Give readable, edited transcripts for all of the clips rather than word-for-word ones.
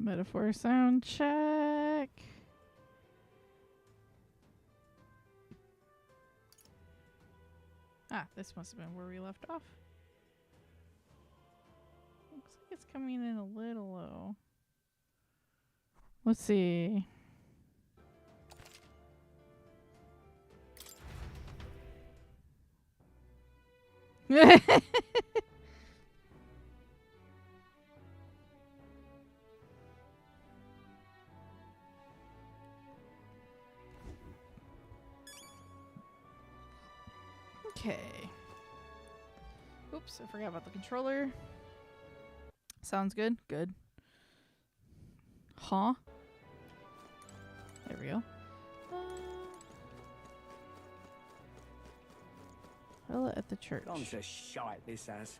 Metaphor sound check. Ah, this must have been where we left off. Looks like it's coming in a little low. Let's see. Okay. Oops, I forgot about the controller. Sounds good. Good. Huh? There we go. Hella at the church. Gone to shite, this has.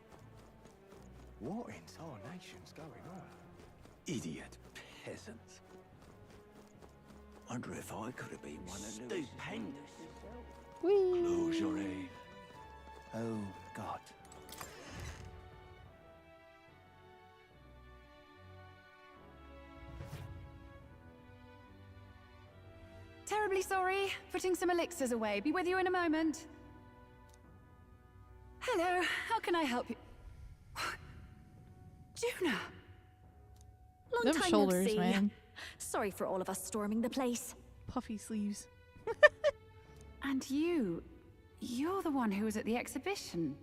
What in tarnation's going on? Idiot peasants. Wonder if I could have been one of them. Stupendous. Whee! Close your eyes. Oh, God. Terribly sorry. Putting some elixirs away. Be with you in a moment. Hello. How can I help you? Juna. Long Them time shoulders, no see. man. Sorry for all of us storming the place. Puffy sleeves. And you're the one who was at the exhibition.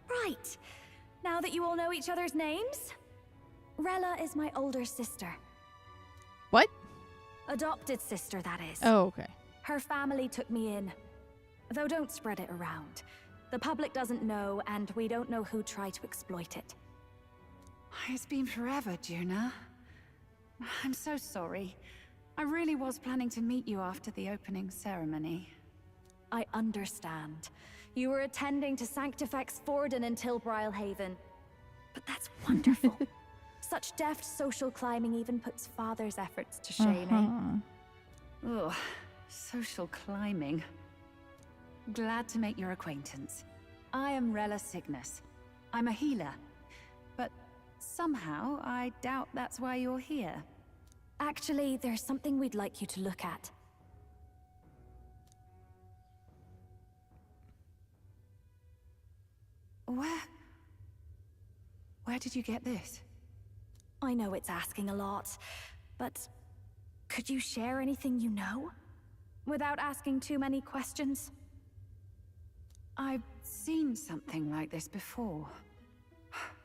Right. Now that you all know each other's names, Rella is my older sister. What? Adopted sister, that is. Oh, okay. Her family took me in. Though don't spread it around. The public doesn't know, and we don't know who tried to exploit it. It's been forever, Juna. I'm so sorry. I really was planning to meet you after the opening ceremony. I understand. You were attending to Sanctifex Forden in Tilbrile Haven. But that's wonderful. Such deft social climbing even puts father's efforts to shame, eh? Ugh, social climbing. Glad to make your acquaintance. I am Rella Cygnus. I'm a healer. But somehow, I doubt that's why you're here. Actually, there's something we'd like you to look at. Where did you get this? I know it's asking a lot, but could you share anything you know? Without asking too many questions? I've seen something like this before.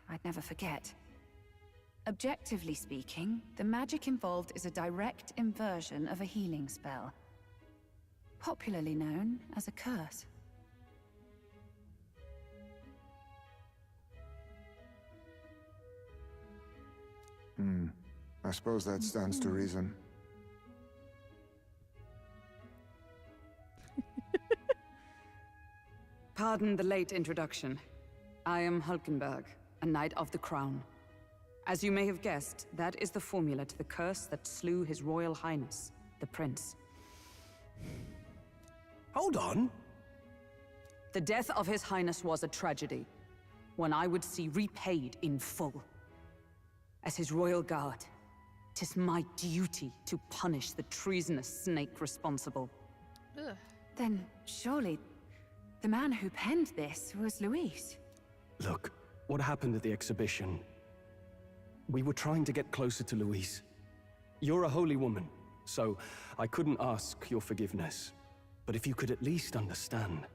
I'd never forget. Objectively speaking, the magic involved is a direct inversion of a healing spell. Popularly known as a curse. I suppose that stands to reason. Pardon the late introduction. I am Hulkenberg, a Knight of the Crown. As you may have guessed, that is the formula to the curse that slew His Royal Highness, the Prince. Hold on. The death of His Highness was a tragedy, one I would see repaid in full. As his royal guard, 'tis my duty to punish the treasonous snake responsible. Ugh. Then surely the man who penned this was Luis. Look, what happened at the exhibition? We were trying to get closer to Louise. You're a holy woman, so I couldn't ask your forgiveness. But if you could at least understand.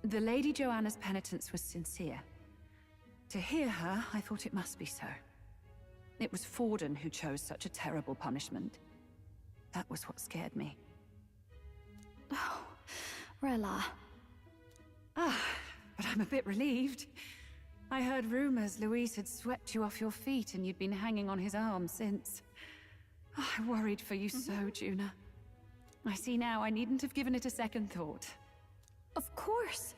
The Lady Joanna's penitence was sincere. To hear her, I thought it must be so. It was Forden who chose such a terrible punishment. That was what scared me. Oh, Rella. But I'm a bit relieved. I heard rumors Luis had swept you off your feet and you'd been hanging on his arm since. I worried for you so, Juna. I see now I needn't have given it a second thought. Of course.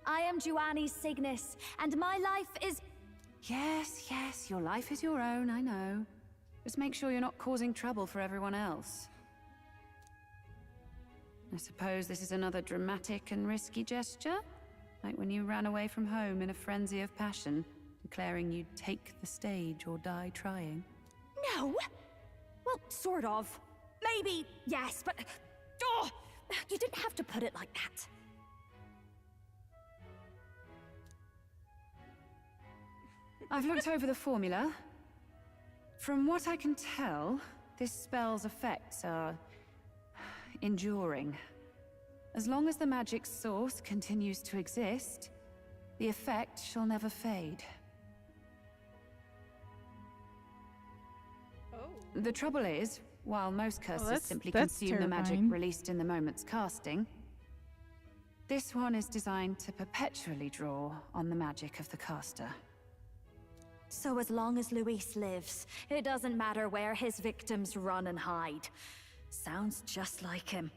I am Juani's Cygnus, and my life is... Yes, your life is your own, I know. Just make sure you're not causing trouble for everyone else. I suppose this is another dramatic and risky gesture? Like when you ran away from home in a frenzy of passion to declaring you'd take the stage or die trying. No! Well, sort of. Maybe, yes, but... Oh! You didn't have to put it like that. I've looked over the formula. From what I can tell, this spell's effects are enduring. As long as the magic's source continues to exist, the effect shall never fade. Oh. The trouble is, while most curses simply that's consume the magic terrifying. released in the moment's casting, this one is designed to perpetually draw on the magic of the caster. So as long as Luis lives, it doesn't matter where his victims run and hide. Sounds just like him.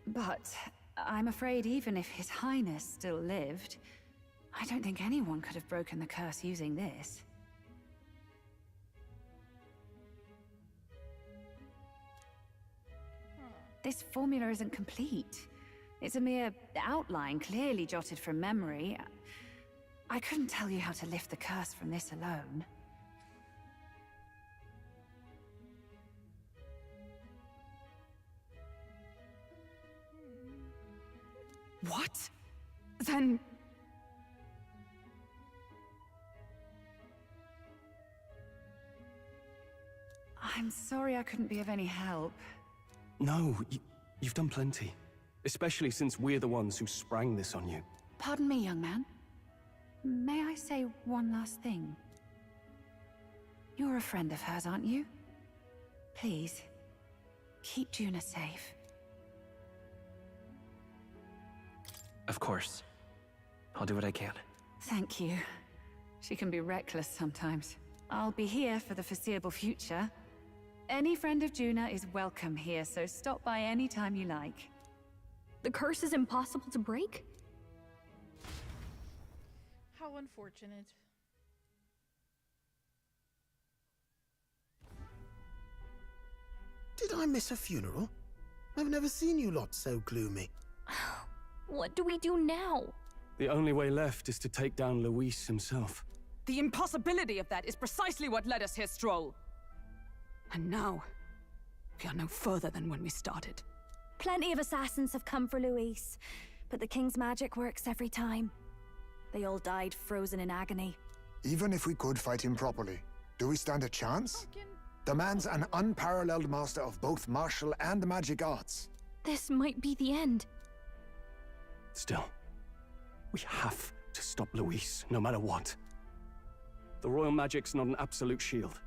But I'm afraid even if His Highness still lived, I don't think anyone could have broken the curse using this. This formula isn't complete. It's a mere outline, clearly jotted from memory. I couldn't tell you how to lift the curse from this alone. What? Then... I'm sorry I couldn't be of any help. No, you've done plenty. Especially since we're the ones who sprang this on you. Pardon me, young man. May I say one last thing? You're a friend of hers, aren't you? Please, keep Juna safe. Of course. I'll do what I can. Thank you. She can be reckless sometimes. I'll be here for the foreseeable future. Any friend of Juna is welcome here, so stop by any time you like. The curse is impossible to break? How unfortunate. Did I miss a funeral? I've never seen you lot so gloomy. What do we do now? The only way left is to take down Luis himself. The impossibility of that is precisely what led us here, Stroll. And now, we are no further than when we started. Plenty of assassins have come for Luis, but the king's magic works every time. They all died frozen in agony. Even if we could fight him properly, do we stand a chance? The man's an unparalleled master of both martial and magic arts. This might be the end. Still, we have to stop Luis, no matter what. The royal magic's not an absolute shield.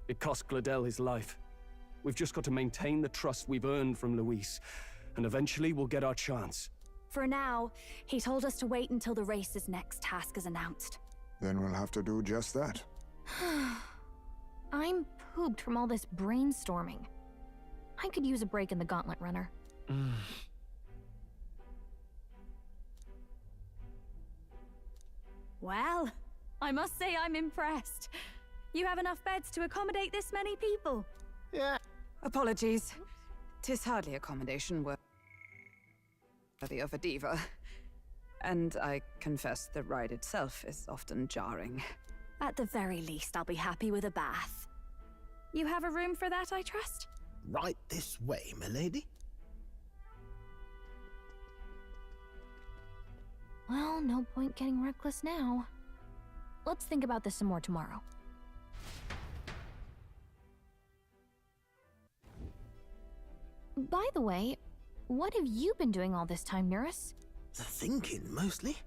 It cost Gladel his life. We've just got to maintain the trust we've earned from Luis, and eventually we'll get our chance. For now, he told us to wait until the race's next task is announced. Then we'll have to do just that. I'm pooped from all this brainstorming. I could use a break in the gauntlet runner. Well, I must say I'm impressed. You have enough beds to accommodate this many people. Yeah. Apologies. 'Tis hardly accommodation worthy of a diva. And I confess the ride itself is often jarring. At the very least, I'll be happy with a bath. You have a room for that, I trust? Right this way, milady. Well, no point getting reckless now. Let's think about this some more tomorrow. By the way, what have you been doing all this time, Nurse? Thinking, mostly.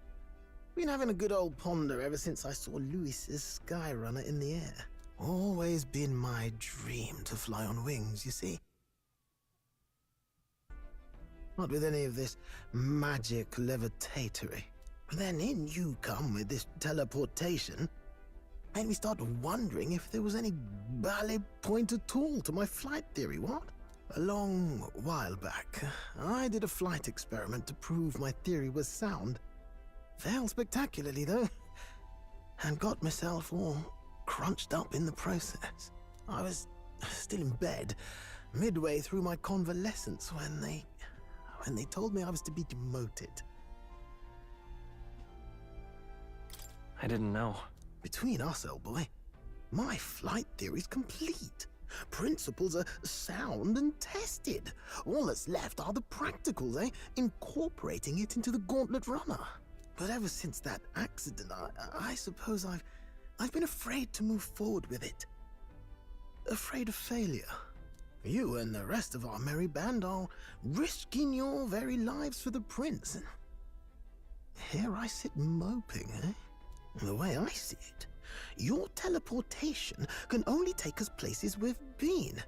Been having a good old ponder ever since I saw Luis's Skyrunner in the air. Always been my dream to fly on wings, you see. Not with any of this magic levitatory. But then in you come with this teleportation. Made me start wondering if there was any valid point at all to my flight theory, what? A long while back, I did a flight experiment to prove my theory was sound. Failed spectacularly, though, and got myself all crunched up in the process. I was still in bed, midway through my convalescence, when they told me I was to be demoted. I didn't know. Between us, old boy, my flight theory's complete. Principles are sound and tested. All that's left are the practicals, eh? Incorporating it into the Gauntlet Runner. But ever since that accident, I suppose I've been afraid to move forward with it. Afraid of failure. You and the rest of our merry band are risking your very lives for the prince. And here I sit moping, eh? The way I see it, your teleportation can only take us places we've been.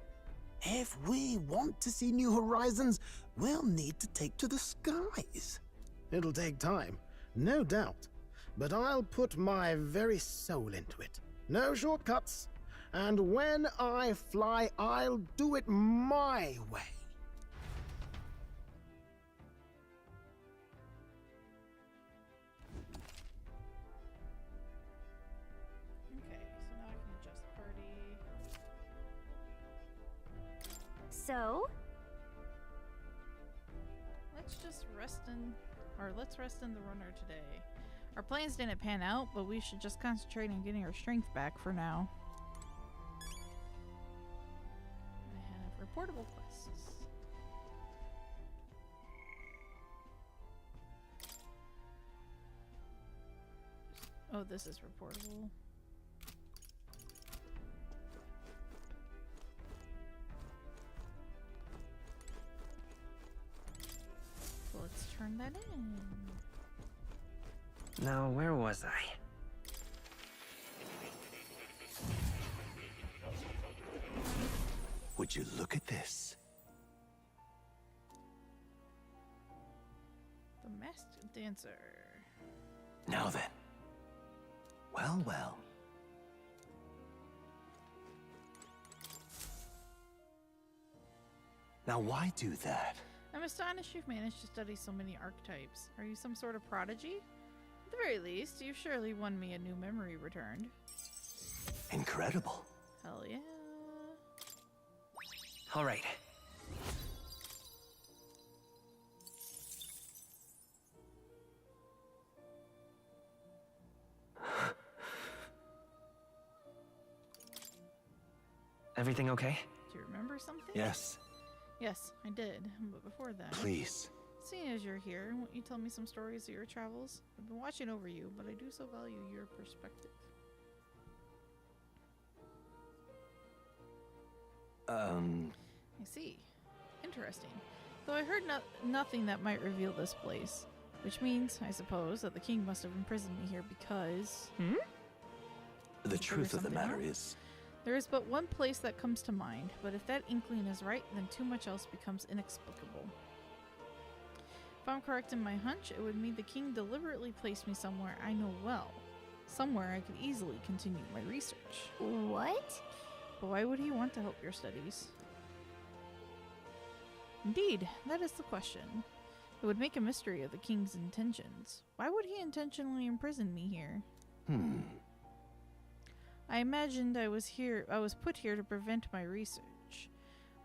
If we want to see new horizons, we'll need to take to the skies. It'll take time, no doubt, but I'll put my very soul into it. No shortcuts. And when I fly, I'll do it my way. Okay, so now I can adjust party. So, Let's just let's rest in the runner today. Our plans didn't pan out, but we should just concentrate on getting our strength back for now. I have reportable quests. Oh, this is reportable. Let's turn that in. Now, where was I? Would you look at this? The masked dancer. Now then. Well, well. Now why do that? I'm astonished you've managed to study so many archetypes. Are you some sort of prodigy? At the very least, you've surely won me a new memory returned. Incredible. Hell yeah. All right. Everything okay? Do you remember something? Yes, Yes, I did. But before that, please. seeing as you're here, won't you tell me some stories of your travels? I've been watching over you, but I do so value your perspective. I see. Interesting. Though I heard nothing that might reveal this place. Which means, I suppose, that the king must have imprisoned me here because... The truth of the something matter else? is, There is but one place that comes to mind, but if that inkling is right, then too much else becomes inexplicable. If I'm correct in my hunch, it would mean the king deliberately placed me somewhere I know well. Somewhere I could easily continue my research. what? But why would he want to help your studies? Indeed, that is the question. It would make a mystery of the king's intentions. Why would he intentionally imprison me here? I imagined I was put here to prevent my research,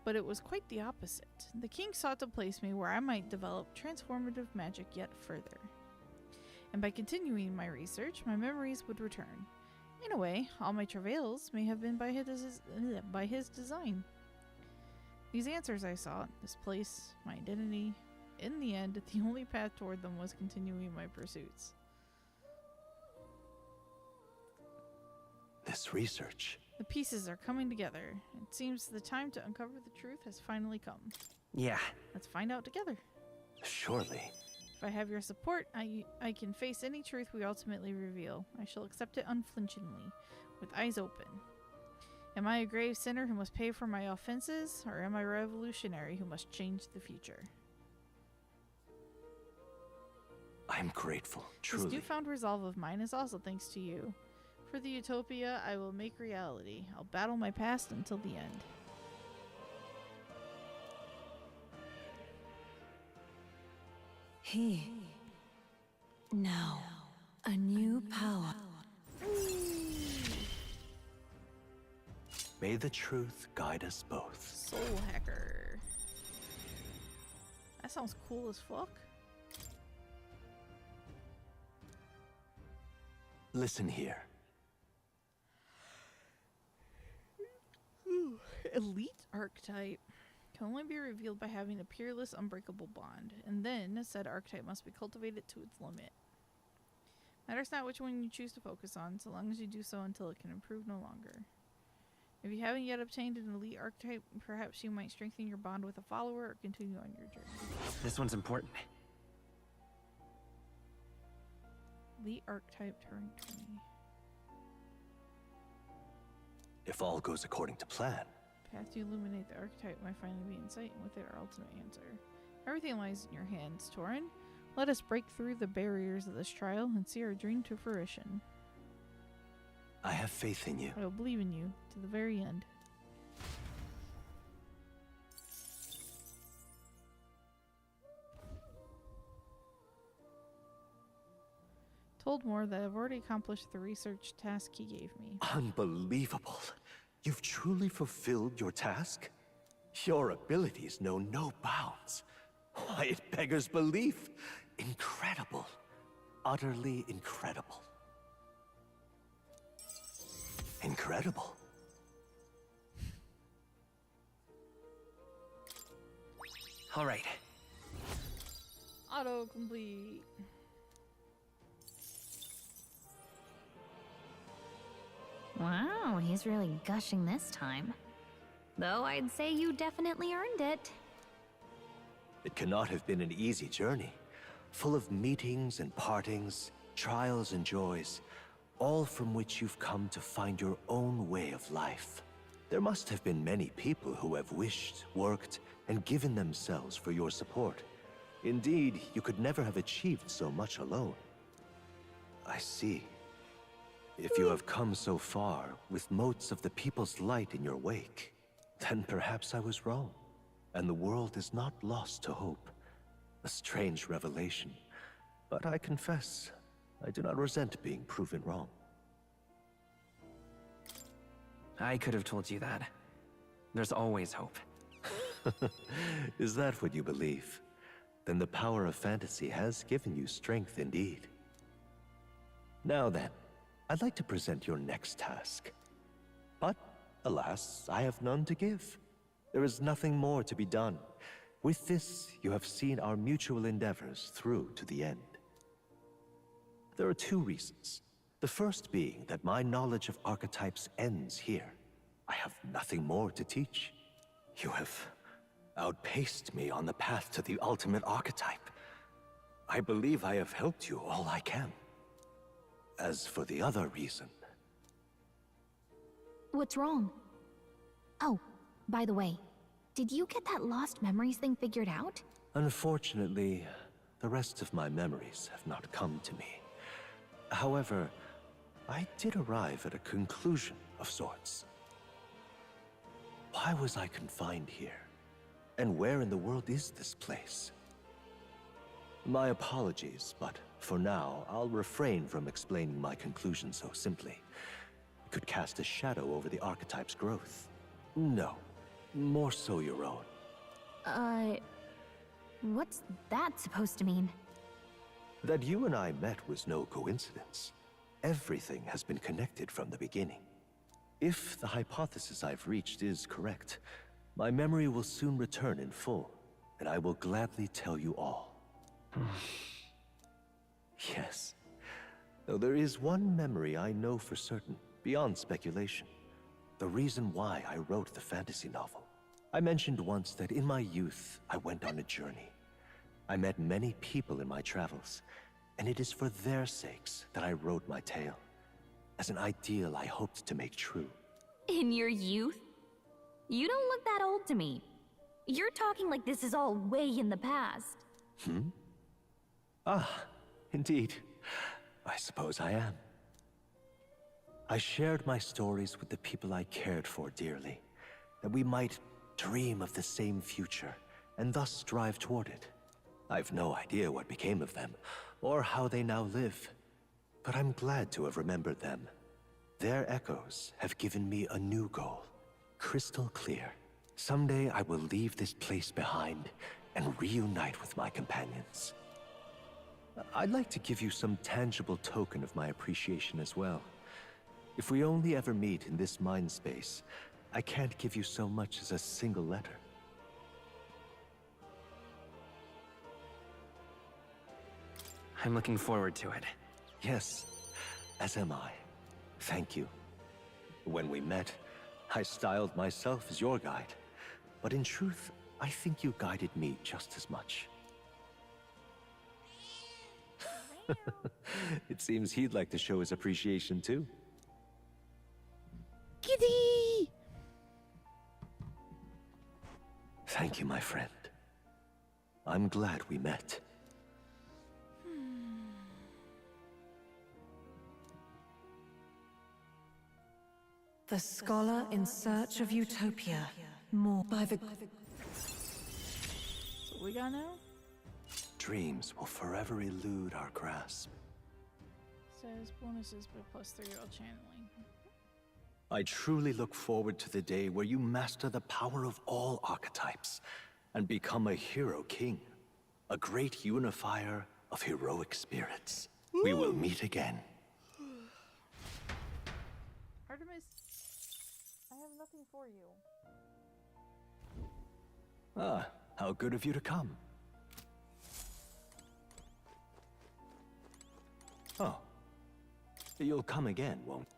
but it was quite the opposite. The king sought to place me where I might develop transformative magic yet further. And by continuing my research, my memories would return. In a way, all my travails may have been by his design. These answers I sought, this place, my identity, in the end, the only path toward them was continuing my pursuits. this research. The pieces are coming together. It seems the time to uncover the truth has finally come. Yeah. Let's find out together. Surely. If I have your support, I can face any truth we ultimately reveal. I shall accept it unflinchingly, with eyes open. Am I a grave sinner who must pay for my offenses, or am I a revolutionary who must change the future? I'm grateful, truly. This newfound resolve of mine is also thanks to you. For the utopia I will make reality. I'll battle my past until the end. He. Now, a new power. May the truth guide us both. Soul hacker. That sounds cool as fuck. Listen here. elite archetype can only be revealed by having a peerless, unbreakable bond, and then said archetype must be cultivated to its limit. Matters not which one you choose to focus on, so long as you do so until it can improve no longer. If you haven't yet obtained an elite archetype, perhaps you might strengthen your bond with a follower or continue on your journey. This one's important. Elite archetype turn 20. If all goes according to plan. The path to illuminate the archetype might finally be in sight, and with it our ultimate answer. Everything lies in your hands, Torin. Let us break through the barriers of this trial and see our dream to fruition. I have faith in you. I will believe in you to the very end. Told Moore that I've already accomplished the research task he gave me. Unbelievable. You've truly fulfilled your task? Your abilities know no bounds. Why, it beggars belief. Incredible. Utterly incredible. Incredible. All right. Autocomplete. Wow, he's really gushing this time. Though I'd say you definitely earned it. It cannot have been an easy journey, full of meetings and partings, trials and joys, all from which you've come to find your own way of life. There must have been many people who have wished, worked, and given themselves for your support. Indeed, you could never have achieved so much alone. I see. If you have come so far with motes of the people's light in your wake, then perhaps I was wrong, and the world is not lost to hope. A strange revelation, but I confess, I do not resent being proven wrong. I could have told you that. There's always hope. Is that what you believe? Then the power of fantasy has given you strength indeed. Now then, I'd like to present your next task. But, alas, I have none to give. There is nothing more to be done. With this, you have seen our mutual endeavors through to the end. There are two reasons. The first being that my knowledge of archetypes ends here. I have nothing more to teach. You have outpaced me on the path to the ultimate archetype. I believe I have helped you all I can. As for the other reason... What's wrong? Oh, by the way, did you get that lost memories thing figured out? Unfortunately, the rest of my memories have not come to me. However, I did arrive at a conclusion of sorts. Why was I confined here? And where in the world is this place? My apologies, but for now, I'll refrain from explaining my conclusion so simply. It could cast a shadow over the archetype's growth. No, more so your own. What's that supposed to mean? That you and I met was no coincidence. Everything has been connected from the beginning. If the hypothesis I've reached is correct, my memory will soon return in full, and I will gladly tell you all. Yes. Though there is one memory I know for certain, beyond speculation. The reason why I wrote the fantasy novel. I mentioned once that in my youth, I went on a journey. I met many people in my travels, and it is for their sakes that I wrote my tale, as an ideal I hoped to make true. In your youth? You don't look that old to me. You're talking like this is all way in the past. Ah, indeed. I suppose I am. I shared my stories with the people I cared for dearly, that we might dream of the same future, and thus strive toward it. I've no idea what became of them, or how they now live, but I'm glad to have remembered them. Their echoes have given me a new goal, crystal clear. Someday I will leave this place behind and reunite with my companions. I'd like to give you some tangible token of my appreciation as well. If we only ever meet in this mind space, I can't give you so much as a single letter. I'm looking forward to it. Yes, as am I. Thank you. When we met, I styled myself as your guide. But in truth, I think you guided me just as much. It seems he'd like to show his appreciation too. Kitty! Thank you, my friend. I'm glad we met. The scholar in search of utopia. More by the... So what we got now? Dreams will forever elude our grasp. Says bonuses by +3 all channeling. I truly look forward to the day where you master the power of all archetypes and become a hero king, a great unifier of heroic spirits. We will meet again. Artemis, I have nothing for you. Ah, how good of you to come. Oh, you'll come again, won't you?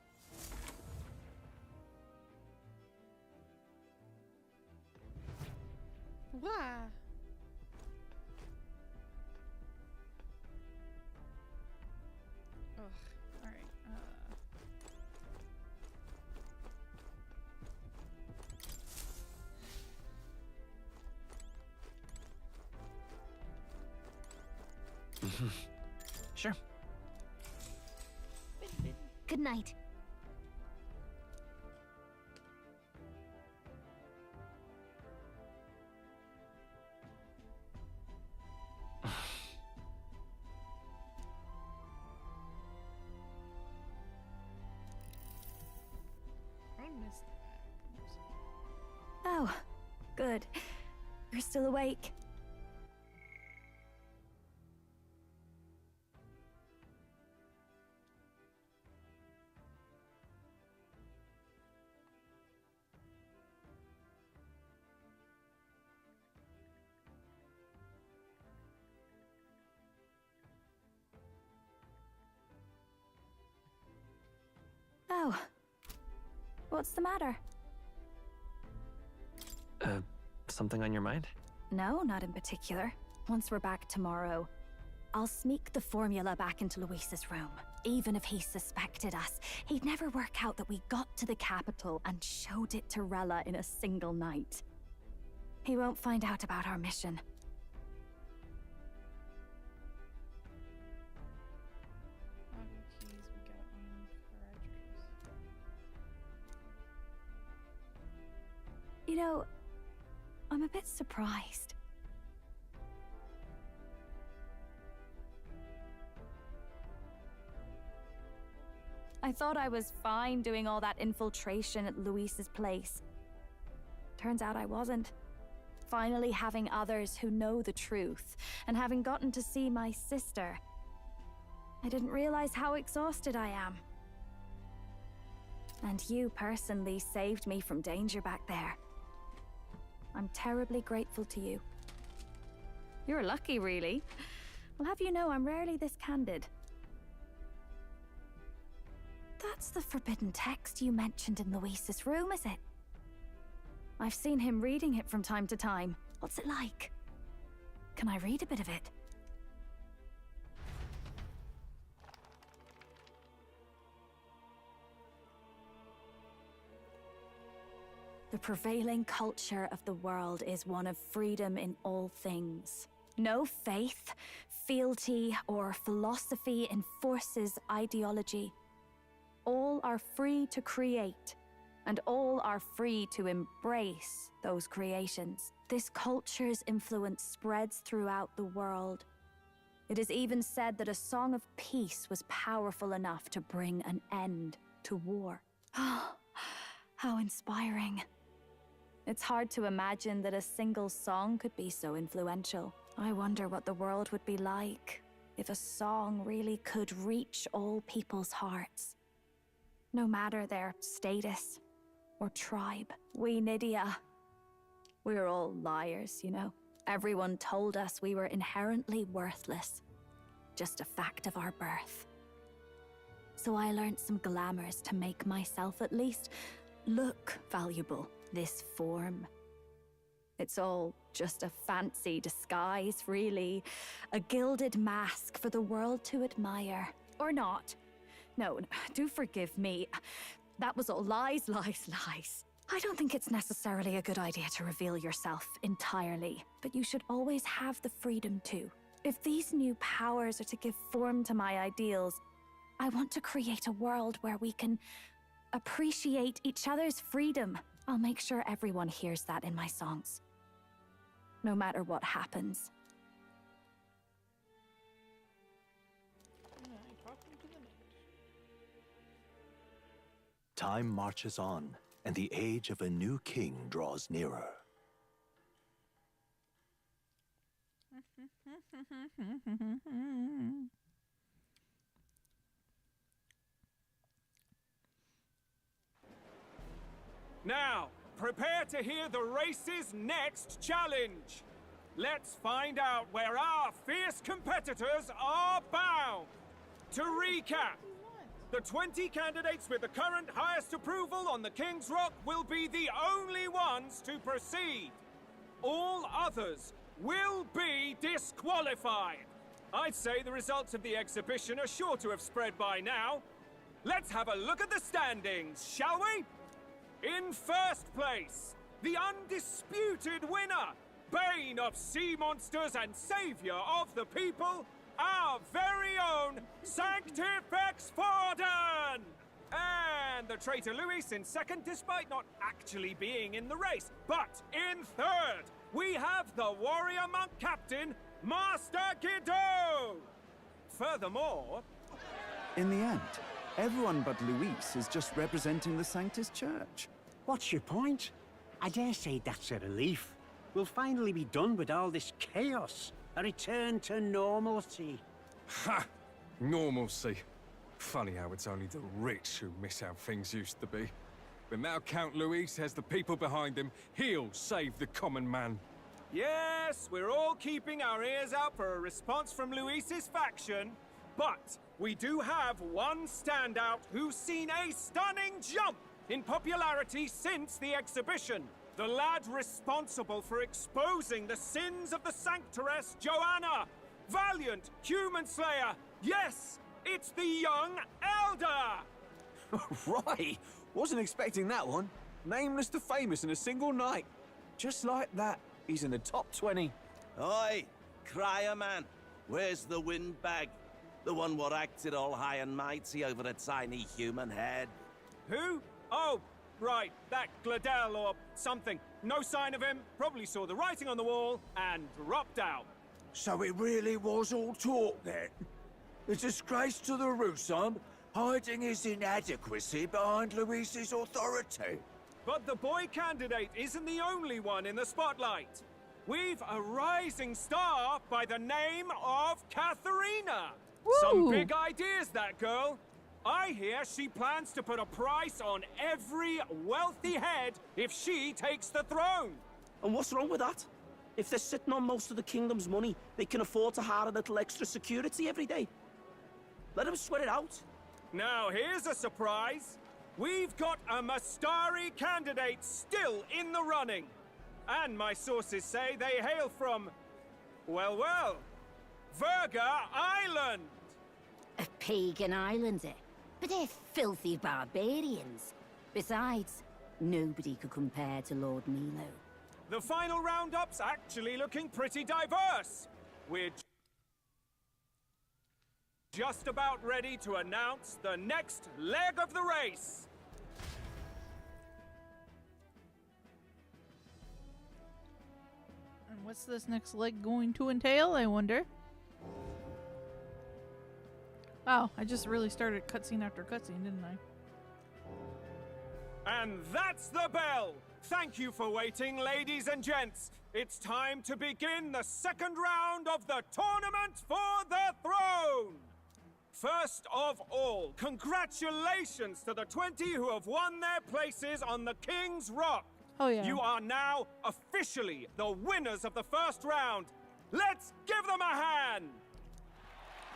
Wah! Ugh, alright, Sure. Good night. I missed that. Oh, good. You're still awake. Oh. What's the matter? Something on your mind? No, not in particular. Once we're back tomorrow, I'll sneak the formula back into Luis's room. Even if he suspected us, he'd never work out that we got to the capital and showed it to Rella in a single night. He won't find out about our mission. Audio keys we got on Caradrius. You know, I'm a bit surprised. I thought I was fine doing all that infiltration at Luis's place. Turns out I wasn't. Finally having others who know the truth, and having gotten to see my sister, I didn't realize how exhausted I am. And you personally saved me from danger back there. I'm terribly grateful to you. You're lucky, really. I'll have you know I'm rarely this candid. That's the forbidden text you mentioned in Luis's room, is it? I've seen him reading it from time to time. What's it like? Can I read a bit of it? The prevailing culture of the world is one of freedom in all things. No faith, fealty, or philosophy enforces ideology. All are free to create, and all are free to embrace those creations. This culture's influence spreads throughout the world. It is even said that a song of peace was powerful enough to bring an end to war. How inspiring. It's hard to imagine that a single song could be so influential. I wonder what the world would be like if a song really could reach all people's hearts. No matter their status, or tribe. We Nydia. We're all liars, you know. Everyone told us we were inherently worthless. Just a fact of our birth. So I learned some glamours to make myself at least look valuable. This form. It's all just a fancy disguise, really. A gilded mask for the world to admire. Or not. No, do forgive me. That was all lies, lies, lies. I don't think it's necessarily a good idea to reveal yourself entirely, but you should always have the freedom to. If these new powers are to give form to my ideals, I want to create a world where we can appreciate each other's freedom. I'll make sure everyone hears that in my songs. No matter what happens. Time marches on, and the age of a new king draws nearer. Now, prepare to hear the race's next challenge. Let's find out where our fierce competitors are bound. To recap, the 20 candidates with the current highest approval on the King's Rock will be the only ones to proceed. All others will be disqualified. I'd say the results of the exhibition are sure to have spread by now. Let's have a look at the standings, shall we? In first place, the undisputed winner, bane of sea monsters and savior of the people, our very own Sanctifex Forden! And the traitor Luis in second, despite not actually being in the race. But in third, we have the warrior monk captain, Master Guido! Furthermore... In the end, everyone but Luis is just representing the Sanctus Church. What's your point? I dare say that's a relief. We'll finally be done with all this chaos. A return to normalcy. Ha! Normalcy. Funny how it's only the rich who miss how things used to be. But now Count Luis has the people behind him. He'll save the common man. Yes, we're all keeping our ears out for a response from Luis's faction. But we do have one standout who's seen a stunning jump in popularity since the exhibition. The lad responsible for exposing the sins of the Sanctoress Joanna. Valiant human slayer. Yes, it's the young elder. Right. Wasn't expecting that one. Nameless to famous in a single night. Just like that, he's in the top 20. Oi, crier man. Where's the windbag? The one what acted all high and mighty over a tiny human head. Who? Oh, right, that Gladel or something. No sign of him, probably saw the writing on the wall, and dropped out. So it really was all talk then? A disgrace to the Rusum, hiding his inadequacy behind Luis's authority. But the boy candidate isn't the only one in the spotlight. We've a rising star by the name of Katharina. Woo! Some big ideas, that girl. I hear she plans to put a price on every wealthy head if she takes the throne. And what's wrong with that? If they're sitting on most of the kingdom's money, they can afford to hire a little extra security every day. Let them sweat it out. Now here's a surprise. We've got a Mastari candidate still in the running. And my sources say they hail from, well, Verga Island. A pagan island, eh? But they're filthy barbarians. Besides, nobody could compare to Lord Milo. The final roundup's actually looking pretty diverse. We're just about ready to announce the next leg of the race. And what's this next leg going to entail, I wonder? Wow, I just really started cutscene after cutscene, didn't I? And that's the bell! Thank you for waiting, ladies and gents. It's time to begin the second round of the tournament for the throne! first of all, congratulations to the 20 who have won their places on the King's Rock. Oh, yeah. You are now officially the winners of the first round. Let's give them a hand!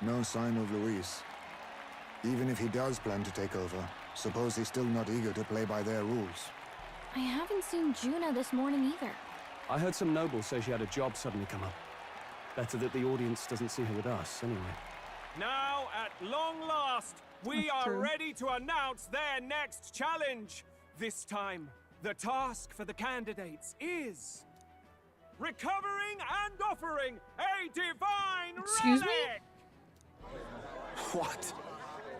No sign of Luis. Even if he does plan to take over, suppose he's still not eager to play by their rules. I haven't seen Juna this morning either. I heard some nobles say she had a job suddenly come up. Better that the audience doesn't see her with us, anyway. Now, at long last, we are ready to announce their next challenge. This time, the task for the candidates is recovering and offering a divine Excuse me? relic. What?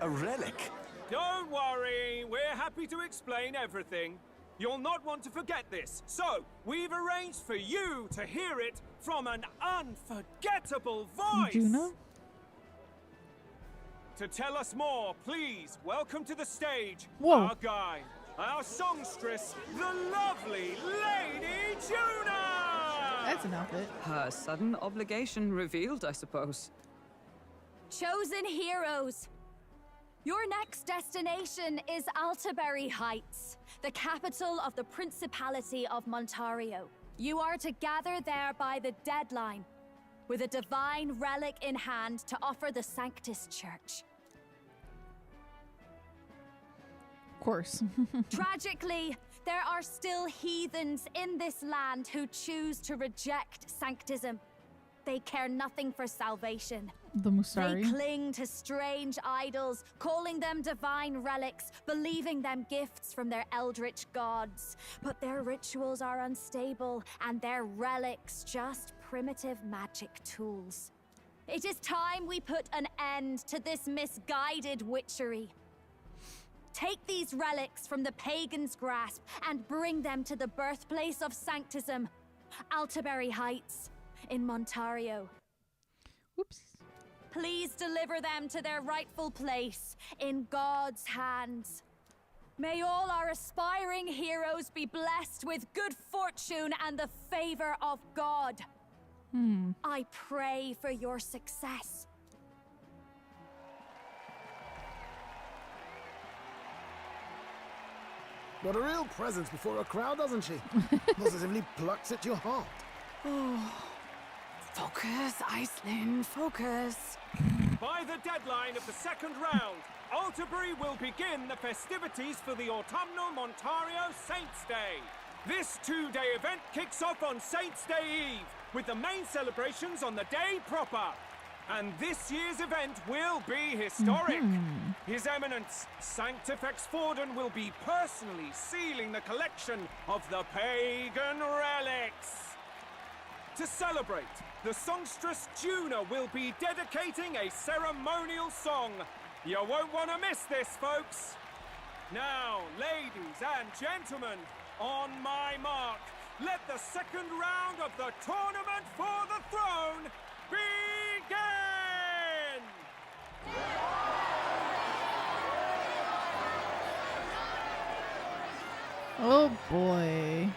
A relic? Don't worry, we're happy to explain everything. You'll not want to forget this, so we've arranged for you to hear it from an unforgettable voice. Juno? To tell us more, please welcome to the stage Whoa. our guide, our songstress, the lovely Lady Juna! That's an outfit. Her sudden obligation revealed, I suppose. Chosen heroes, your next destination is Altaberry Heights, the capital of the Principality of Montario. You are to gather there by the deadline, with a divine relic in hand to offer the Sanctus Church. Of course. Tragically, there are still heathens in this land who choose to reject sanctism. They care nothing for salvation. The Musari. They cling to strange idols, calling them divine relics, believing them gifts from their eldritch gods. But their rituals are unstable, and their relics just primitive magic tools. It is time we put an end to this misguided witchery. Take these relics from the pagan's grasp and bring them to the birthplace of sanctism, Altaberry Heights in Montario. Whoops. Please deliver them to their rightful place in God's hands. May all our aspiring heroes be blessed with good fortune and the favor of God. I pray for your success. Got a real presence before a crowd, doesn't she? Positively plucks at your heart. Oh. Focus, Iceland, focus. By the deadline of the second round, Altaberry will begin the festivities for the autumnal Montario Saints' Day. This two-day event kicks off on Saints' Day Eve, with the main celebrations on the day proper. And this year's event will be historic. His Eminence, Sanctifex Forden, will be personally sealing the collection of the pagan relics. To celebrate, the songstress Juna will be dedicating a ceremonial song. You won't want to miss this, folks. Now, ladies and gentlemen, on my mark, let the second round of the tournament for the throne begin! Oh boy.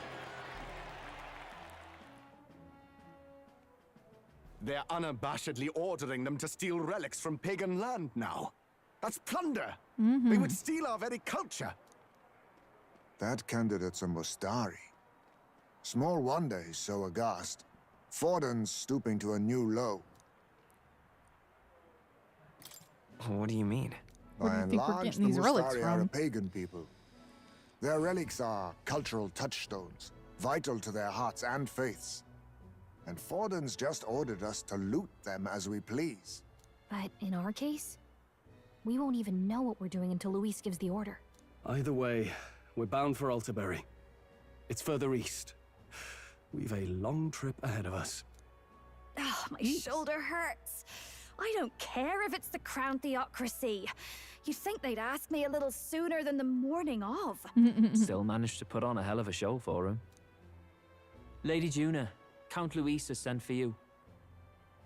They're unabashedly ordering them to steal relics from pagan land now. That's plunder. They would steal our very culture. That candidate's a Mustari. Small wonder he's so aghast. Forden's stooping to a new low. What do you mean? By and large, the Mustari are a pagan people. Their relics are cultural touchstones, vital to their hearts and faiths. And Forden's just ordered us to loot them as we please. But in our case, we won't even know what we're doing until Luis gives the order. Either way, we're bound for Altaberry. It's further east. We've a long trip ahead of us. Oh, my shoulder hurts. I don't care if it's the Crown Theocracy. You'd think they'd ask me a little sooner than the morning of. Still managed to put on a hell of a show for him. Lady Juna, Count Luis has sent for you.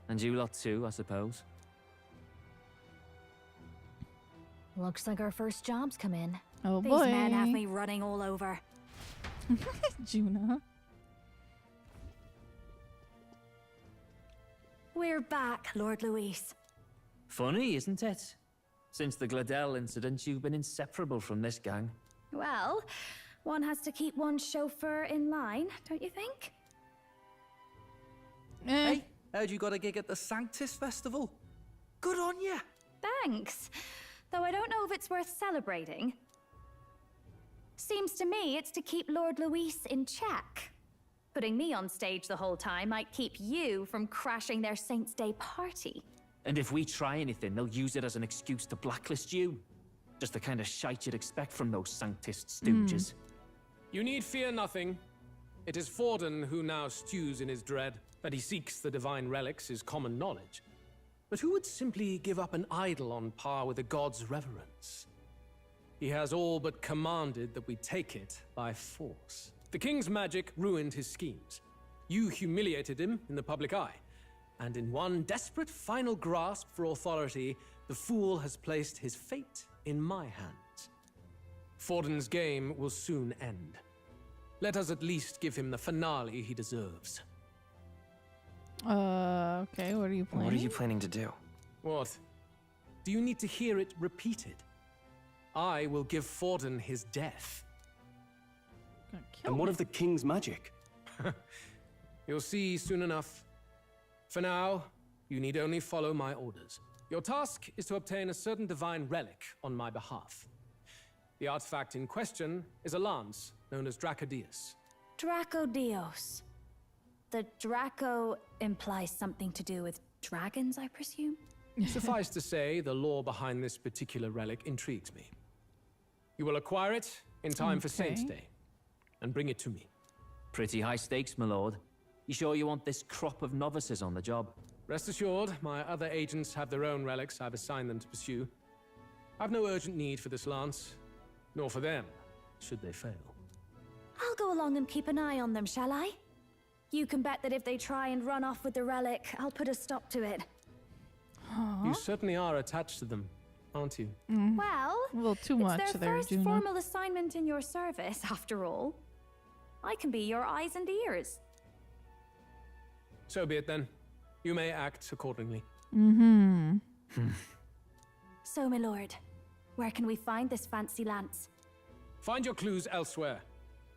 And you lot too, I suppose. Looks like our first job's come in. Oh These boy. men have me running all over. Juna. We're back, Lord Luis. Funny, isn't it? Since the Gladell incident, you've been inseparable from this gang. Well, one has to keep one's chauffeur in line, don't you think? Hey, heard you got a gig at the Sanctus Festival. Good on ya. Thanks. Though I don't know if it's worth celebrating. Seems to me it's to keep Lord Luis in check. Putting me on stage the whole time might keep you from crashing their Saints' Day party. And if we try anything, they'll use it as an excuse to blacklist you. Just the kind of shite you'd expect from those Sanctist stooges. You need fear nothing. It is Forden who now stews in his dread. That he seeks the divine relics is common knowledge. But who would simply give up an idol on par with a god's reverence? He has all but commanded that we take it by force. The king's magic ruined his schemes. You humiliated him in the public eye. And in one desperate final grasp for authority, the fool has placed his fate in my hands. Forden's game will soon end. Let us at least give him the finale he deserves. Okay, what are you planning? What are you planning to do? What? Do you need to hear it repeated? I will give Forden his death. And what of the king's magic? You'll see soon enough. For now, you need only follow my orders. Your task is to obtain a certain divine relic on my behalf. The artifact in question is a lance known as Dracodius. Dracodios. The Draco implies something to do with dragons, I presume? Suffice to say, the lore behind this particular relic intrigues me. You will acquire it in time for Saints' Day, and bring it to me. Pretty high stakes, my lord. You sure you want this crop of novices on the job? Rest assured, my other agents have their own relics I've assigned them to pursue. I've no urgent need for this lance, nor for them, should they fail. I'll go along and keep an eye on them, shall I? You can bet that if they try and run off with the relic, I'll put a stop to it. You certainly are attached to them, aren't you? Well, a little too much it's their there, first Juna. formal assignment in your service, after all. I can be your eyes and ears. So be it then. You may act accordingly. So, my lord, where can we find this fancy lance? Find your clues elsewhere.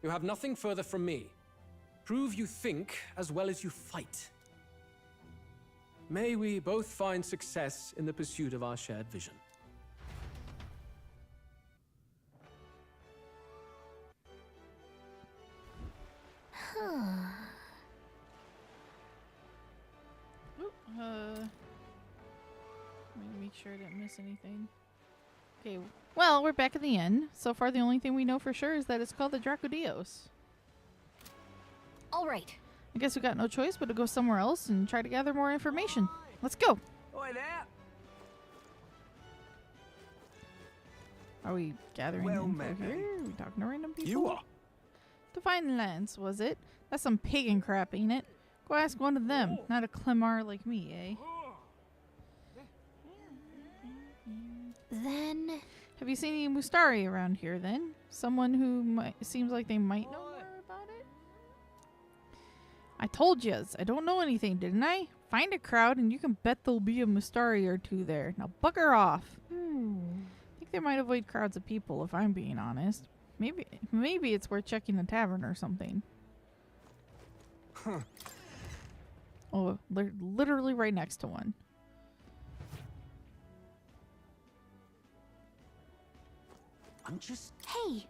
You have nothing further from me. Prove you think as well as you fight. May we both find success in the pursuit of our shared vision. Let me make sure I didn't miss anything. Okay, well, we're back at the inn. So far, the only thing we know for sure is that it's called the Dracodios. All right. I guess we got no choice but to go somewhere else and try to gather more information. Let's go. Oi there. Are we gathering Well, info maybe. here? Are we talking to random people? You are. Divine Lance, was it? That's some pagan crap, ain't it? Go ask one of them, not a Clemar like me, eh? Then... Have you seen any Mustari around here, then? Someone who seems like they might know more about it? I told yous, I don't know anything, didn't I? Find a crowd and you can bet there'll be a Mustari or two there. Now bugger off. I think they might avoid crowds of people, if I'm being honest. Maybe it's worth checking the tavern or something. Oh, they're literally right next to one. I'm just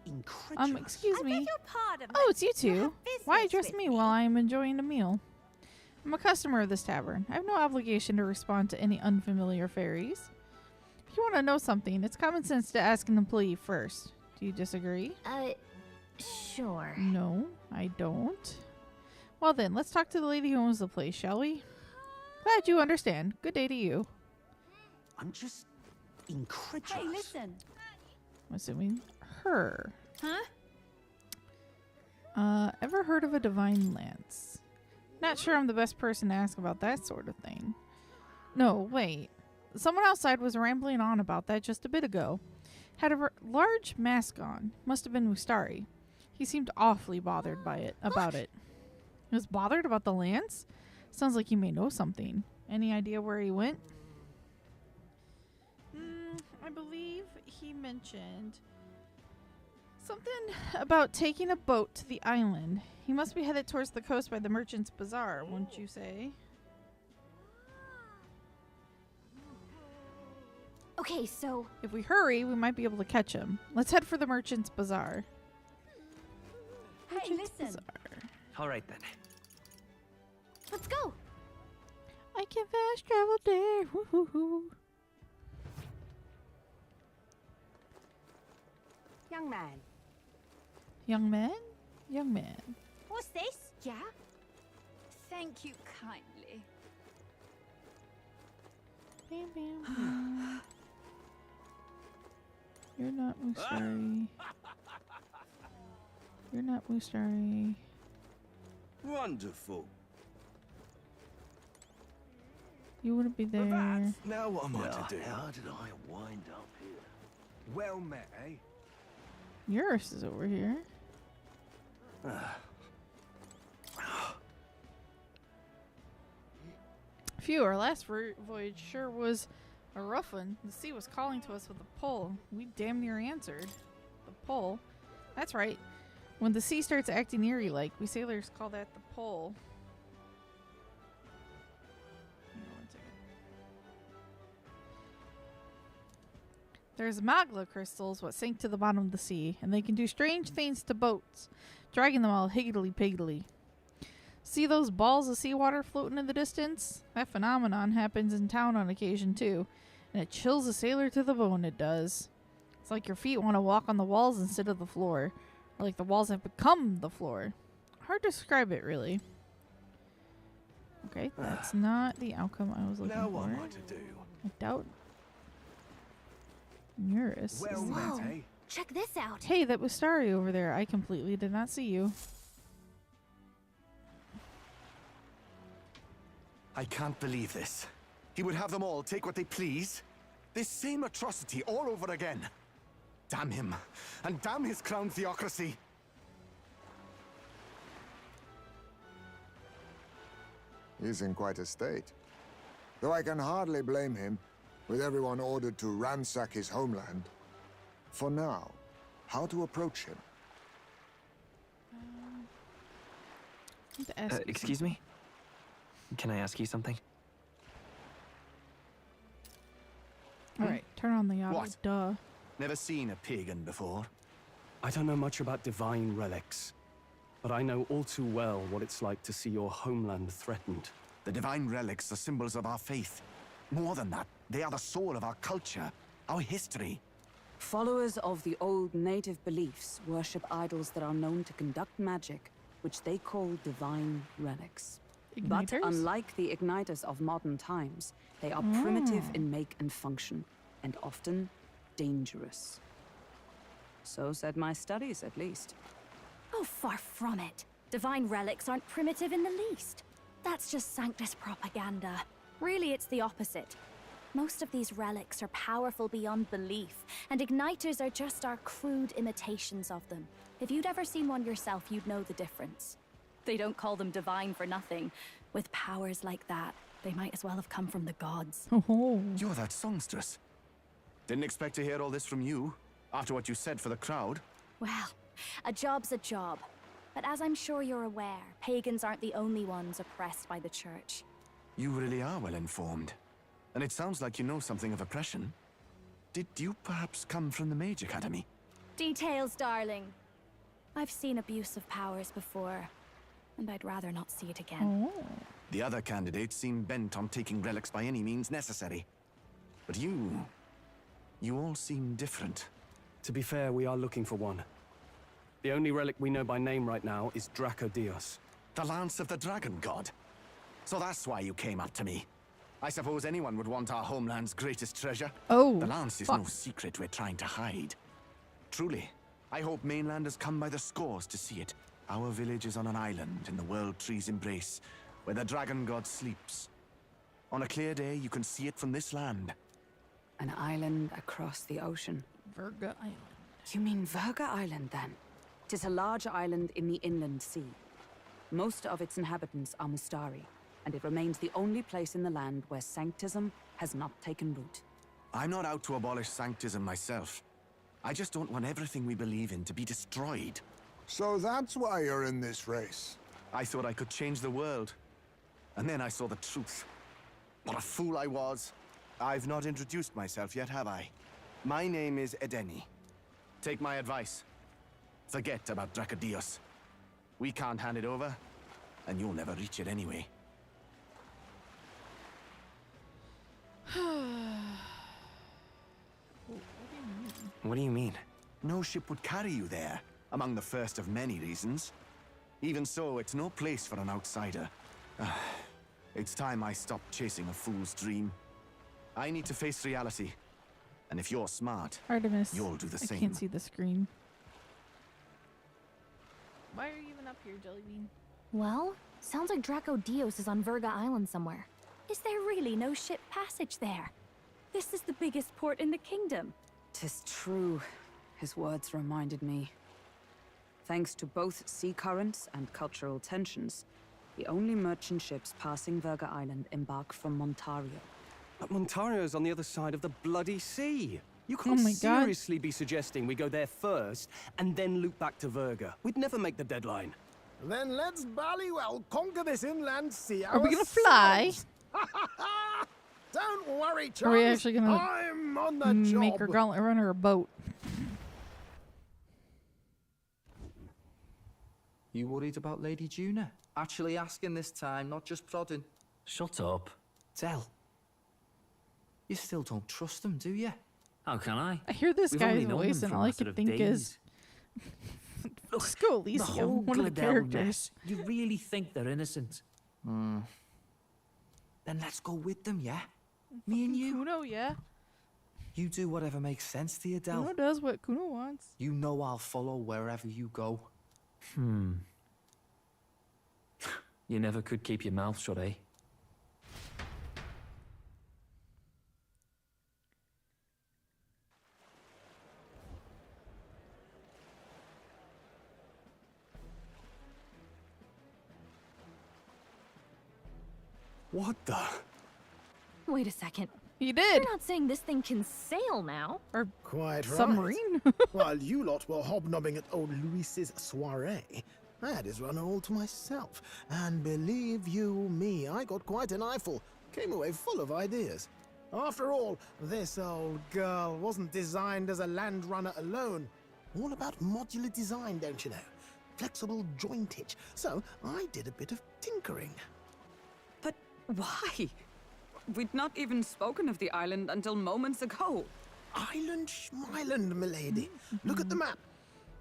incredulous. Excuse me. your pardon, Oh, it's you two. Why address me while I am enjoying a meal? I'm a customer of this tavern. I have no obligation to respond to any unfamiliar fairies. If you want to know something, it's common sense to ask an employee first. Do you disagree? Sure. No, I don't. Well then, let's talk to the lady who owns the place, shall we? Glad you understand. Good day to you. I'm just incredulous. Hey, listen. I'm assuming her. Huh? Ever heard of a divine lance? Not sure I'm the best person to ask about that sort of thing. No, wait. Someone outside was rambling on about that just a bit ago. Had a large mask on. Must have been Mustari. He seemed awfully bothered about it. He was bothered about the lance? Sounds like he may know something. Any idea where he went? I believe he mentioned something about taking a boat to the island. He must be headed towards the coast by the Merchant's Bazaar, wouldn't you say? Okay, so... If we hurry, we might be able to catch him. Let's head for the Merchant's Bazaar. Hey, listen. All right then. Let's go. I can fast travel there. Woo-hoo-hoo. Young man. Young man? Young man. What's this? Yeah? Thank you kindly. Bam, bam, bam. You're not Mustari. You're not Mustari. Wonderful. You wouldn't be there. Now what am I to do? How did I wind up here? Well met, eh? Yours is over here. Phew, our last voyage sure was a rough one. The sea was calling to us with a pull. We damn near answered. The pull? That's right. When the sea starts acting eerie like, we sailors call that the pull. Hang on 1 second. There's magma crystals what sink to the bottom of the sea, and they can do strange things to boats, dragging them all higgledy-piggledy. See those balls of seawater floating in the distance? That phenomenon happens in town on occasion too, and it chills a sailor to the bone, it does. It's like your feet want to walk on the walls instead of the floor, or like the walls have become the floor. Hard to describe it, really. Okay, that's not the outcome I was looking now for. what am I to do? I doubt Eurus. Well Whoa. met, eh? Check this out. Hey, that was Starry over there. I completely did not see you. I can't believe this. He would have them all take what they please. This same atrocity all over again. Damn him. And damn his crown theocracy. He's in quite a state. Though I can hardly blame him, with everyone ordered to ransack his homeland. For now, how to approach him? Excuse me? Can I ask you something? Alright, turn on the audio. What? Duh. Never seen a pagan before. I don't know much about divine relics, but I know all too well what it's like to see your homeland threatened. The divine relics are symbols of our faith. More than that, they are the soul of our culture, our history. Followers of the old native beliefs worship idols that are known to conduct magic, which they call divine relics. But Igniters? unlike the igniters of modern times, they are primitive in make and function, and often dangerous. So said my studies, at least. Oh, far from it. Divine relics aren't primitive in the least. That's just Sanctus propaganda. Really, it's the opposite. Most of these relics are powerful beyond belief, and igniters are just our crude imitations of them. If you'd ever seen one yourself, you'd know the difference. They don't call them divine for nothing. With powers like that, they might as well have come from the gods. You're that songstress. Didn't expect to hear all this from you, after what you said for the crowd. Well, a job's a job. But as I'm sure you're aware, pagans aren't the only ones oppressed by the church. You really are well informed. And it sounds like you know something of oppression. Did you perhaps come from the Mage Academy? Details, darling. I've seen abuse of powers before, and I'd rather not see it again. The other candidates seem bent on taking relics by any means necessary. But you all seem different. To be fair, we are looking for one. The only relic we know by name right now is Draco Dios. The Lance of the Dragon God. So that's why you came up to me. I suppose anyone would want our homeland's greatest treasure. Oh, the Lance is no secret we're trying to hide. Truly, I hope mainlanders come by the scores to see it. Our village is on an island in the World Tree's embrace, where the Dragon God sleeps. On a clear day, you can see it from this land. An island across the ocean. Virga Island. You mean Virga Island, then? 'Tis a large island in the inland sea. Most of its inhabitants are Mustari, and it remains the only place in the land where sanctism has not taken root. I'm not out to abolish sanctism myself. I just don't want everything we believe in to be destroyed. So that's why you're in this race. I thought I could change the world. And then I saw the truth. What a fool I was. I've not introduced myself yet, have I? My name is Edeni. Take my advice. Forget about Dracodios. We can't hand it over, and you'll never reach it anyway. What do you mean? No ship would carry you there, among the first of many reasons. Even so, it's no place for an outsider. It's time I stopped chasing a fool's dream. I need to face reality. And if you're smart, Artemis, you'll do the same. I can't see the screen. Why are you even up here, Jellybean? Well, sounds like Dracodios is on Verga Island somewhere. Is there really no ship passage there? This is the biggest port in the kingdom. 'Tis true. His words reminded me. Thanks to both sea currents and cultural tensions, the only merchant ships passing Verga Island embark from Montario. But Montario's on the other side of the bloody sea. You Oh can't my God. seriously be suggesting we go there first and then loop back to Verga. We'd never make the deadline. Then let's ballywell conquer this inland sea. Are we gonna fly? Don't worry, Are we chums. actually gonna I'm on the make job. her gauntlet runner a boat? You worried about Lady Juna? Actually asking this time, not just prodding. Shut up. Tell. You still don't trust them, do you? How can I? I hear this We've guy's only known voice, them and for a all I matter can of think is, days. let's go, The whole Elysium, one of the Gladell characters. mess. You really think they're innocent? Then let's go with them, yeah? Me and you. Kuno, yeah. You do whatever makes sense to you, Del. Kuno does what Kuno wants. You know I'll follow wherever you go. You never could keep your mouth shut, eh? What the? Wait a second. He did. You're not saying this thing can sail now? Or Quite right. submarine? While you lot were hobnobbing at old Luis's soiree, I had his runner all to myself. And believe you me, I got quite an eyeful. Came away full of ideas. After all, this old girl wasn't designed as a land runner alone. All about modular design, don't you know? Flexible jointage. So I did a bit of tinkering. But why? We'd not even spoken of the island until moments ago. Island schmeiland, milady. Look at the map.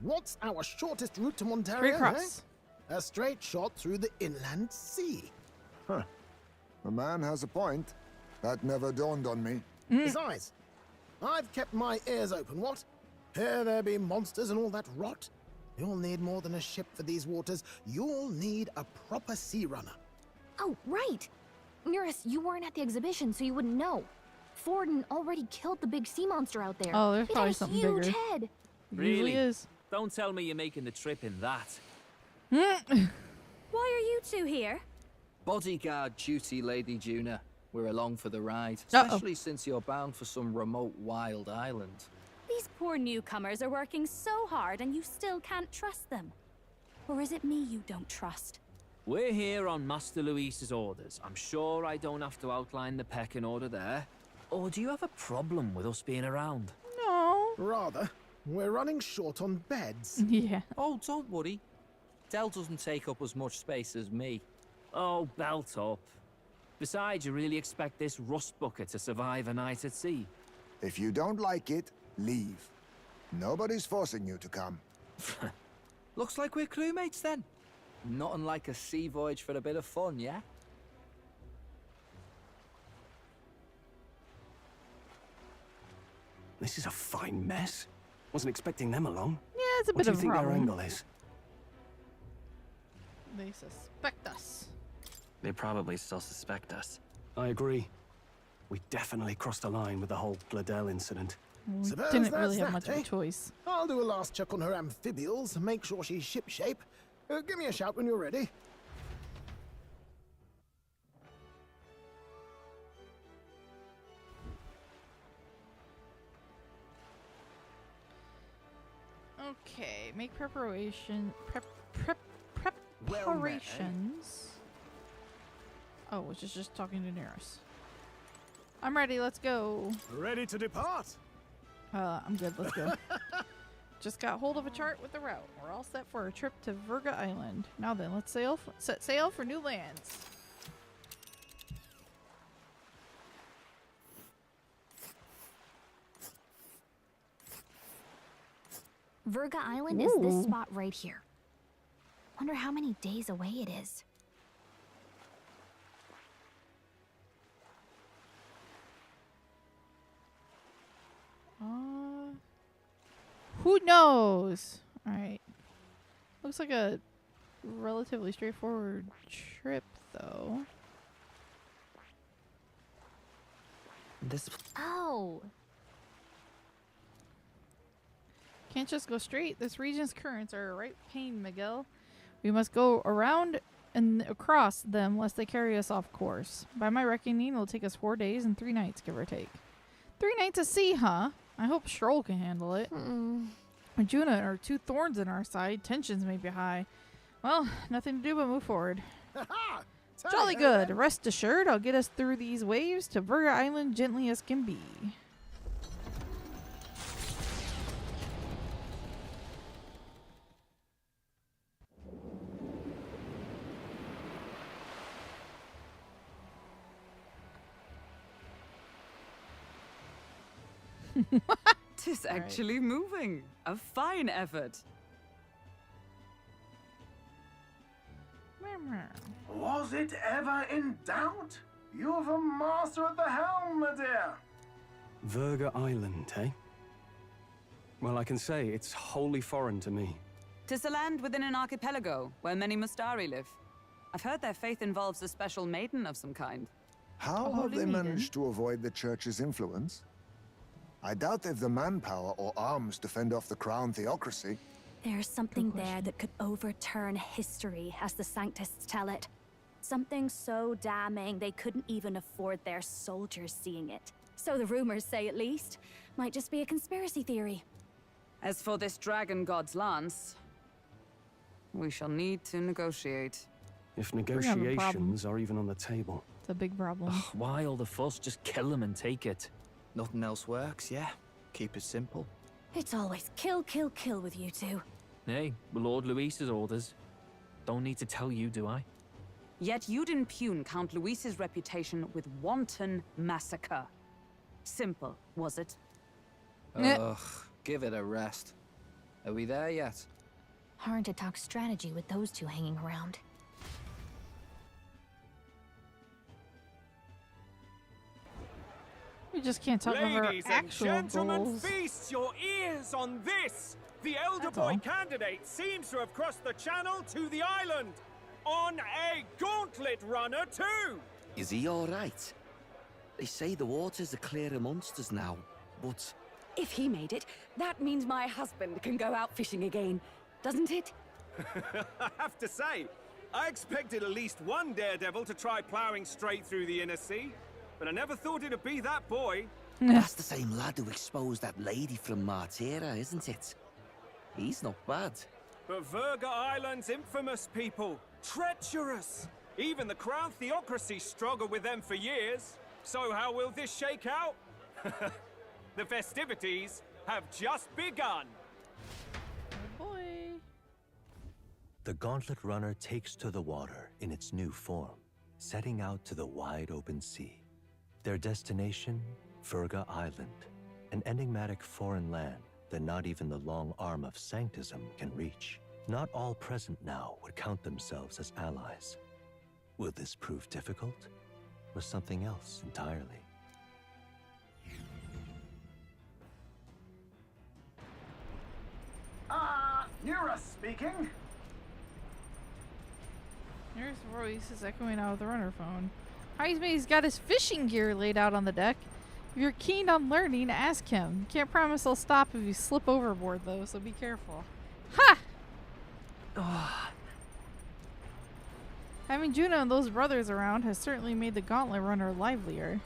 What's our shortest route to Montario? Straight across. A straight shot through the inland sea. Huh. The man has a point. That never dawned on me. Besides, I've kept my ears open, what? Here there be monsters and all that rot? You'll need more than a ship for these waters. You'll need a proper sea runner. Oh, right. Nearest, you weren't at the exhibition, so you wouldn't know. Forden already killed the big sea monster out there. Oh, there's it probably had a something huge bigger. head. Really? is. Don't tell me you're making the trip in that. Why are you two here? Bodyguard duty, Lady Juna. We're along for the ride, Uh-oh. especially since you're bound for some remote wild island. These poor newcomers are working so hard and you still can't trust them. Or is it me you don't trust? We're here on Master Luis's orders. I'm sure I don't have to outline the pecking order there. Or do you have a problem with us being around? No. Rather, we're running short on beds. Yeah. Oh, don't worry. Del doesn't take up as much space as me. Oh, belt up. Besides, you really expect this rust bucket to survive a night at sea? If you don't like it, leave. Nobody's forcing you to come. Looks like we're crewmates then. Not unlike a sea voyage for a bit of fun, yeah? This is a fine mess. Wasn't expecting them along. Yeah, it's a What bit do you of a think their problem. angle is? They suspect us. They probably still suspect us. I agree. We definitely crossed a line with the whole Gladell incident. We Suppose didn't that's really have that, much of eh? a choice. I'll do a last check on her amphibials, make sure she's shipshape. Give me a shout when you're ready. Okay, make preparations. Oh, which is just talking to Neris. I'm ready, let's go. Ready to depart? I'm good, let's go. Just got hold of a chart with the route. We're all set for a trip to Virga Island. Now then, let's set sail for new lands. Virga Island is this spot right here. Wonder how many days away it is. Who knows? Alright. Looks like a relatively straightforward trip, though. Oh. Can't just go straight. This region's currents are a right pain, Miguel. We must go around and across them lest they carry us off course. By my reckoning, it'll take us 4 days and 3 nights, give or take. 3 nights at sea, huh? I hope Stroll can handle it. With Juna are 2 thorns in our side. Tensions may be high. Well, nothing to do but move forward. Jolly good. Rest assured, I'll get us through these waves to Virga Island gently as can be. Tis actually moving. A fine effort. Was it ever in doubt? You're the master at the helm, my dear. Virga Island, eh? Well, I can say it's wholly foreign to me. 'Tis a land within an archipelago where many Mustari live. I've heard their faith involves a special maiden of some kind. How have they managed to avoid the church's influence? I doubt they've the manpower or arms to fend off the crown theocracy. There's something there that could overturn history, as the Sanctists tell it. Something so damning they couldn't even afford their soldiers seeing it. So the rumors say, at least. Might just be a conspiracy theory. As for this dragon god's lance, we shall need to negotiate. If negotiations are even on the table. It's a big problem. Ugh, why all the fuss? Just kill them and take it. Nothing else works, yeah? Keep it simple. It's always kill, kill, kill with you two. Hey, Lord Luis's orders. Don't need to tell you, do I? Yet you'd impugn Count Luis's reputation with wanton massacre. Simple, was it? Ugh, give it a rest. Are we there yet? Hard to talk strategy with those two hanging around. We just can't talk about our Ladies and actual gentlemen, goals. feast your ears on this! The elder That's boy all. candidate seems to have crossed the channel to the island on a gauntlet runner too! Is he all right? They say the waters are clear amongst us now, but... If he made it, that means my husband can go out fishing again, doesn't it? I have to say, I expected at least one daredevil to try ploughing straight through the inner sea, but I never thought it'd be that boy. That's the same lad who exposed that lady from Martira, isn't it? He's not bad. But Virga Island's infamous people, treacherous. Even the crown theocracy struggled with them for years. So how will this shake out? The festivities have just begun. Oh boy. The gauntlet runner takes to the water in its new form, setting out to the wide open sea. Their destination, Virga Island, an enigmatic foreign land that not even the long arm of Sanctism can reach. Not all present now would count themselves as allies. Will this prove difficult, or something else entirely? Nura speaking. Nearest voice is echoing out of the runner phone. He's got his fishing gear laid out on the deck. If you're keen on learning, ask him. Can't promise he'll stop if you slip overboard, though, so be careful. Ha! Oh. Having Juno and those brothers around has certainly made the gauntlet runner livelier.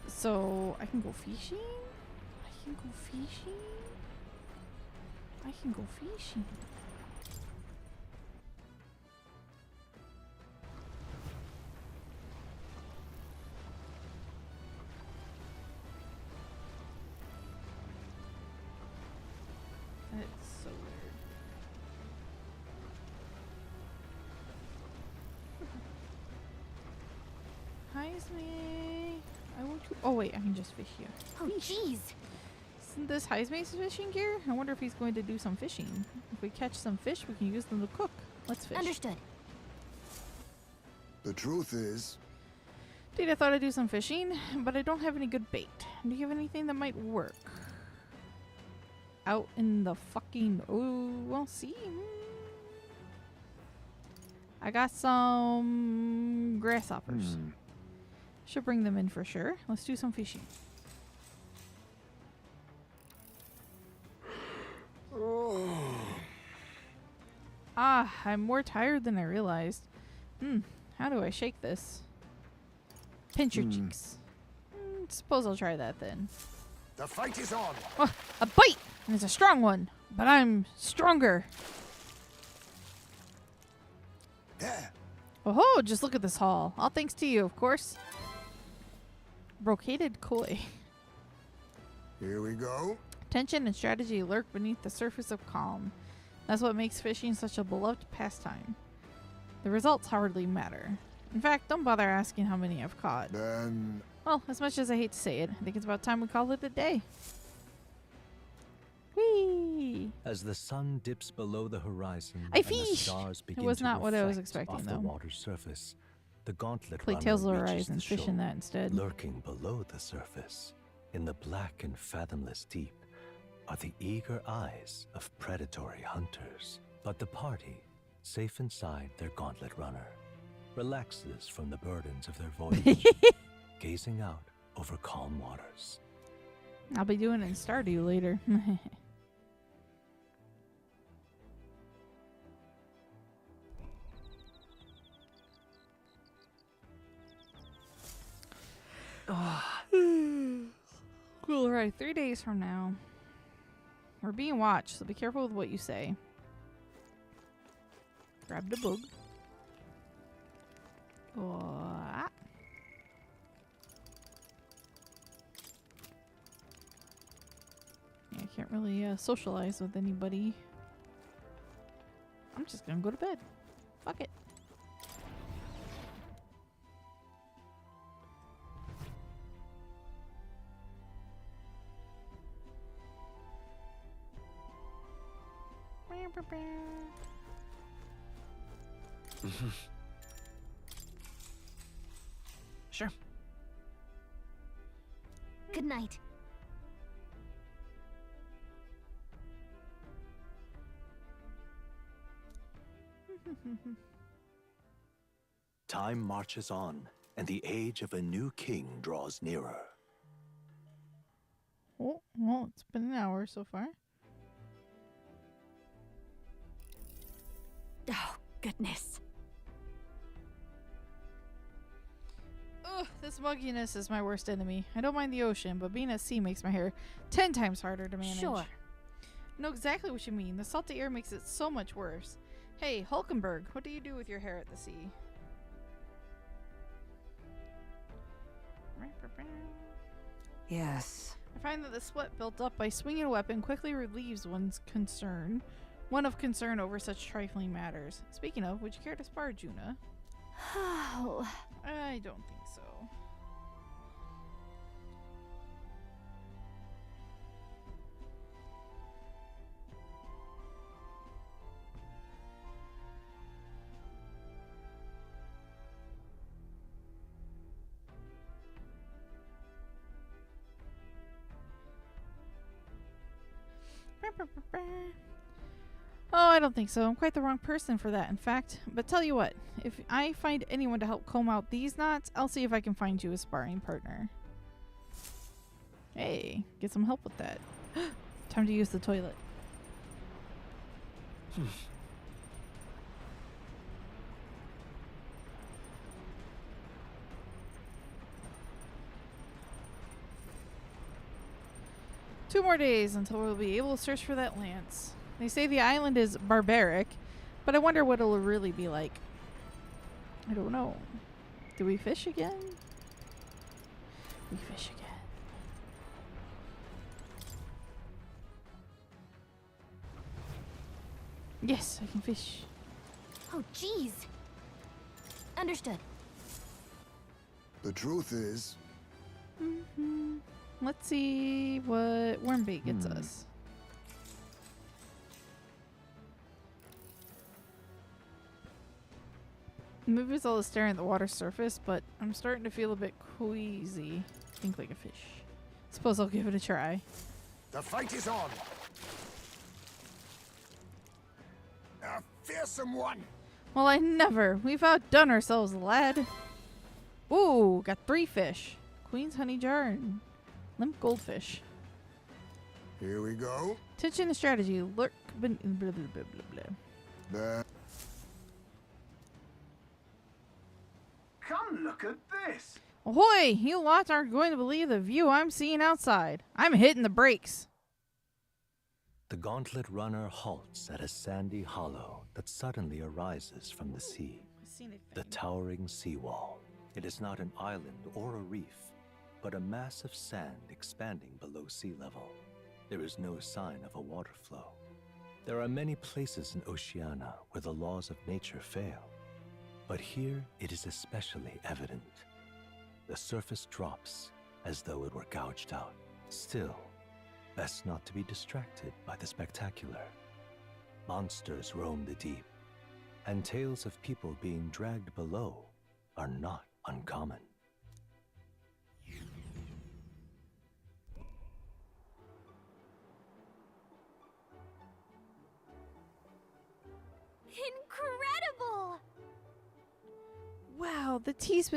So, I can go fishing? I can go fishing? I can go fishing. That's so weird. Hi, Ismay. I want to. Oh wait, I can just fish here. Oh jeez. Isn't this Heismay's fishing gear? I wonder if he's going to do some fishing. If we catch some fish, we can use them to cook. Let's fish. Understood. The truth is... Dude, I thought I'd do some fishing, but I don't have any good bait. Do you have anything that might work? Out in the fucking... Oh, we'll see. I got some grasshoppers. Should bring them in for sure. Let's do some fishing. Ah, I'm more tired than I realized. How do I shake this? Pinch your cheeks. Suppose I'll try that then. The fight is on. Oh, a bite! And it's a strong one, but I'm stronger. There. Oh, just look at this haul. All thanks to you, of course. Brocaded koi. Here we go. Tension and strategy lurk beneath the surface of calm. That's what makes fishing such a beloved pastime. The results hardly matter. In fact, don't bother asking how many I've caught. Then... Well, as much as I hate to say it, I think it's about time we call it a day. Whee! As the sun dips below the horizon I and the fished! stars begin It was to not what I was reflect expecting, off though. the water's surface, the gauntlet Play runner Tales of reaches Horizon, the fish in shore, that instead. Lurking below the surface, in the black and fathomless deep, are the eager eyes of predatory hunters. But the party, safe inside their gauntlet runner, relaxes from the burdens of their voyage, gazing out over calm waters. I'll be doing it in Stardew later. Cool, right. 3 days from now. We're being watched, so be careful with what you say. Grab the bug. Yeah, I can't really socialize with anybody. I'm just gonna go to bed. Fuck it. Sure. Good night. Time marches on, and the age of a new king draws nearer. Oh, well, it's been an hour so far. Oh, goodness. Ugh, this mugginess is my worst enemy. I don't mind the ocean, but being at sea makes my hair 10 times harder to manage. Sure. I know exactly what you mean. The salty air makes it so much worse. Hey, Hulkenberg, what do you do with your hair at the sea? Yes. I find that the sweat built up by swinging a weapon quickly relieves one's concern. One of concern over such trifling matters. Speaking of, would you care to spar, Juna? Oh. I don't think so. Oh, I don't think so. I'm quite the wrong person for that, in fact. But tell you what, if I find anyone to help comb out these knots, I'll see if I can find you a sparring partner. Hey, get some help with that. Time to use the toilet. Two more days until we'll be able to search for that lance. They say the island is barbaric, but I wonder what it'll really be like. I don't know. Do we fish again? We fish again. Yes, I can fish. Oh, jeez. Understood. The truth is... Let's see what wormbait gets us. Maybe it's all the staring at the water surface, but I'm starting to feel a bit queasy. Think like a fish. Suppose I'll give it a try. The fight is on. A fearsome one. Well, I never. We've outdone ourselves, lad. Ooh, got 3 fish. Queen's honey jar and limp goldfish. Here we go. Attention to strategy. Lurk. Blah, blah, blah, blah, blah. Come look at this. Ahoy! You lots aren't going to believe the view I'm seeing outside. I'm hitting the brakes. The gauntlet runner halts at a sandy hollow that suddenly arises from the sea. The towering seawall. It is not an island or a reef, but a mass of sand expanding below sea level. There is no sign of a water flow. There are many places in Oceania where the laws of nature fail, but here it is especially evident. The surface drops as though it were gouged out. Still, best not to be distracted by the spectacular. Monsters roam the deep, and tales of people being dragged below are not uncommon. Incredible! Wow, the sea's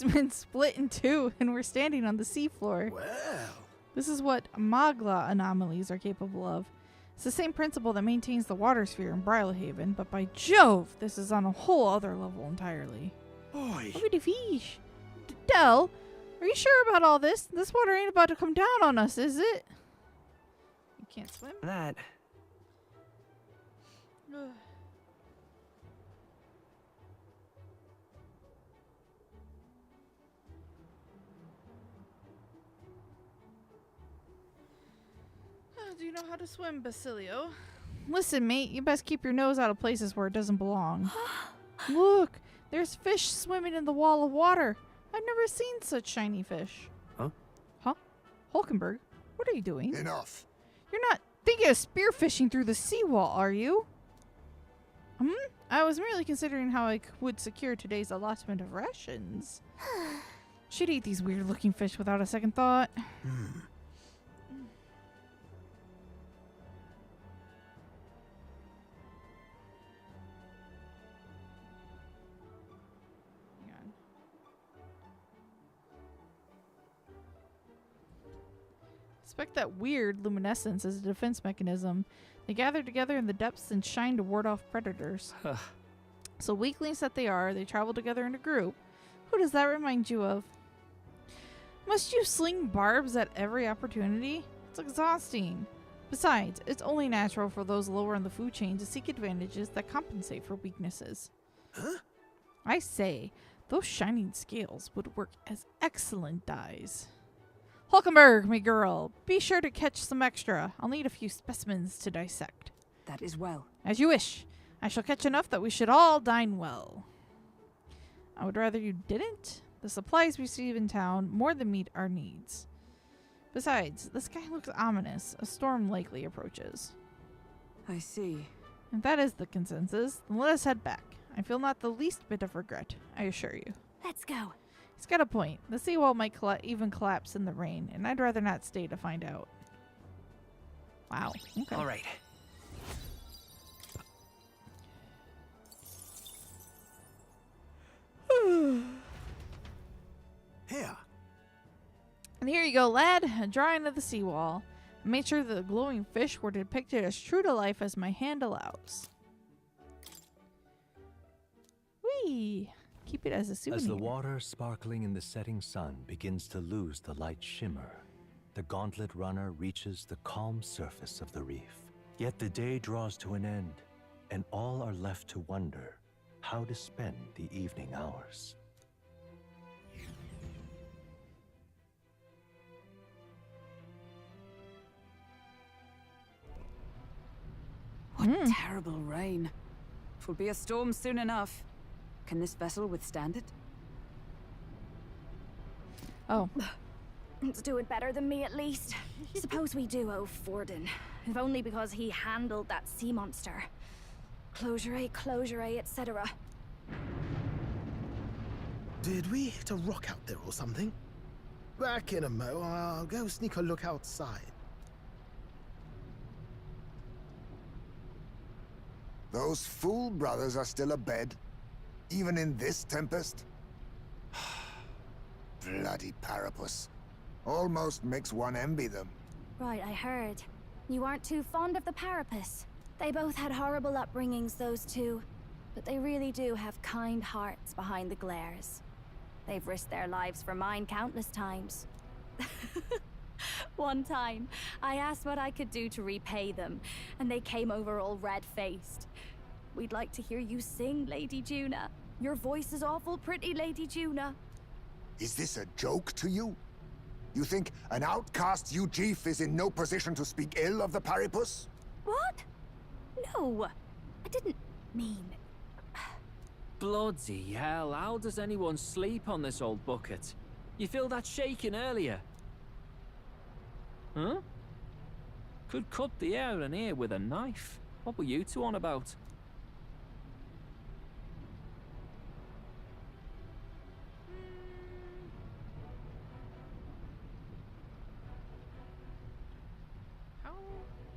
been split in 2, and we're standing on the seafloor. Well, this is what Magla anomalies are capable of. It's the same principle that maintains the water sphere in Brylehaven, but by Jove, this is on a whole other level entirely. boy. Look at the fish. Del, are you sure about all this? This water ain't about to come down on us, is it? You can't swim? That. Do you know how to swim, Basilio? Listen, mate, you best keep your nose out of places where it doesn't belong. Look, there's fish swimming in the wall of water. I've never seen such shiny fish. Huh? Huh? Hulkenberg, what are you doing? Enough. You're not thinking of spearfishing through the seawall, are you? I was merely considering how I would secure today's allotment of rations. She'd eat these weird-looking fish without a second thought. Expect that weird luminescence as a defense mechanism. They gather together in the depths and shine to ward off predators. So weaklings that they are, they travel together in a group. Who does that remind you of? Must you sling barbs at every opportunity? It's exhausting. Besides, it's only natural for those lower in the food chain to seek advantages that compensate for weaknesses. Huh? I say, those shining scales would work as excellent dyes. Hulkenberg, me girl, be sure to catch some extra. I'll need a few specimens to dissect. That is well. As you wish. I shall catch enough that we should all dine well. I would rather you didn't. The supplies we receive in town more than meet our needs. Besides, the sky looks ominous. A storm likely approaches. I see. If that is the consensus, then let us head back. I feel not the least bit of regret, I assure you. Let's go. He's got a point. The seawall might even collapse in the rain, and I'd rather not stay to find out. Wow. Okay. All right. Here. And here you go, lad. A drawing of the seawall. I made sure the glowing fish were depicted as true to life as my hand allows. Whee! Keep it as a souvenir. As the water sparkling in the setting sun begins to lose the light shimmer, the gauntlet runner reaches the calm surface of the reef. Yet the day draws to an end, and all are left to wonder how to spend the evening hours. What terrible rain. 'Twill be a storm soon enough. Can this vessel withstand it? Oh. It's doing better than me, at least. Suppose we do owe Forden, if only because he handled that sea monster. Closure, etc. Did we hit a rock out there or something? Back in a mo, I'll go sneak a look outside. Those fool brothers are still abed, even in this tempest? Bloody Parapus. Almost makes one envy them. Right, I heard. You aren't too fond of the Parapus. They both had horrible upbringings, those two. But they really do have kind hearts behind the glares. They've risked their lives for mine countless times. One time, I asked what I could do to repay them, and they came over all red-faced. We'd like to hear you sing, Lady Juna. Your voice is awful pretty, Lady Juna. Is this a joke to you? You think an outcast Ujief is in no position to speak ill of the Paripus? What? No, I didn't mean... Bloody hell, how does anyone sleep on this old bucket? You feel that shaking earlier? Huh? Could cut the air in here with a knife. What were you two on about?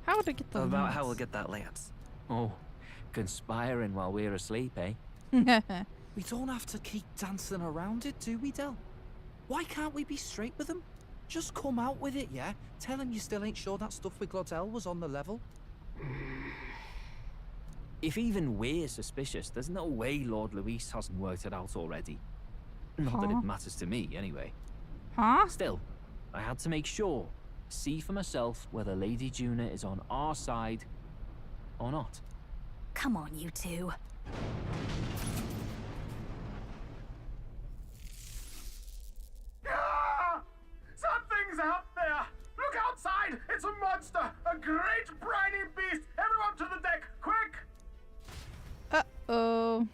How to get the About lance? how we'll get that lance. Oh, conspiring while we're asleep, eh? We don't have to keep dancing around it, do we, Del? Why can't we be straight with them? Just come out with it, yeah? Tell him you still ain't sure that stuff with Glottel was on the level. If even we're suspicious, there's no way Lord Luis hasn't worked it out already. Not that Huh? it matters to me, anyway. Huh? Still, I had to make sure. See for myself whether Lady Juna is on our side or not. Come on, you two. Ah! Something's out there! Look outside! It's a monster! A great briny beast! Everyone to the deck, quick! Uh-oh.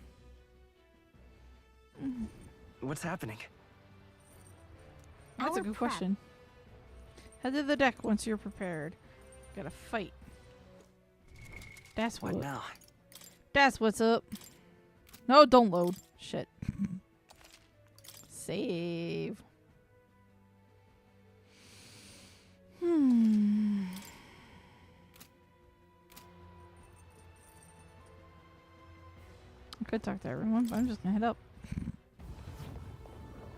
What's happening? That's a good question. Head to the deck once you're prepared. Gotta fight. That's What now? That's what's up. No, don't load. Shit. Save. I could talk to everyone, but I'm just gonna head up.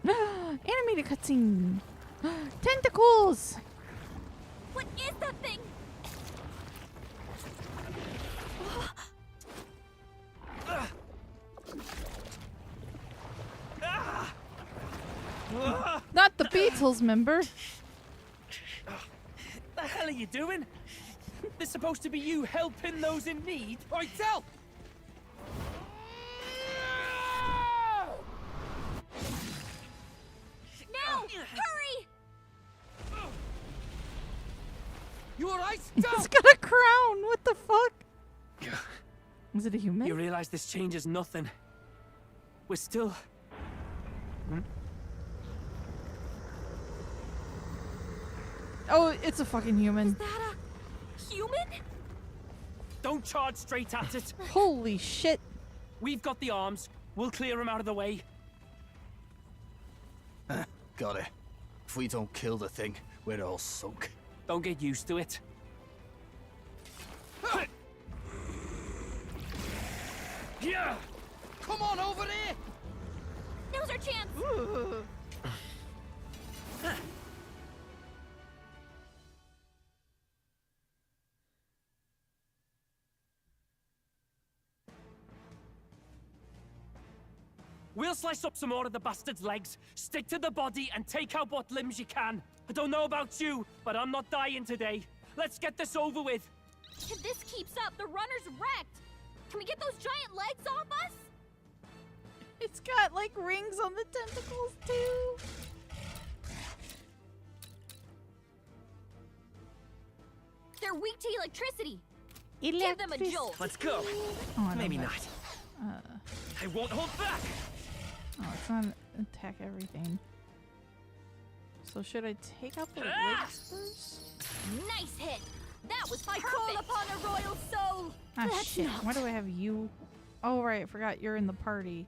Animated cutscene. Tentacles. What is that thing? Not the Beatles member. The hell are you doing? This supposed to be you helping those in need? Right, tell! No! Hurry! You alright? He's got a crown. What the fuck? Is it a human? You realize this changes nothing. We're still... Oh, it's a fucking human. That a human? Don't charge straight at it. Holy shit. We've got the arms. We'll clear him out of the way. Got it. If we don't kill the thing, we're all sunk. Don't get used to it. Yeah! Come on over there! Now's our chance! We'll slice up some more of the bastard's legs, stick to the body, and take out what limbs you can. I don't know about you, but I'm not dying today. Let's get this over with. If this keeps up, the runner's wrecked. Can we get those giant legs off us? It's got like rings on the tentacles too. They're weak to electricity. Give them a jolt. Let's go. Oh, Maybe not. I won't hold back. Oh, it's not attack everything. So should I take out the legs first? Nice hit. That was I call upon a royal soul. Ah, That's shit. not. Why do I have you? Oh, right. I forgot you're in the party.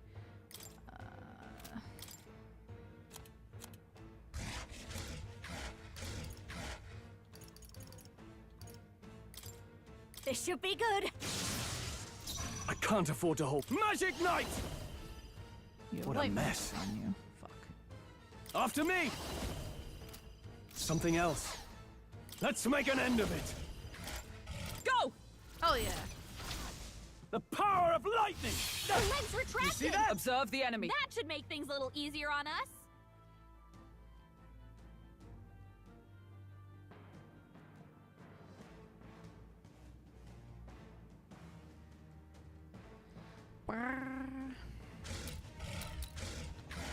This should be good. I can't afford to hold. Magic Knight! You have What a light mess. on you. Fuck. After me! Something else. Let's make an end of it. Go! Oh yeah. The power of lightning! The legs retracted. You see that? Observe the enemy. That should make things a little easier on us.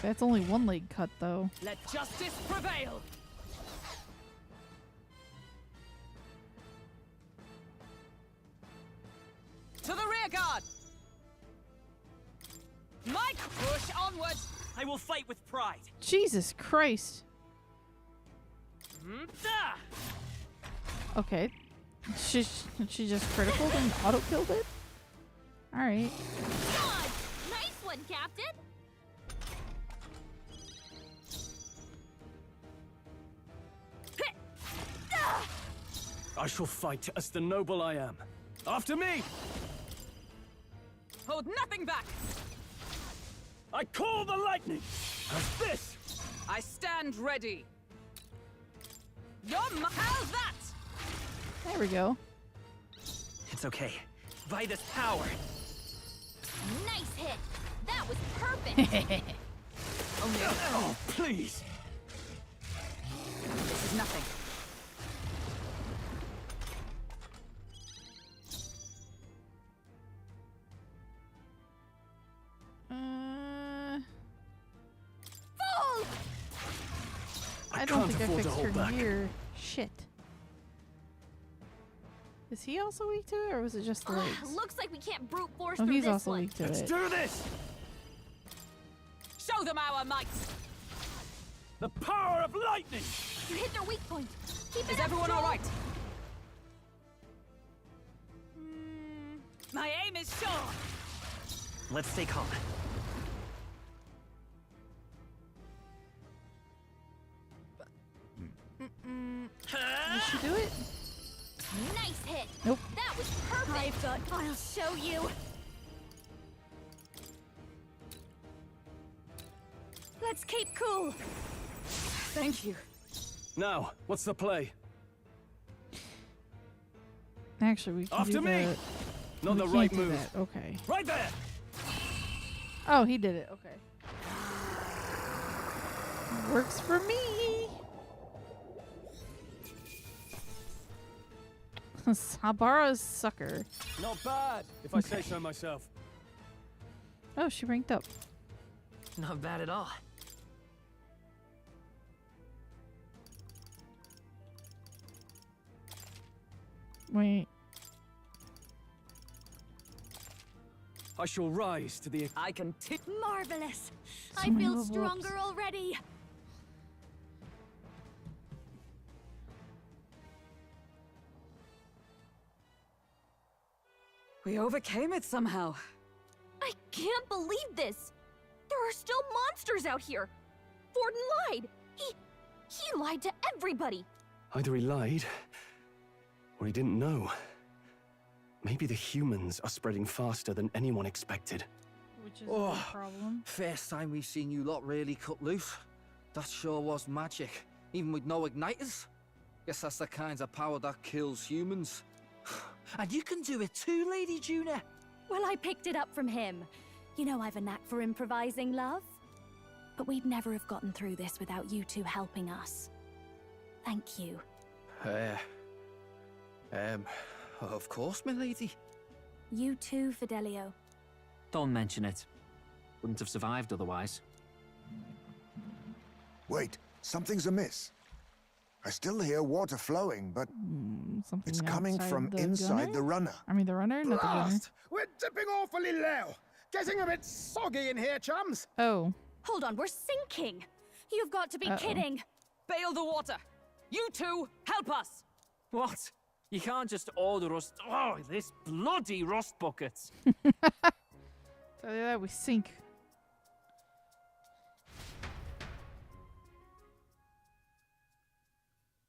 That's only one leg cut though. Let justice prevail! To the rear guard! Mike, push onward! I will fight with pride. Jesus Christ. Okay. She just critical and auto killed it? Alright. God, nice one, Captain. I shall fight as the noble I am. After me! Hold nothing back! I call the lightning! As this! I stand ready! How's that? There we go. It's okay. By this power. Nice hit. That was perfect. Oh, please! This is nothing. Fool! I don't can't think I afford to fixed hold her back. gear. Shit. Is he also weak to it, or was it just the legs? Looks like we can't brute force Oh, through he's this also one. weak to Let's it. do this! Show them our might! The power of lightning! You hit their weak point. Keep it Is up, everyone Joel. all right? My aim is sure. Let's stay calm. Did she do it? Nice hit. Nope. That was perfect. I'll show you. Let's keep cool. Thank you. Now, what's the play? Actually, we can After do me! that. Not We the can't right do move. that. Okay. Right there! Oh, he did it. Okay. Works for me. Sabara's sucker. Not bad, if I say so myself. Oh, she ranked up. Not bad at all. Wait. I shall rise to the... I can tip. Marvelous. So I many feel level ups. stronger already. We overcame it somehow. I can't believe this. There are still monsters out here. Forden lied. He lied to everybody. Either he lied, or he didn't know. Maybe the humans are spreading faster than anyone expected. Which is Oh, a problem. First time we've seen you lot really cut loose. That sure was magic, even with no igniters. Guess that's the kind of power that kills humans. And you can do it too, Lady Juna. Well, I picked it up from him. You know I've a knack for improvising, love. But we'd never have gotten through this without you two helping us. Thank you. Of course, milady. You too, Fidelio. Don't mention it. Wouldn't have survived otherwise. Wait, something's amiss. I still hear water flowing, but it's coming from inside the runner. I mean, the runner, not the gunner. Blast! We're dipping awfully low. Getting a bit soggy in here, chums. Oh. Hold on, we're sinking. You've got to be kidding. Bail the water. You two, help us. What? You can't just order us. Oh, this bloody rust buckets. Tell you that, we sink.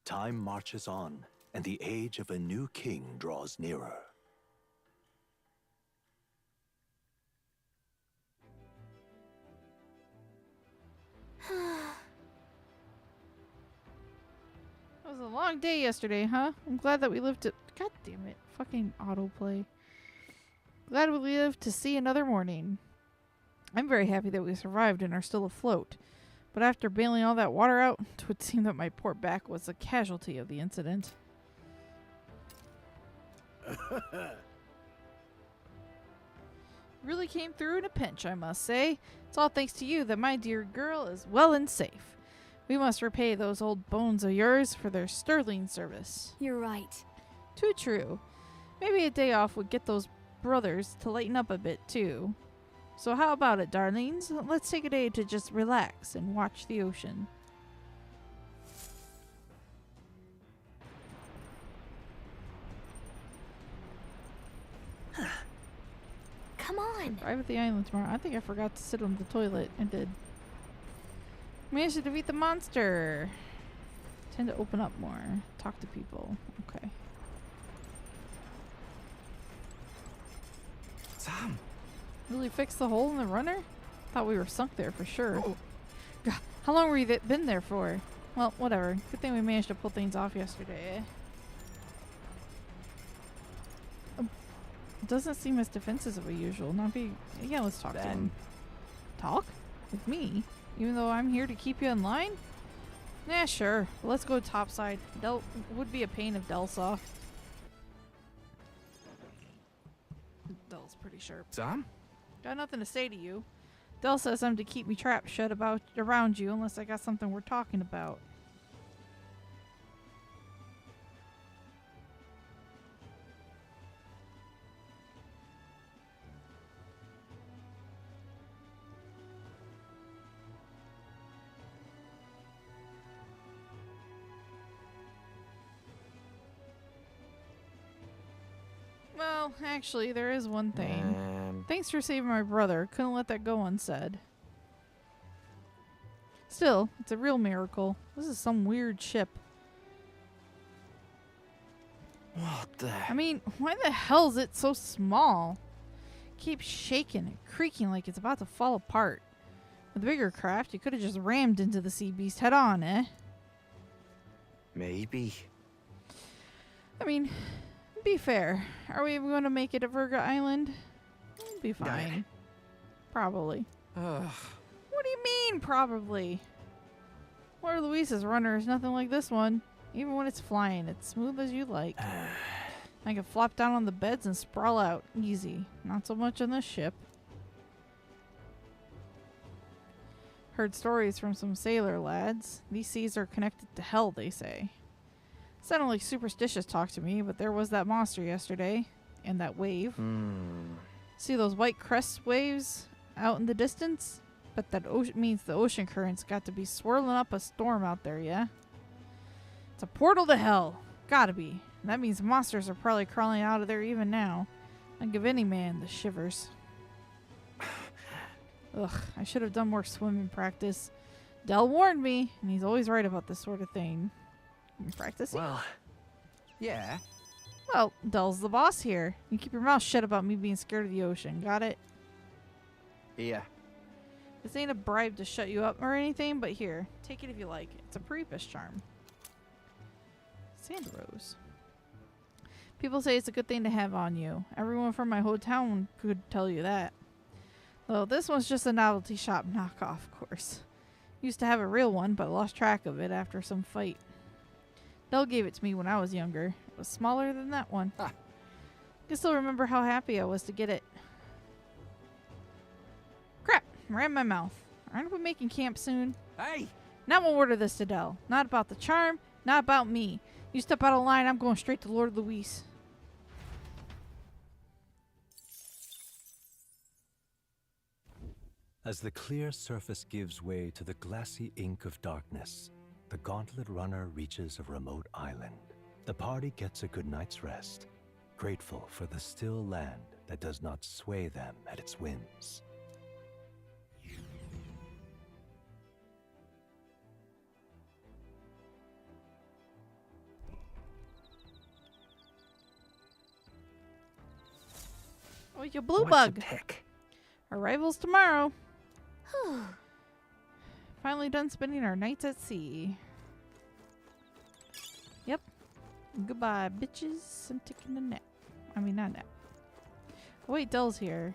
Time marches on, and the age of a new king draws nearer. It was a long day yesterday, huh? I'm glad that we lived to... God damn it. Fucking autoplay. Glad we lived to see another morning. I'm very happy that we survived and are still afloat. But after bailing all that water out, it would seem that my poor back was a casualty of the incident. Really came through in a pinch, I must say. It's all thanks to you that my dear girl is well and safe. We must repay those old bones of yours for their sterling service. You're right. Too true. Maybe a day off would get those brothers to lighten up a bit, too. So how about it, darlings? Let's take a day to just relax and watch the ocean. Come on. Arrive at the island tomorrow. I think I forgot to sit on the toilet. I did. Managed to defeat the monster. Tend to open up more. Talk to people. Okay. Sam. Really fixed the hole in the runner? Thought we were sunk there for sure. God, how long were you been there for? Well, whatever. Good thing we managed to pull things off yesterday. It doesn't seem as defensive as usual. Yeah, let's talk to him. Talk? With me? Even though I'm here to keep you in line? Nah, sure. Well, let's go topside. Del would be a pain if Del saw. Del's pretty sharp. Sam? Got nothing to say to you. Del says I'm to keep me trapped shut around you unless I got something we're talking about. Well, actually, there is one thing. Thanks for saving my brother. Couldn't let that go unsaid. Still, it's a real miracle. This is some weird ship. What the? I mean, why the hell is it so small? Keeps shaking and creaking like it's about to fall apart. With a bigger craft, you could have just rammed into the sea beast head on, eh? Maybe. I mean, be fair. Are we even going to make it to Virga Island? We'll be fine. Probably. What do you mean, probably? Lord Luis's runner is nothing like this one. Even when it's flying, it's smooth as you like. I can flop down on the beds and sprawl out. Easy. Not so much on this ship. Heard stories from some sailor lads. These seas are connected to hell, they say. Sounded like superstitious talk to me, but there was that monster yesterday. And that wave. See those white crest waves out in the distance? But that means the ocean currents got to be swirling up a storm out there, yeah? It's a portal to hell. Gotta be. And that means monsters are probably crawling out of there even now. I'd give any man the shivers. Ugh, I should have done more swimming practice. Del warned me, and he's always right about this sort of thing. You practicing? Well, yeah. Well, Del's the boss here. You keep your mouth shut about me being scared of the ocean. Got it? Yeah. This ain't a bribe to shut you up or anything, but here, take it if you like. It's a Priapus charm. Sand rose. People say it's a good thing to have on you. Everyone from my whole town could tell you that. Though this one's just a novelty shop knockoff, of course. Used to have a real one, but lost track of it after some fight. Dell gave it to me when I was younger. It was smaller than that one. I can still remember how happy I was to get it. Crap! Ran my mouth. Aren't we making camp soon? Hey! Not one word of this to Dell. Not about the charm, not about me. You step out of line, I'm going straight to Lord Luis. As the clear surface gives way to the glassy ink of darkness, the gauntlet runner reaches a remote island. The party gets a good night's rest, grateful for the still land that does not sway them at its whims. Oh, you blue What's bug. a peck? Arrivals tomorrow. Finally done spending our nights at sea. Yep. Goodbye, bitches. I'm taking a nap. I mean, not nap. Oh, wait, Dell's here.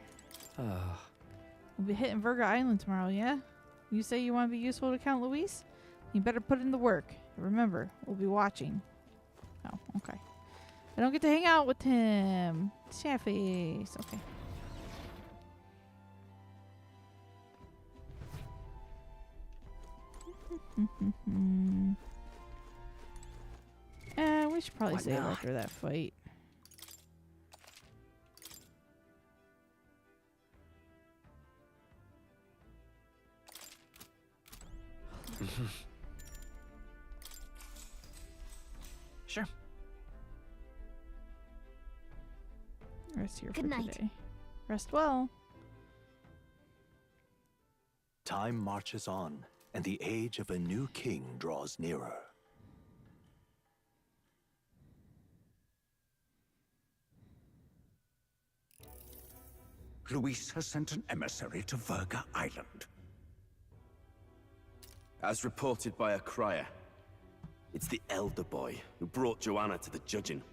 We'll be hitting Virga Island tomorrow, yeah? You say you want to be useful to Count Luis? You better put in the work. Remember, we'll be watching. Oh, okay. I don't get to hang out with him. Sad face. Okay. We should probably Why save not? after that fight. Sure. Rest here Good for night. today. Rest well. Time marches on, and the age of a new king draws nearer. Luis has sent an emissary to Virga Island. As reported by a crier, it's the elder boy who brought Joanna to the judging.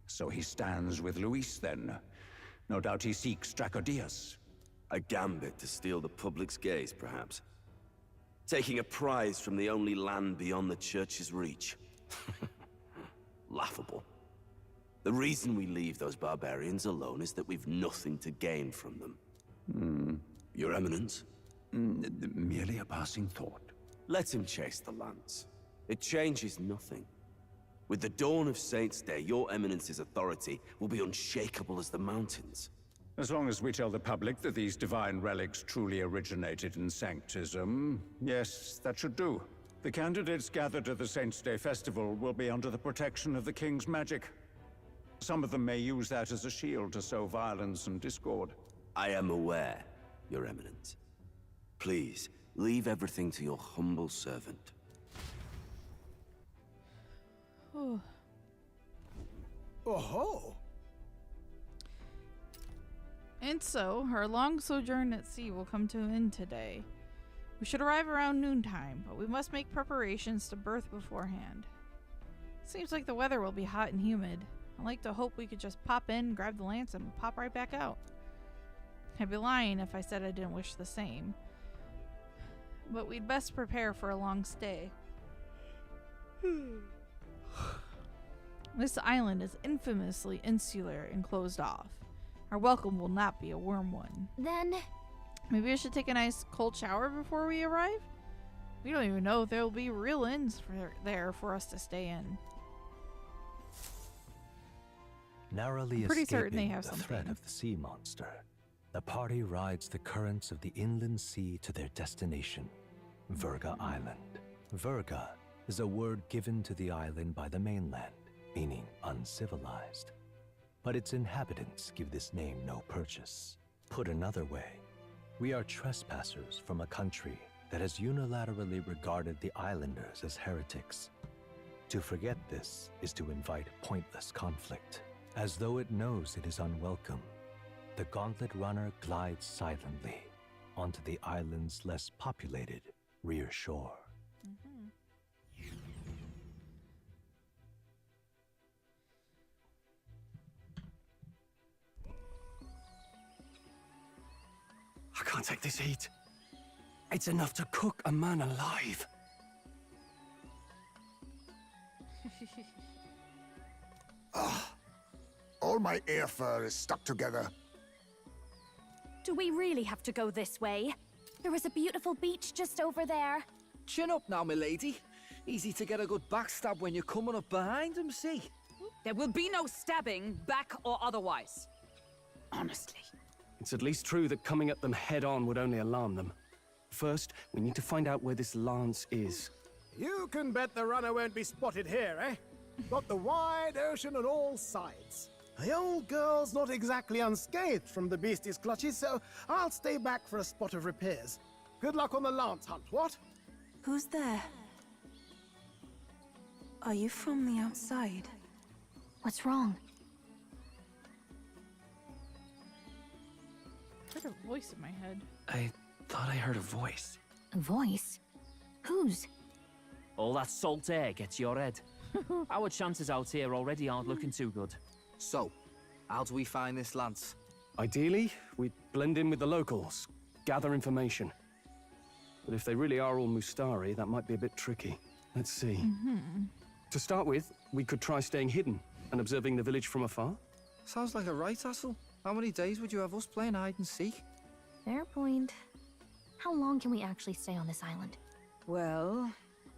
So he stands with Luis then. No doubt he seeks Dracodius. A gambit to steal the public's gaze, perhaps. Taking a prize from the only land beyond the church's reach. Laughable. The reason we leave those barbarians alone is that we've nothing to gain from them. Your Eminence? Merely a passing thought. Let him chase the lance. It changes nothing. With the dawn of Saint's Day, your Eminence's authority will be unshakable as the mountains. As long as we tell the public that these divine relics truly originated in Sanctism, yes, that should do. The candidates gathered at the Saint's Day Festival will be under the protection of the King's magic. Some of them may use that as a shield to sow violence and discord. I am aware, Your Eminence. Please, leave everything to your humble servant. Oh. Oh-ho! And so, our long sojourn at sea will come to an end today. We should arrive around noontime, but we must make preparations to berth beforehand. Seems like the weather will be hot and humid. I like to hope we could just pop in, grab the lance, and pop right back out. I'd be lying if I said I didn't wish the same. But we'd best prepare for a long stay. This island is infamously insular and closed off. Our welcome will not be a warm one. Then... Maybe I should take a nice cold shower before we arrive? We don't even know if there will be real inns there for us to stay in. Narrowly I'm pretty certain escaping they have the threat something. of the sea monster, the party rides the currents of the inland sea to their destination, Virga Island. Virga is a word given to the island by the mainland, meaning uncivilized. But its inhabitants give this name no purchase. Put another way, we are trespassers from a country that has unilaterally regarded the islanders as heretics. To forget this is to invite pointless conflict. As though it knows it is unwelcome, the gauntlet runner glides silently onto the island's less populated rear shore. can't take this heat. It's enough to cook a man alive. All my ear fur is stuck together. Do we really have to go this way? There was a beautiful beach just over there. Chin up now, milady. Easy to get a good backstab when you're coming up behind him, see? There will be no stabbing, back or otherwise. Honestly. It's at least true that coming at them head-on would only alarm them. First, we need to find out where this lance is. You can bet the runner won't be spotted here, eh? Got the wide ocean on all sides. The old girl's not exactly unscathed from the beastie's clutches, so I'll stay back for a spot of repairs. Good luck on the lance hunt, what? Who's there? Are you from the outside? What's wrong? I heard a voice in my head. I thought I heard a voice. A voice? Whose? All that salt air gets your head. Our chances out here already aren't looking too good. So, how do we find this lance? Ideally, we'd blend in with the locals, gather information. But if they really are all Mustari, that might be a bit tricky. Let's see. To start with, we could try staying hidden and observing the village from afar. Sounds like a right hassle. How many days would you have us playing hide and seek? Fair point. How long can we actually stay on this island? Well,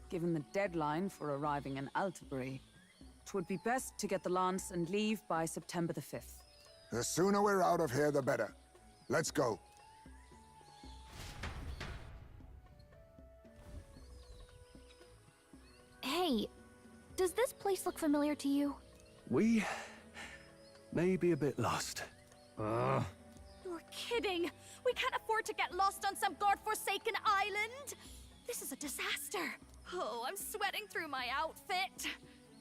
given the deadline for arriving in Altabury, it would be best to get the lance and leave by September the 5th. The sooner we're out of here, the better. Let's go. Hey, does this place look familiar to you? We may be a bit lost. You're kidding! We can't afford to get lost on some godforsaken island! This is a disaster! Oh, I'm sweating through my outfit!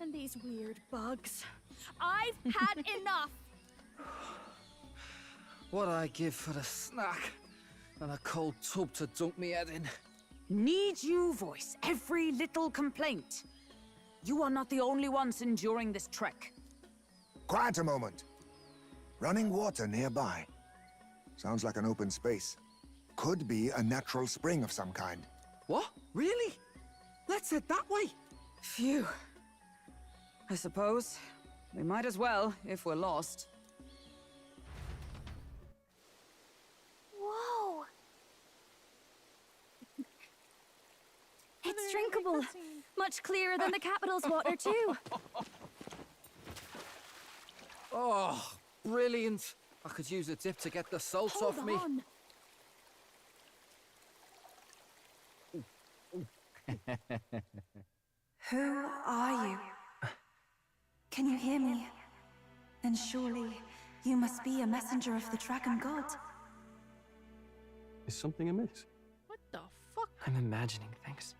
And these weird bugs. I've had enough! What I give for a snack and a cold tub to dunk me head in. Need you voice every little complaint? You are not the only ones enduring this trek. Quiet a moment. Running water nearby. Sounds like an open space. Could be a natural spring of some kind. What? Really? Let's head that way. Phew. I suppose we might as well if we're lost. Whoa! It's drinkable. Much clearer than the capital's water, too. Oh, brilliant. I could use a dip to get the salt Hold off me. on. Who are you? Can you hear me? Then surely you must be a messenger of the Dragon God. Is something amiss? What the fuck? I'm imagining things.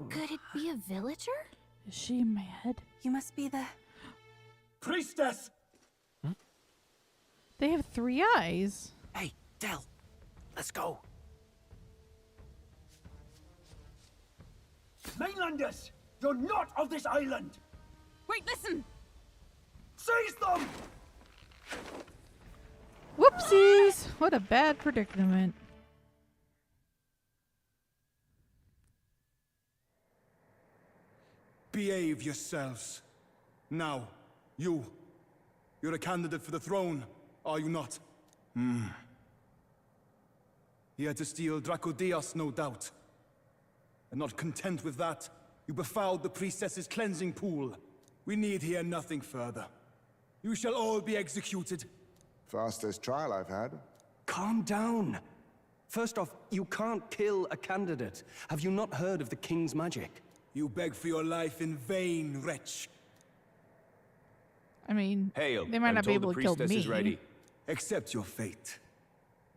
Could it be a villager? Is she in my head? You must be the... Priestess! They have 3 eyes. Hey, Del, let's go. Mainlanders! You're not of this island! Wait, listen! Seize them! Whoopsies! What a bad predicament. Behave yourselves. Now, you're a candidate for the throne, are you not? Here to steal Dracodias, no doubt. And not content with that, you befouled the priestess's cleansing pool. We need hear nothing further. You shall all be executed. Fastest trial I've had. Calm down. First off, you can't kill a candidate. Have you not heard of the king's magic? You beg for your life in vain, wretch. I mean, Hail. they might not be able to kill me. Is ready. Accept your fate.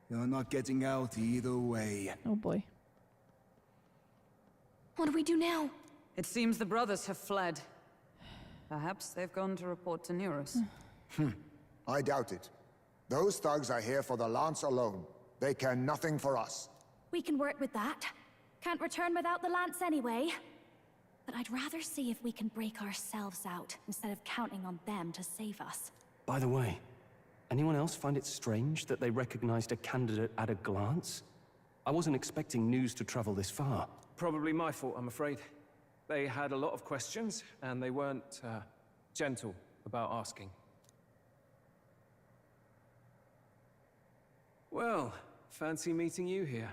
You're not getting out either way. Oh boy. What do we do now? It seems the brothers have fled. Perhaps they've gone to report to Neros. I doubt it. Those thugs are here for the lance alone. They care nothing for us. We can work with that. Can't return without the lance anyway. But I'd rather see if we can break ourselves out instead of counting on them to save us. By the way, anyone else find it strange that they recognized a candidate at a glance? I wasn't expecting news to travel this far. Probably my fault, I'm afraid. They had a lot of questions, and they weren't, gentle about asking. Well, fancy meeting you here.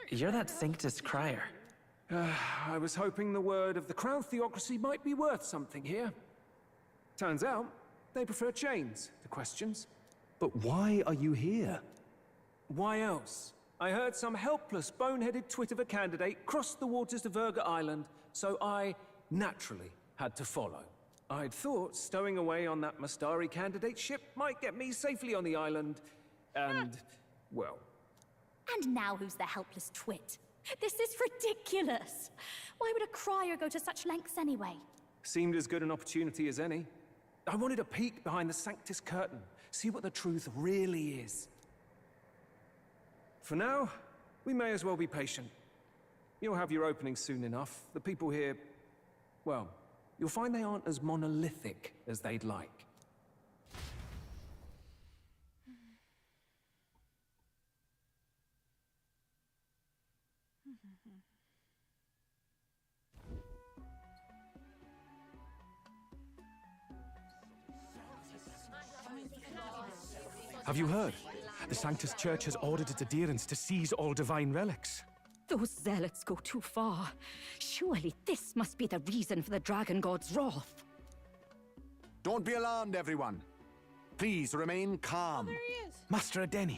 You're that Sanctus crier. I was hoping the word of the Crown Theocracy might be worth something here. Turns out, they prefer chains to questions. But why are you here? Why else? I heard some helpless, boneheaded twit of a candidate crossed the waters of Virga Island, so I naturally had to follow. I'd thought stowing away on that Mastari candidate ship might get me safely on the island, and, well... And now who's the helpless twit? This is ridiculous! Why would a crier go to such lengths anyway? Seemed as good an opportunity as any. I wanted a peek behind the Sanctus curtain, see what the truth really is. For now, we may as well be patient. You'll have your opening soon enough. The people here, well, you'll find they aren't as monolithic as they'd like. Have you heard? The Sanctus Church has ordered its adherents to seize all divine relics. Those zealots go too far. Surely this must be the reason for the Dragon God's wrath. Don't be alarmed, everyone. Please remain calm. Oh, there he is. Master Adeni.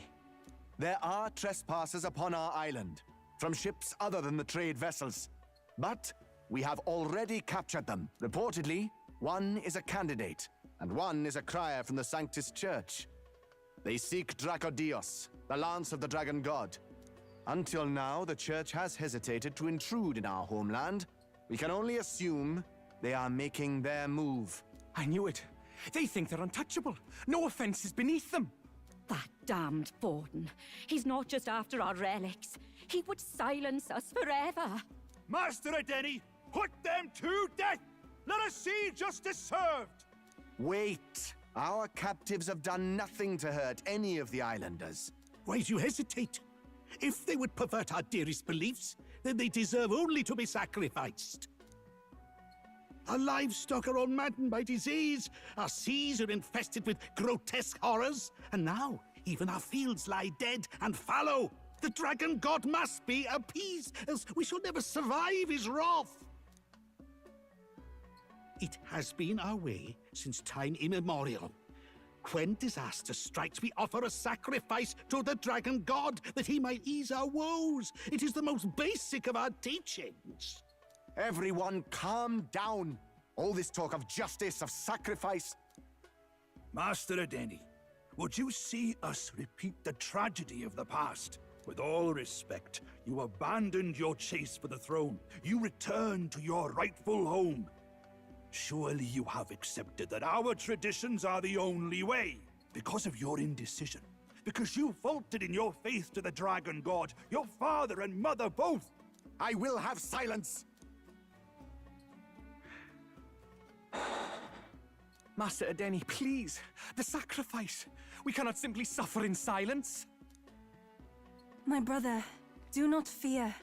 There are trespassers upon our island, from ships other than the trade vessels. But we have already captured them. Reportedly, one is a candidate, and one is a crier from the Sanctus Church. They seek Dracodios, the lance of the Dragon God. Until now, the Church has hesitated to intrude in our homeland. We can only assume they are making their move. I knew it. They think they're untouchable. No offense is beneath them. That damned Borden. He's not just after our relics. He would silence us forever. Master Adeni, put them to death! Let us see justice served! Wait! Our captives have done nothing to hurt any of the islanders. Why do you hesitate? If they would pervert our dearest beliefs, then they deserve only to be sacrificed. Our livestock are all maddened by disease, our seas are infested with grotesque horrors, and now even our fields lie dead and fallow. The Dragon God must be appeased, else we shall never survive his wrath. It has been our way since time immemorial. When disaster strikes, we offer a sacrifice to the Dragon God that he might ease our woes. It is the most basic of our teachings. Everyone calm down. All this talk of justice, of sacrifice. Master Adeni, would you see us repeat the tragedy of the past? With all respect, you abandoned your chase for the throne. You returned to your rightful home. Surely you have accepted that our traditions are the only way. Because of your indecision, because you faltered in your faith to the Dragon God, your father and mother both. I will have silence! Master Adeni, please. The sacrifice. We cannot simply suffer in silence. My brother, do not fear.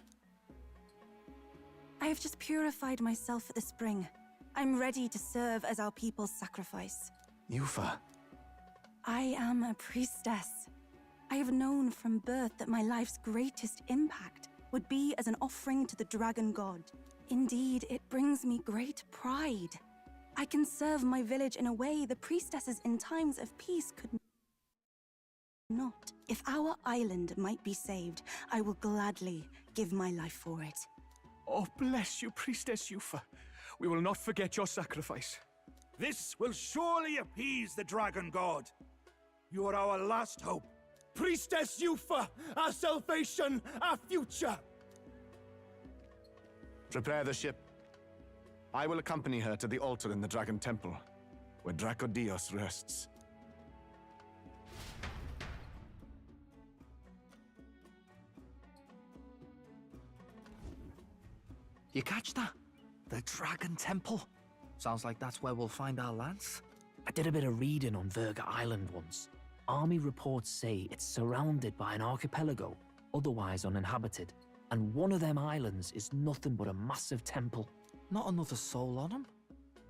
I have just purified myself for the spring. I'm ready to serve as our people's sacrifice. Yufa. I am a priestess. I have known from birth that my life's greatest impact would be as an offering to the Dragon God. Indeed, it brings me great pride. I can serve my village in a way the priestesses in times of peace could not. If our island might be saved, I will gladly give my life for it. Oh, bless you, Priestess Yufa. We will not forget your sacrifice. This will surely appease the Dragon God. You are our last hope. Priestess Yufa, our salvation, our future. Prepare the ship. I will accompany her to the altar in the Dragon Temple, where Dracodios rests. You catch that? The Dragon Temple. Sounds like that's where we'll find our lance. I did a bit of reading on Verga Island once. Army reports say it's surrounded by an archipelago, otherwise uninhabited. And one of them islands is nothing but a massive temple. Not another soul on them.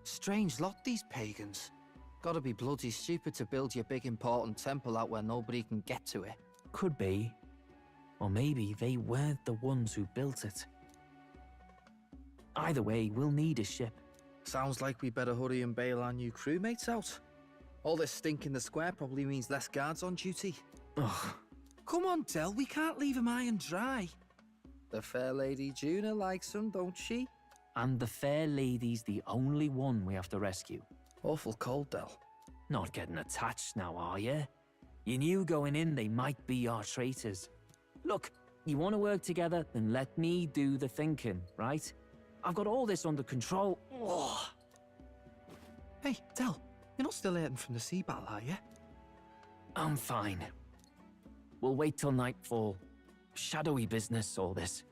Strange lot, these pagans. Gotta be bloody stupid to build your big important temple out where nobody can get to it. Could be. Or maybe they weren't the ones who built it. Either way, we'll need a ship. Sounds like we better hurry and bail our new crewmates out. All this stink in the square probably means less guards on duty. Ugh. Come on, Del, we can't leave him high and dry. The fair lady Juna likes him, don't she? And the fair lady's the only one we have to rescue. Awful cold, Del. Not getting attached now, are you? You knew going in they might be our traitors. Look, you want to work together, then let me do the thinking, right? I've got all this under control. Ugh. Hey, Del, you're not still hurting from the sea battle, are you? I'm fine. We'll wait till nightfall. Shadowy business, all this.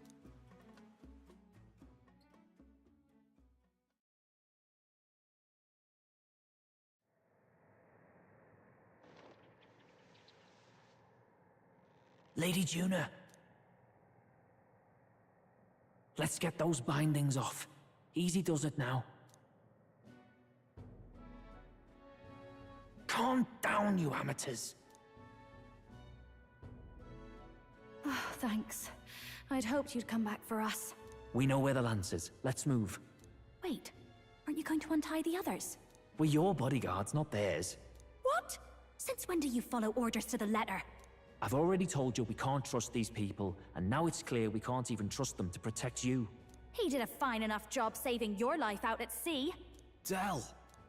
Lady Juna. Let's get those bindings off. Easy does it now. Calm down, you amateurs. Oh, thanks. I'd hoped you'd come back for us. We know where the lance is. Let's move. Wait, aren't you going to untie the others? We're your bodyguards, not theirs. What? Since when do you follow orders to the letter? I've already told you we can't trust these people, and now it's clear we can't even trust them to protect you. He did a fine enough job saving your life out at sea. Del!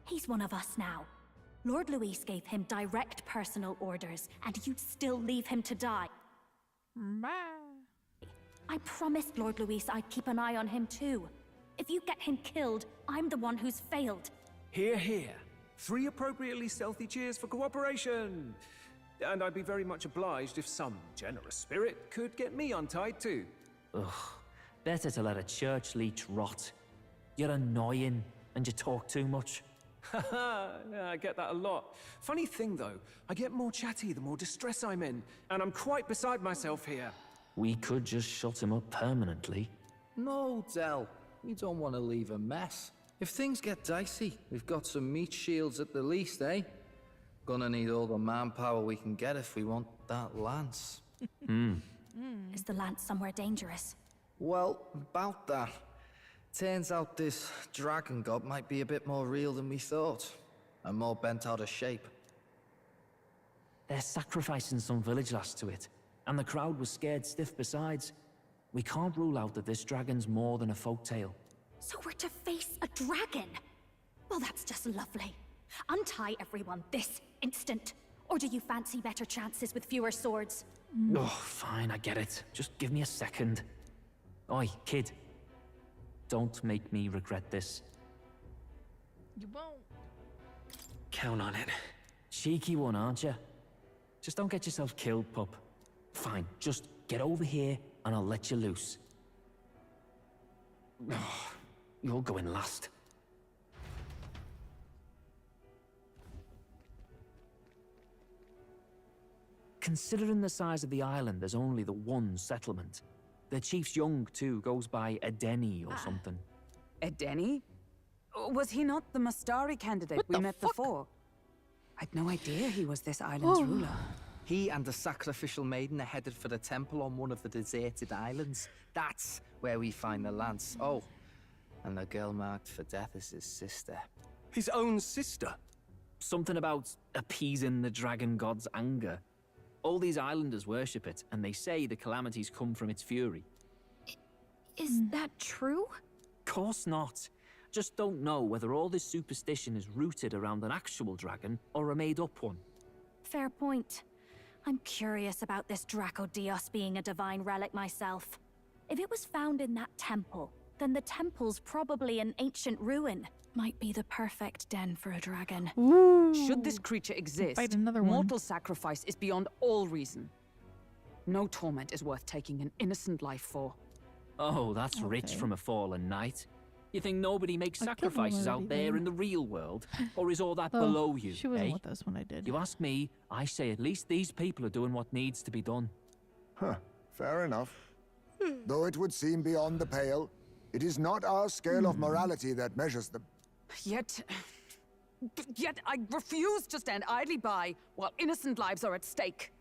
He's one of us now. Lord Luis gave him direct personal orders, and you'd still leave him to die. I promised Lord Luis I'd keep an eye on him too. If you get him killed, I'm the one who's failed. Hear, hear. 3 appropriately stealthy cheers for cooperation. And I'd be very much obliged if some generous spirit could get me untied too. Ugh. Better to let a church leech rot. You're annoying, and you talk too much. Haha, yeah, I get that a lot. Funny thing though, I get more chatty the more distress I'm in, and I'm quite beside myself here. We could just shut him up permanently. No, Del. We don't want to leave a mess. If things get dicey, we've got some meat shields at the least, eh? Gonna need all the manpower we can get if we want that lance. Is the lance somewhere dangerous? Well, about that. Turns out this dragon god might be a bit more real than we thought. And more bent out of shape. They're sacrificing some village lass to it, and the crowd was scared stiff besides. We can't rule out that this dragon's more than a folktale. So we're to face a dragon? Well, that's just lovely. Untie everyone this instant. Or do you fancy better chances with fewer swords? Oh, fine, I get it. Just give me a second. Oi, kid. Don't make me regret this. You won't. Count on it. Cheeky one, aren't you? Just don't get yourself killed, pup. Fine, just get over here and I'll let you loose. Oh, you're going last. Considering the size of the island, there's only the one settlement. The chief's young, too, goes by Edeni or something. Edeni? Was he not the Mastari candidate we met before? I'd no idea he was this island's ruler. He and the sacrificial maiden are headed for the temple on one of the deserted islands. That's where we find the lance. Oh, and the girl marked for death is his sister. His own sister? Something about appeasing the dragon god's anger. All these islanders worship it, and they say the calamities come from its fury. Is that true? Course not. Just don't know whether all this superstition is rooted around an actual dragon or a made-up one. Fair point. I'm curious about this Draco Dios being a divine relic myself. If it was found in that temple, then the temple's probably an ancient ruin. Might be the perfect den for a dragon. Should this creature exist, Fight another one. mortal sacrifice is beyond all reason. No torment is worth taking an innocent life for. Oh, that's rich from a fallen knight. You think nobody makes sacrifices out there in the real world? Or is all that below you, She wasn't with us when I did. You ask me, I say at least these people are doing what needs to be done. Huh, fair enough. Though it would seem beyond the pale, it is not our scale of morality that measures them. Yet I refuse to stand idly by while innocent lives are at stake.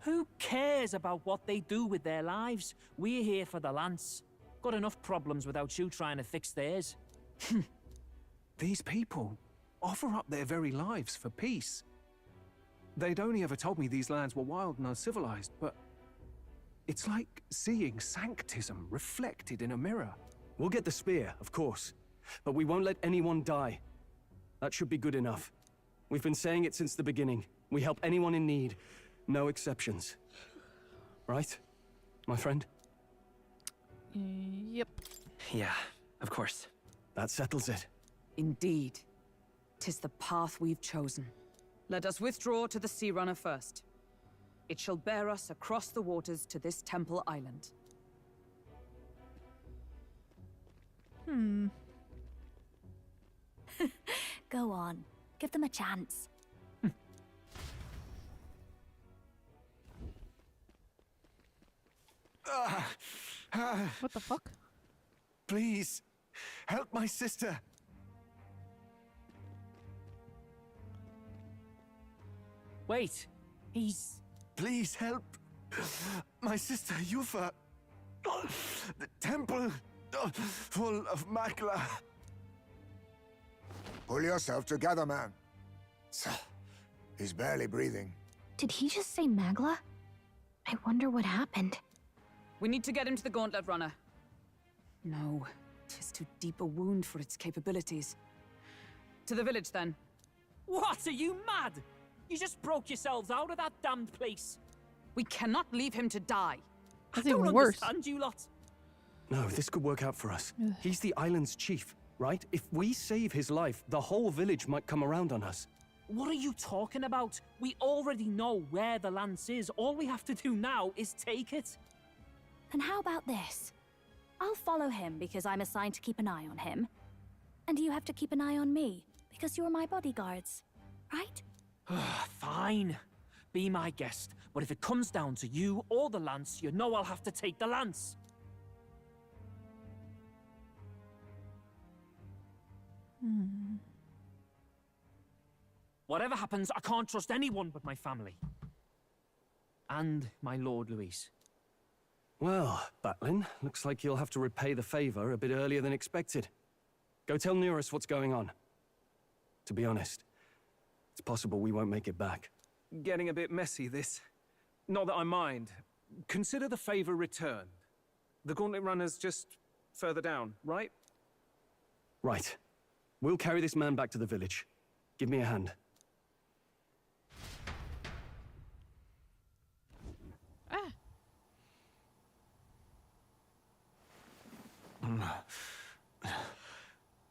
Who cares about what they do with their lives? We're here for the lance. Got enough problems without you trying to fix theirs. These people offer up their very lives for peace. They'd only ever told me these lands were wild and uncivilized, but it's like seeing sanctism reflected in a mirror. We'll get the spear, of course, but we won't let anyone die. That should be good enough. We've been saying it since the beginning. We help anyone in need, no exceptions. Right, my friend? Yep. Yeah, of course. That settles it. Indeed. 'Tis the path we've chosen. Let us withdraw to the Sea Runner first. It shall bear us across the waters to this temple island. Go on. Give them a chance. What the fuck? Please, help my sister. Wait, he's... Please help my sister Yufa. The temple full of Makla. Pull yourself together, man. He's barely breathing. Did he just say Magla? I wonder what happened. We need to get him to the Gauntlet Runner. No, 'tis too deep a wound for its capabilities. To the village, then. What, are you mad? You just broke yourselves out of that damned place. We cannot leave him to die. That's I don't even worse. understand you lot. No, this could work out for us. He's the island's chief, right? If we save his life, the whole village might come around on us. What are you talking about? We already know where the lance is. All we have to do now is take it. And how about this? I'll follow him because I'm assigned to keep an eye on him. And you have to keep an eye on me because you're my bodyguards, right? Fine. Be my guest. But if it comes down to you or the lance, you know I'll have to take the lance. Whatever happens, I can't trust anyone but my family. And my Lord Luis. Well, Batlin, looks like you'll have to repay the favor a bit earlier than expected. Go tell Neurus what's going on. To be honest, it's possible we won't make it back. Getting a bit messy, this. Not that I mind. Consider the favor returned. The Gauntlet Runner's just further down, right? Right. We'll carry this man back to the village. Give me a hand.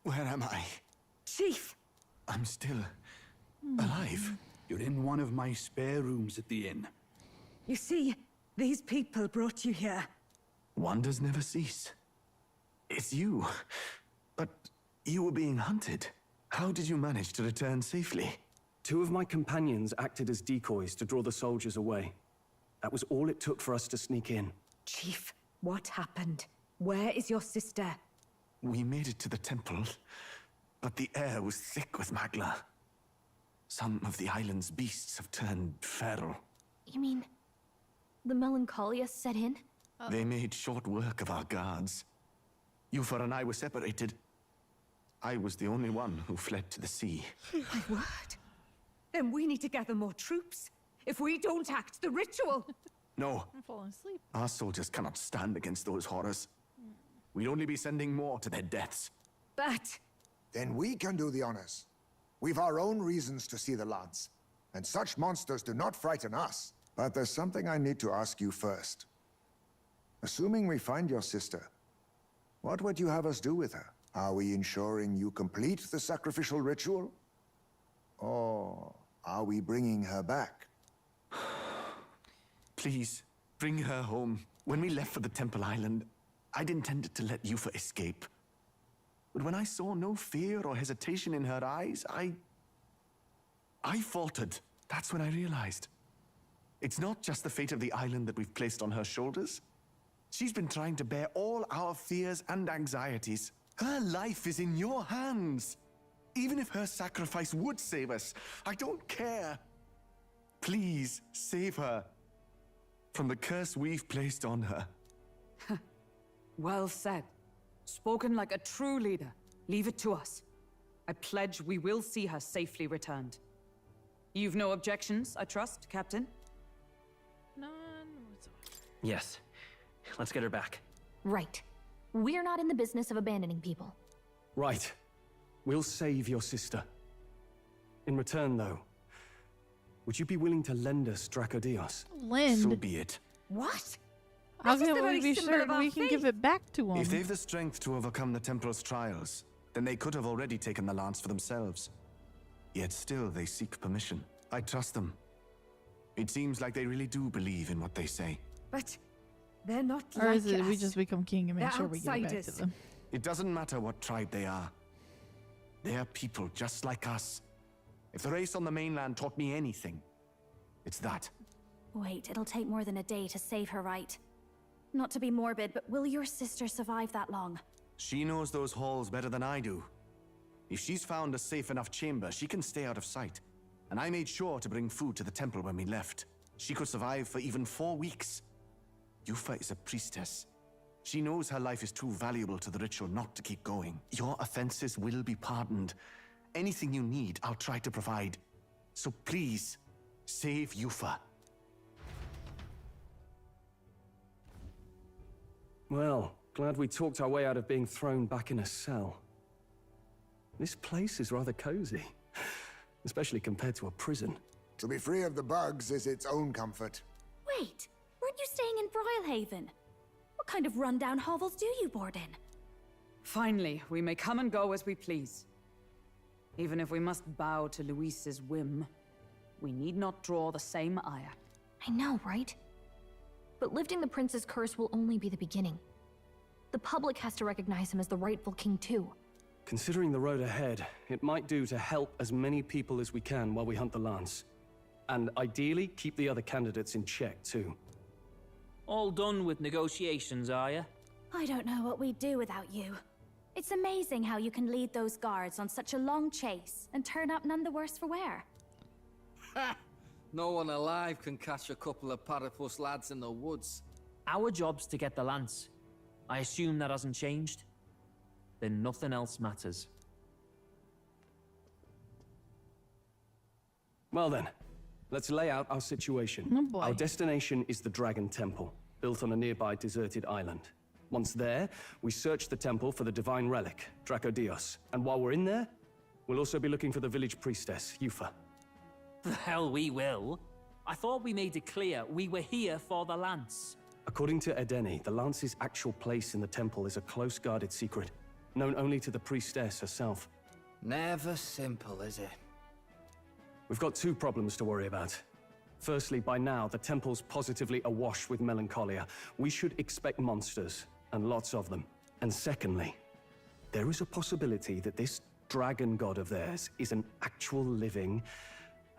Where am I? Chief! I'm still alive. You're in one of my spare rooms at the inn. You see, these people brought you here. Wonders never cease. It's you. But you were being hunted. How did you manage to return safely? 2 of my companions acted as decoys to draw the soldiers away. That was all it took for us to sneak in. Chief, what happened? Where is your sister? We made it to the temple, but the air was thick with Magla. Some of the island's beasts have turned feral. You mean the melancholia set in? They made short work of our guards. Yufa and I were separated. I was the only one who fled to the sea. My word. Then we need to gather more troops. If we don't act, the ritual... No. I'm falling asleep. Our soldiers cannot stand against those horrors. We'd only be sending more to their deaths. But... Then we can do the honors. We've our own reasons to see the lance. And such monsters do not frighten us. But there's something I need to ask you first. Assuming we find your sister, what would you have us do with her? Are we ensuring you complete the sacrificial ritual? Or are we bringing her back? Please, bring her home. When we left for the Temple Island, I'd intended to let Yufa escape. But when I saw no fear or hesitation in her eyes, I faltered. That's when I realized. It's not just the fate of the island that we've placed on her shoulders. She's been trying to bear all our fears and anxieties. Her life is in your hands. Even if her sacrifice would save us, I don't care. Please, save her from the curse we've placed on her. Well said. Spoken like a true leader. Leave it to us. I pledge we will see her safely returned. You've no objections, I trust, Captain? None whatsoever. Yes. Let's get her back. Right. We're not in the business of abandoning people. Right. We'll save your sister. In return, though, would you be willing to lend us Dracodios? Lend? So be it. What? How can we be certain we can give it back to them? If they've the strength to overcome the Templars' trials, then they could have already taken the lance for themselves. Yet still, they seek permission. I trust them. It seems like they really do believe in what they say. But they're not or like is it us. we just become king and make They're sure we get it back to outsiders. them? It doesn't matter what tribe they are. They are people just like us. If the race on the mainland taught me anything, it's that. Wait, it'll take more than a day to save her, right? Not to be morbid, but will your sister survive that long? She knows those halls better than I do. If she's found a safe enough chamber, she can stay out of sight. And I made sure to bring food to the temple when we left. She could survive for even 4 weeks. Yufa is a priestess. She knows her life is too valuable to the ritual not to keep going. Your offenses will be pardoned. Anything you need, I'll try to provide. So please, save Yufa. Well, glad we talked our way out of being thrown back in a cell. This place is rather cozy, especially compared to a prison. To be free of the bugs is its own comfort. Wait, weren't you staying in Brilhaven? What kind of rundown hovels do you board in? Finally, we may come and go as we please. Even if we must bow to Luis's whim, we need not draw the same ire. I know, right? But lifting the prince's curse will only be the beginning. The public has to recognize him as the rightful king too. Considering the road ahead, it might do to help as many people as we can while we hunt the lance. And ideally, keep the other candidates in check too. All done with negotiations, are you? I don't know what we'd do without you. It's amazing how you can lead those guards on such a long chase and turn up none the worse for wear. Ha! No one alive can catch a couple of platypus lads in the woods. Our job's to get the lance. I assume that hasn't changed? Then nothing else matters. Well then, let's lay out our situation. Oh boy. Our destination is the Dragon Temple, built on a nearby deserted island. Once there, we search the temple for the divine relic, Dracodios. And while we're in there, we'll also be looking for the village priestess, Yufa. The hell we will. I thought we made it clear we were here for the lance. According to Edeni, the lance's actual place in the temple is a close-guarded secret, known only to the priestess herself. Never simple, is it? We've got 2 problems to worry about. Firstly, by now, the temple's positively awash with melancholia. We should expect monsters, and lots of them. And secondly, there is a possibility that this dragon god of theirs is an actual living,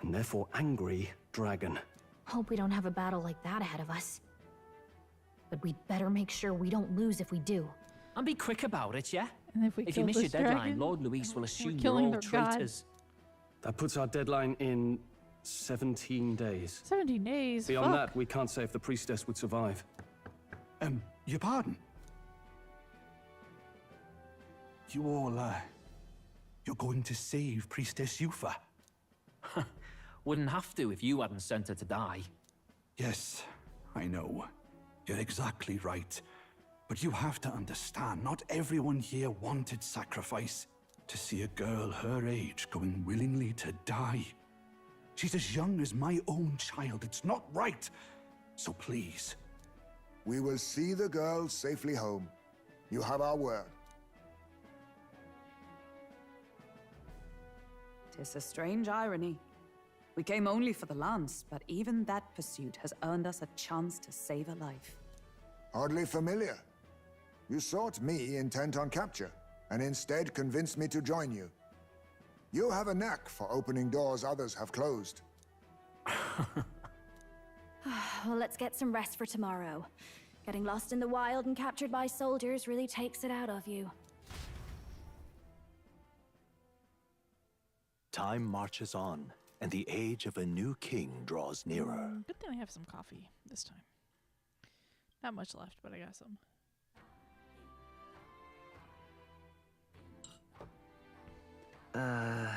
and therefore angry, dragon. Hope we don't have a battle like that ahead of us. But we'd better make sure we don't lose if we do. And be quick about it, yeah? And if we you kill miss your this deadline, dragon, Lord Luis will assume you're killing all their god. traitors. That puts our deadline in 17 days. 17 days? Beyond Fuck. that, we can't say if the priestess would survive. Your pardon? You all, you're going to save Priestess Yufa? Wouldn't have to if you hadn't sent her to die. Yes, I know. You're exactly right. But you have to understand, not everyone here wanted sacrifice. To see a girl her age going willingly to die. She's as young as my own child. It's not right. So please. We will see the girl safely home. You have our word. 'Tis a strange irony. We came only for the lance, but even that pursuit has earned us a chance to save a life. Hardly familiar. You sought me intent on capture, and instead convinced me to join you. You have a knack for opening doors others have closed. Well, let's get some rest for tomorrow. Getting lost in the wild and captured by soldiers really takes it out of you. Time marches on, and the age of a new king draws nearer. Good thing I have some coffee this time. Not much left, but I got some. Kind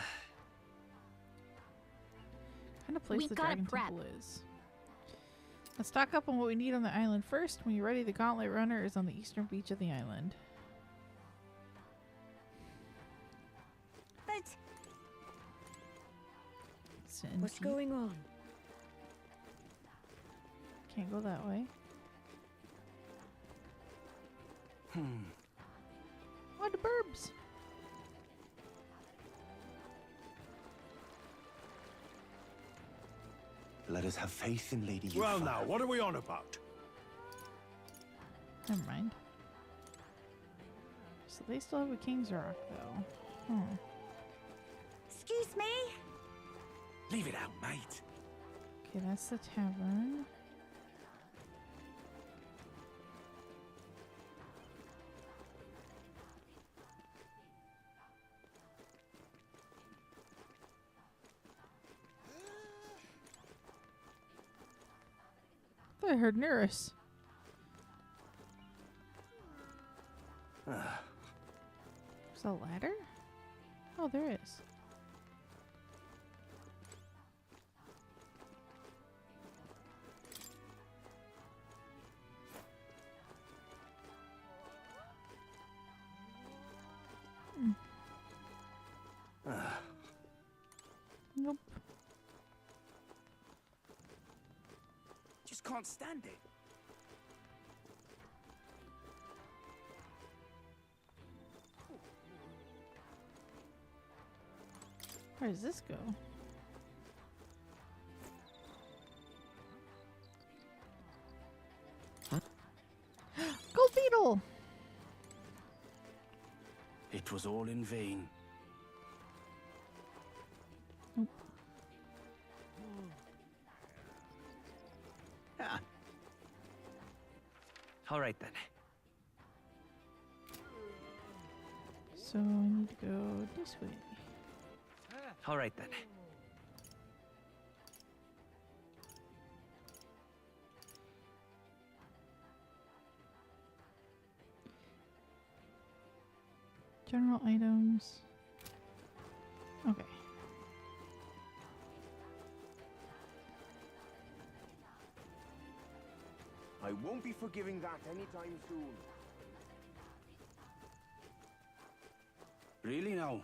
of place We the gotta Dragon prep. Temple is. Let's stock up on what we need on the island first. When you're ready, the Gauntlet Runner is on the eastern beach of the island. But Sin what's Key. going on? Can't go that way. What the burbs? Let us have faith in Lady Yuffie. Well now, what are we on about? Never mind. So they still have a King's Rock, though. Excuse me? Leave it out, mate. Okay, that's the tavern. I heard Neris. Is that a ladder? Oh, there is. Nope. Just can't stand it. Where does this go? Gold beetle! It was all in vain. Nope. Ah. All right then. So I need to go this way. All right then. General items. Okay. I won't be forgiving that anytime soon. Really now?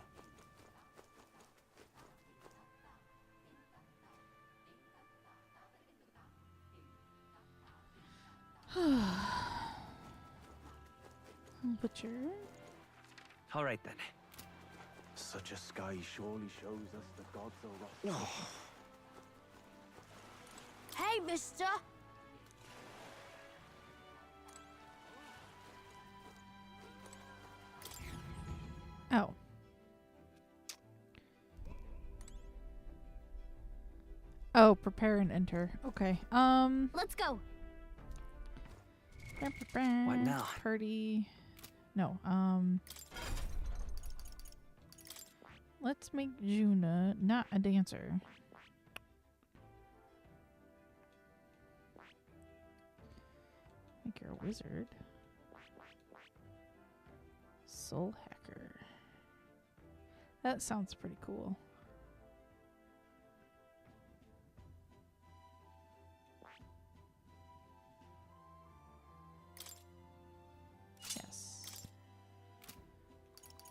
Butcher. All right then. Such a sky surely shows us the gods are wrathful. Hey, mister! Oh. Oh, prepare and enter. Okay. Let's go. What now? Party. No. Let's make Juna not a dancer. Make her a wizard. Soul hacker. That sounds pretty cool. Yes.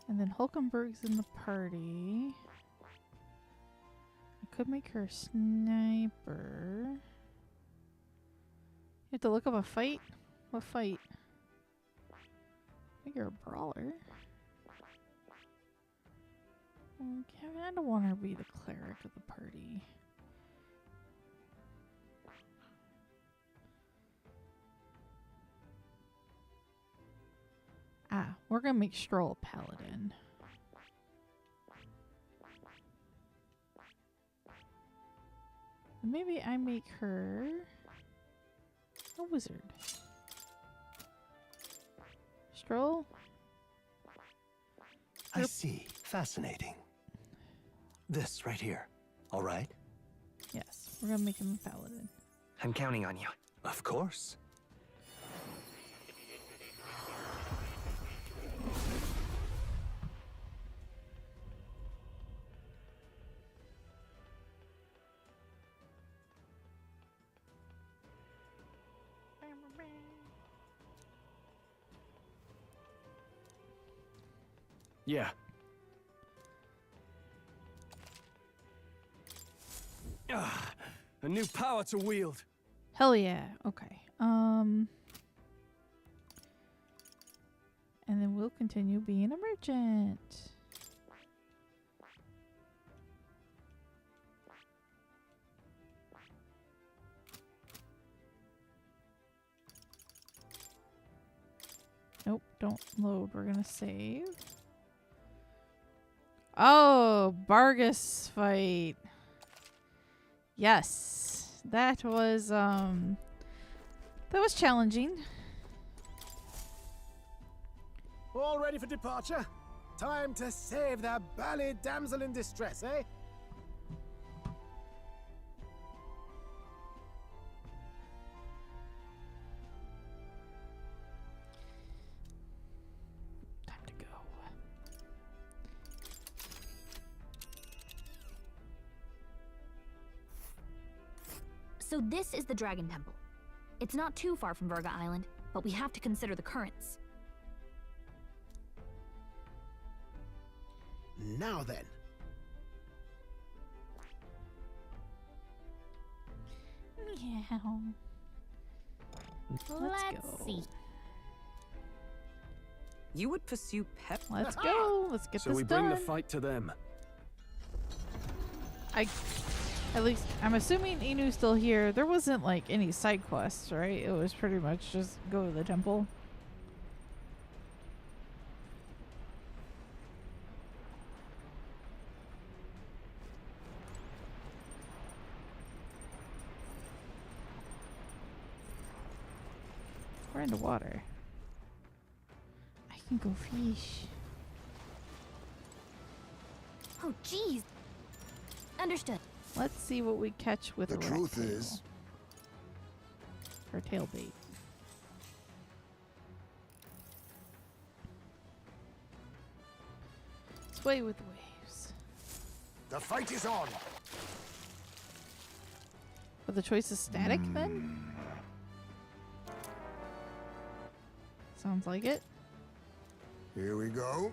And then Hulkenberg's in the party. I could make her a sniper. You have to look up a fight? What fight? Make her a brawler. Okay, I don't want her to be the cleric of the party. we're gonna make Stroll a paladin. Maybe I make her a wizard. Stroll? I see. Fascinating. This right here. All right? Yes, we're gonna make him a paladin. I'm counting on you. Of course. Yeah. A new power to wield. Hell yeah. Okay. And then we'll continue being a merchant. Nope, don't load. We're gonna save. Oh, Bargus fight. Yes. That was challenging. All ready for departure? Time to save that bally damsel in distress, eh? Time to go. So this is the Dragon Temple. It's not too far from Virga Island, but we have to consider the currents. Now then. Meow. Let's see. You would pursue pep. Let's go. Let's get so this we done. bring the fight to them. At least I'm assuming Inu's still here. There wasn't like any side quests, right? It was pretty much just go to the temple. We're in the water. I can go fish. Oh, jeez. Understood. Let's see what we catch with the a truth rat tail. is, Or tail bait. Sway with the waves. the fight is on. But the choice is static then? Sounds like it. Here we go.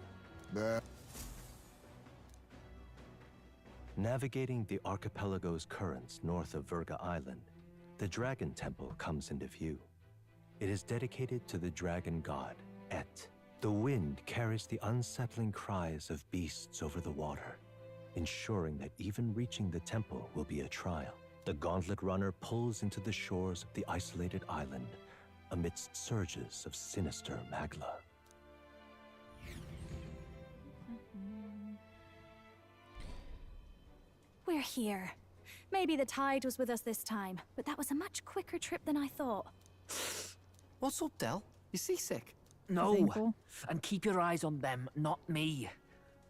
Navigating the archipelago's currents north of Virga Island, the Dragon Temple comes into view. It is dedicated to the dragon god, Et. The wind carries the unsettling cries of beasts over the water, ensuring that even reaching the temple will be a trial. The gauntlet runner pulls into the shores of the isolated island amidst surges of sinister magla. We're here. Maybe the tide was with us this time, but that was a much quicker trip than I thought. What's up, Del? You seasick? No. And keep your eyes on them, not me.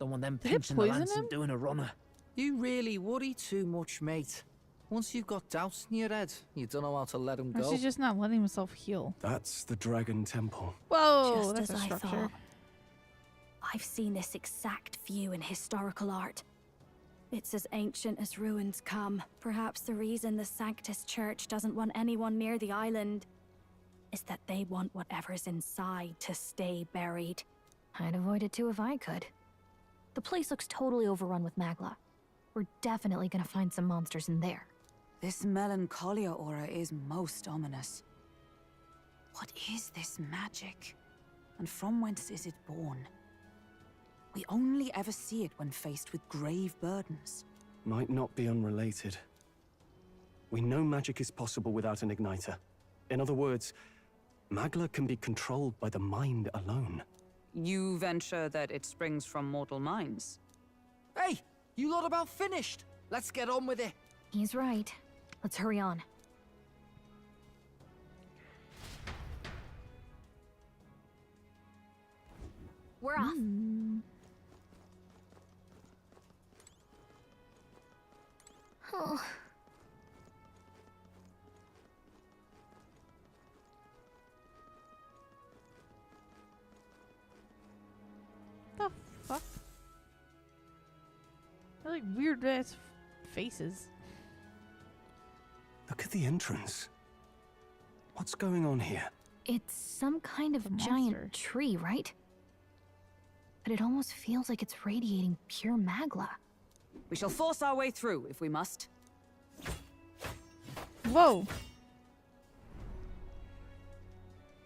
Don't want them Did it pinching the poison lance him? and doing a runner. You really worry too much, mate. Once you've got doubts in your head, you don't know how to let them Or go. she's just not letting himself heal. That's the Dragon Temple. Whoa, Just that's as a I structure. thought. I've seen this exact view in historical art. It's as ancient as ruins come. Perhaps the reason the Sanctus Church doesn't want anyone near the island is that they want whatever's inside to stay buried. I'd avoid it too if I could. The place looks totally overrun with magla. We're definitely gonna find some monsters in there. This melancholia aura is most ominous. What is this magic? And from whence is it born? We only ever see it when faced with grave burdens. Might not be unrelated. We know magic is possible without an igniter. In other words, magla can be controlled by the mind alone. You venture that it springs from mortal minds? Hey, you lot about finished. Let's get on with it. He's right. Let's hurry on. We're off. Oh. The fuck? They're like weird ass faces. Look at the entrance. What's going on here? It's some kind of giant tree, right? But it almost feels like it's radiating pure magla. We shall force our way through if we must. Whoa.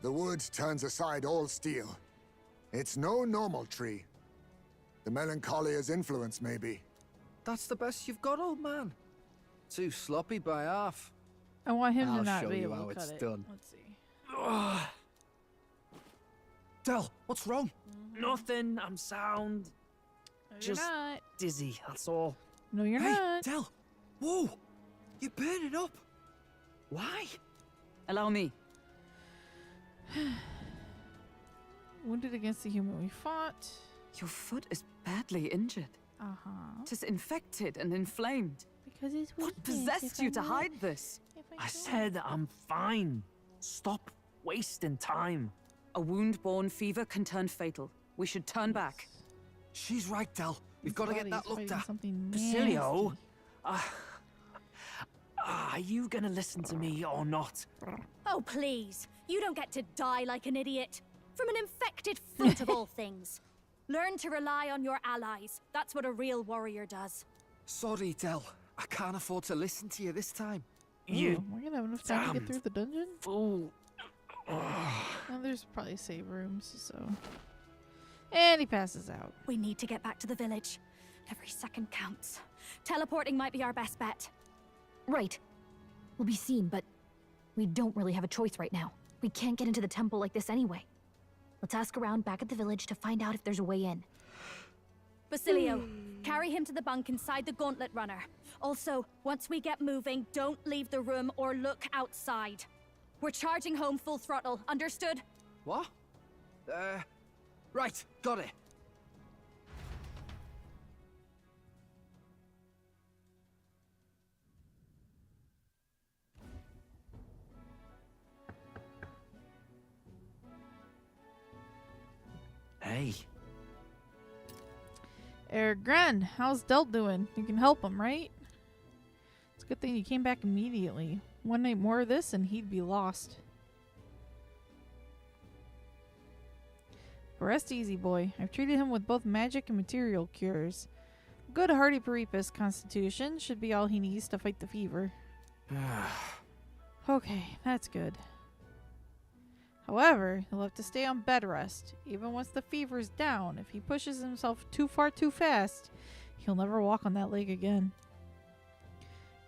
The wood turns aside all steel. It's no normal tree. The Melancholia's influence, maybe. That's the best you've got, old man. Too sloppy by half. I want him to I'll not show be you able how to it's cut it. done. Let's see. Del, what's wrong? Nothing, I'm sound. No, Just you're not. dizzy, that's all. No, you're Hey, not. Del! Whoa! You're burning up! Why? Allow me. Wounded against the human we fought. Your foot is badly injured. Uh-huh. Tis infected and inflamed. Because it's What possessed you to hide this? I said I'm fine. Stop wasting time. A wound-borne fever can turn fatal. We should turn back. She's right, Del. We've got to get that looked at. Basilio? Are you gonna listen to me or not? Oh, please. You don't get to die like an idiot. From an infected foot of all things. Learn to rely on your allies. That's what a real warrior does. Sorry, Del. I can't afford to listen to you this time. You We're gonna have enough time to get through the dungeon? fool. Well, there's probably save rooms, so... And he passes out. We need to get back to the village. Every second counts. Teleporting might be our best bet. Right. We'll be seen, but we don't really have a choice right now. We can't get into the temple like this anyway. Let's ask around back at the village to find out if there's a way in. Basilio, carry him to the bunk inside the gauntlet runner. Also, once we get moving, don't leave the room or look outside. We're charging home full throttle, understood? What? Right, got it. Hey. Gren, how's Del doing? You can help him, right? It's a good thing you came back immediately. One night more of this and he'd be lost. But rest easy, boy. I've treated him with both magic and material cures. Good hardy Paripus constitution should be all he needs to fight the fever. Okay, that's good. However, he'll have to stay on bed rest. Even once the fever's down, if he pushes himself too far too fast, he'll never walk on that leg again.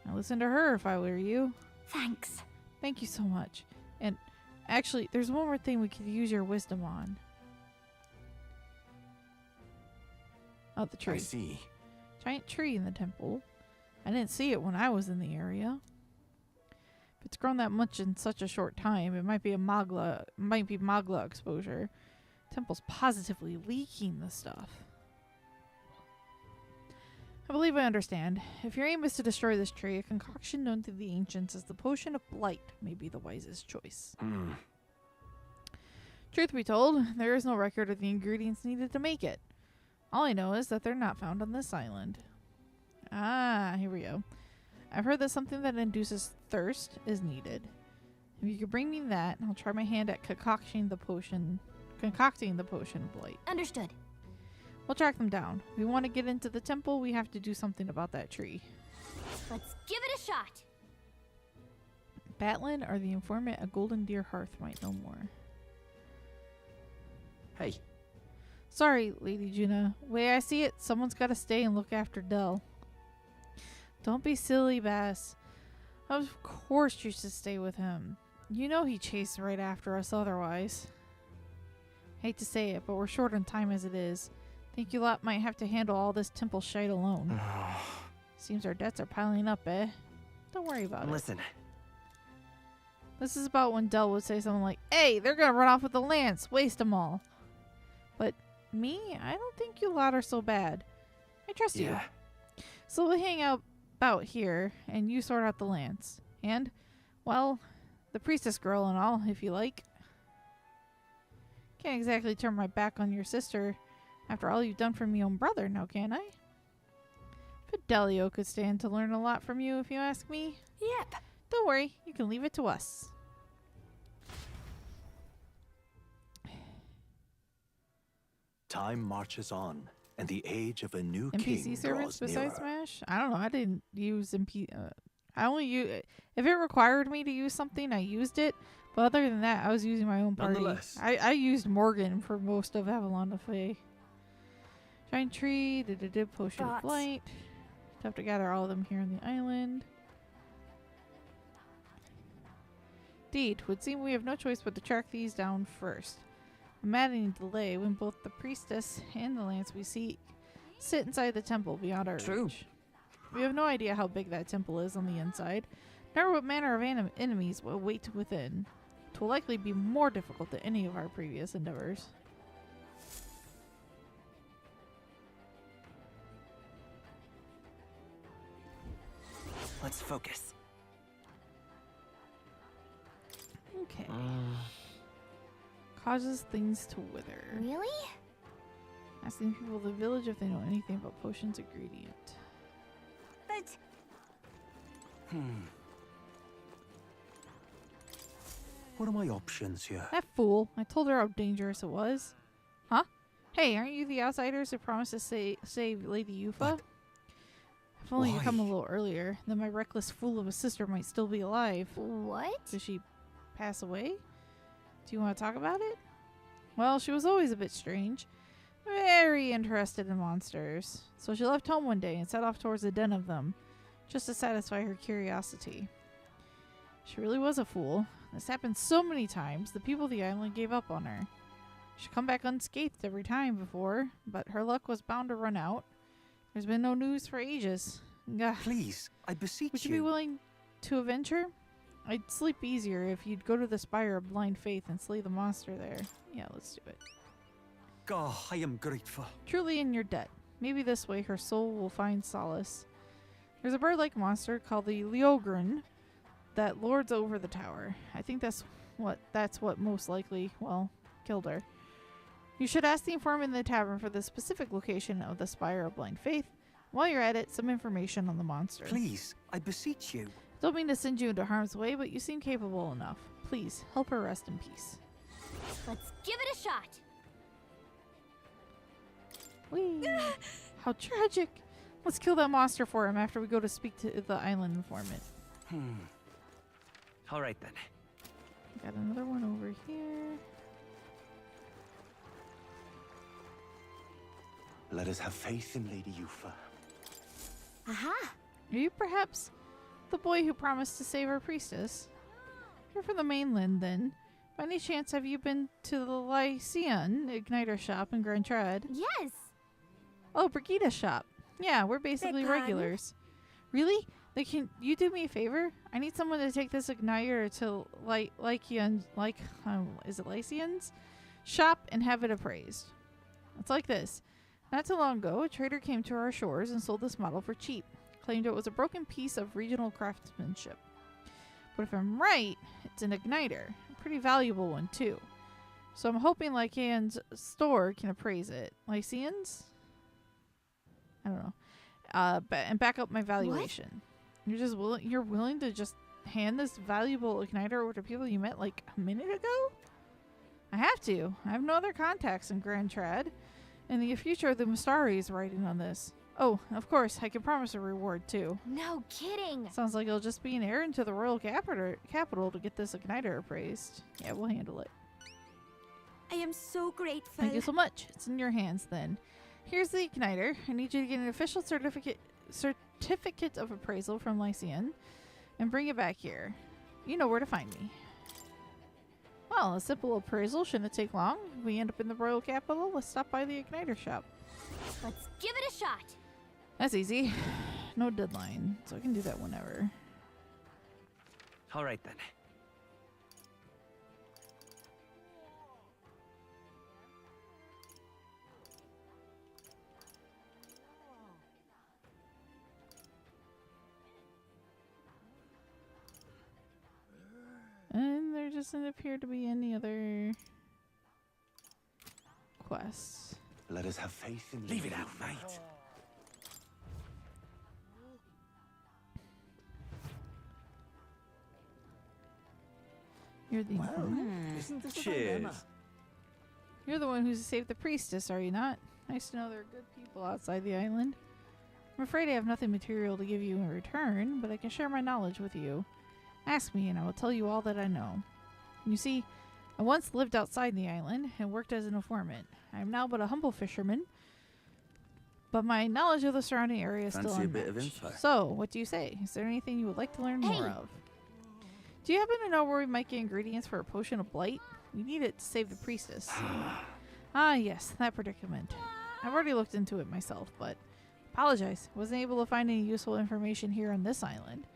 Now listen to her if I were you. Thanks. Thank you so much. And actually, there's one more thing we could use your wisdom on. Oh, the tree. I see. Giant tree in the temple. I didn't see it when I was in the area. If it's grown that much in such a short time, it might be magla exposure. Temple's positively leaking the stuff. I believe I understand. If your aim is to destroy this tree, a concoction known to the ancients as the Potion of Blight may be the wisest choice. Truth be told, there is no record of the ingredients needed to make it. All I know is that they're not found on this island. Ah, here we go. I've heard that something that induces thirst is needed. If you could bring me that, I'll try my hand at concocting the potion of blight. Understood. We'll track them down. If we want to get into the temple, we have to do something about that tree. Let's give it a shot. Batlin or the informant at Golden Deer Hearth might know more. Hey. Sorry, Lady Juna. Way I see it, someone's got to stay and look after Del. Don't be silly, Bass. Of course you should stay with him. You know he chased right after us otherwise. Hate to say it, but we're short on time as it is. Think you lot might have to handle all this temple shite alone. Seems our debts are piling up, eh? Don't worry about it. Listen. This is about when Del would say something like, "Hey, they're gonna run off with the lance. Waste them all." But me, I don't think you lot are so bad. I trust you. So we'll hang out about here, and you sort out the lance. And, well, the priestess girl and all, if you like. Can't exactly turn my back on your sister after all you've done for me own brother, now can I? Fidelio could stand to learn a lot from you, if you ask me. Yep. Don't worry, you can leave it to us. Time marches on, and the age of a new NPC king servants draws besides nearer. Smash? I don't know. I didn't use I only use if it required me to use something, I used it. But other than that, I was using my own party. Nonetheless. I used Morgan for most of Avalon of Fae. Giant tree, potion of light. Have to gather all of them here on the island. Indeed, would seem we have no choice but to track these down first. A maddening delay when both the priestess and the lance we seek sit inside the temple beyond our reach. We have no idea how big that temple is on the inside, nor what manner of enemies will wait within. It will likely be more difficult than any of our previous endeavors. Let's focus. Okay. Causes things to wither. Really? Asking people in the village if they know anything about potions ingredient. But... What are my options here? That fool. I told her how dangerous it was. Huh? Hey, aren't you the outsiders who promised to save Lady Yufa? If only you'd come a little earlier, then my reckless fool of a sister might still be alive. What? Did she pass away? Do you want to talk about it? Well, she was always a bit strange. Very interested in monsters. So she left home one day and set off towards the den of them, just to satisfy her curiosity. She really was a fool. This happened so many times, the people of the island gave up on her. She'd come back unscathed every time before, but her luck was bound to run out. There's been no news for ages. Gah. Please, I beseech Would you be willing to avenge her? I'd sleep easier if you'd go to the Spire of Blind Faith and slay the monster there. Yeah, let's do it. God, I am grateful. Truly in your debt. Maybe this way her soul will find solace. There's a bird-like monster called the Leogrin that lords over the tower. I think that's what most likely, well, killed her. You should ask the informant in the tavern for the specific location of the Spire of Blind Faith. While you're at it, some information on the monster. Please, I beseech you. Don't mean to send you into harm's way, but you seem capable enough. Please, help her rest in peace. Let's give it a shot. Whee! How tragic. Let's kill that monster for him after we go to speak to the island informant. All right then. Got another one over here. Let us have faith in Lady Yufa. Aha! Are you perhaps the boy who promised to save our priestess? You're from the mainland, then. By any chance, have you been to the Lycian Igniter shop in Grand Trad? Yes! Oh, Brigida's shop. Yeah, we're basically Beg pardon? regulars. Really? Like, can you do me a favor? I need someone to take this igniter to is it Lycian's shop and have it appraised. It's like this. Not too long ago, a trader came to our shores and sold this model for cheap. Claimed it was a broken piece of regional craftsmanship. But if I'm right, it's an igniter. A pretty valuable one, too. So I'm hoping Lycian's store can appraise it. Lycian's? I don't know. And back up my valuation. What? You're willing to just hand this valuable igniter over to people you met like a minute ago? I have to. I have no other contacts in Grand Trad. In the future, the Mustari is writing on this. Oh, of course, I can promise a reward too. No kidding. Sounds like it'll just be an errand to the royal capital to get this igniter appraised. Yeah, we'll handle it. I am so grateful. Thank you so much. It's in your hands then. Here's the igniter. I need you to get an official certificate of appraisal from Lycian and bring it back here. You know where to find me. Well, a simple appraisal shouldn't take long. If we end up in the royal capital, let's stop by the igniter shop. Let's give it a shot. That's easy. No deadline, so I can do that whenever. All right then. And there doesn't appear to be any other quests. Let us have faith in Leave it out, mate. You're the informant. Isn't this Cheers. You're the one who's saved the priestess, are you not? Nice to know there are good people outside the island. I'm afraid I have nothing material to give you in return, but I can share my knowledge with you. Ask me, and I will tell you all that I know. You see, I once lived outside the island and worked as an informant. I am now but a humble fisherman, but my knowledge of the surrounding area is still Fancy a unmatched. bit of info. So, what do you say? Is there anything you would like to learn more of? Do you happen to know where we might get ingredients for a potion of blight? We need it to save the priestess. Ah, yes, that predicament. I've already looked into it myself, but apologize. Wasn't able to find any useful information here on this island.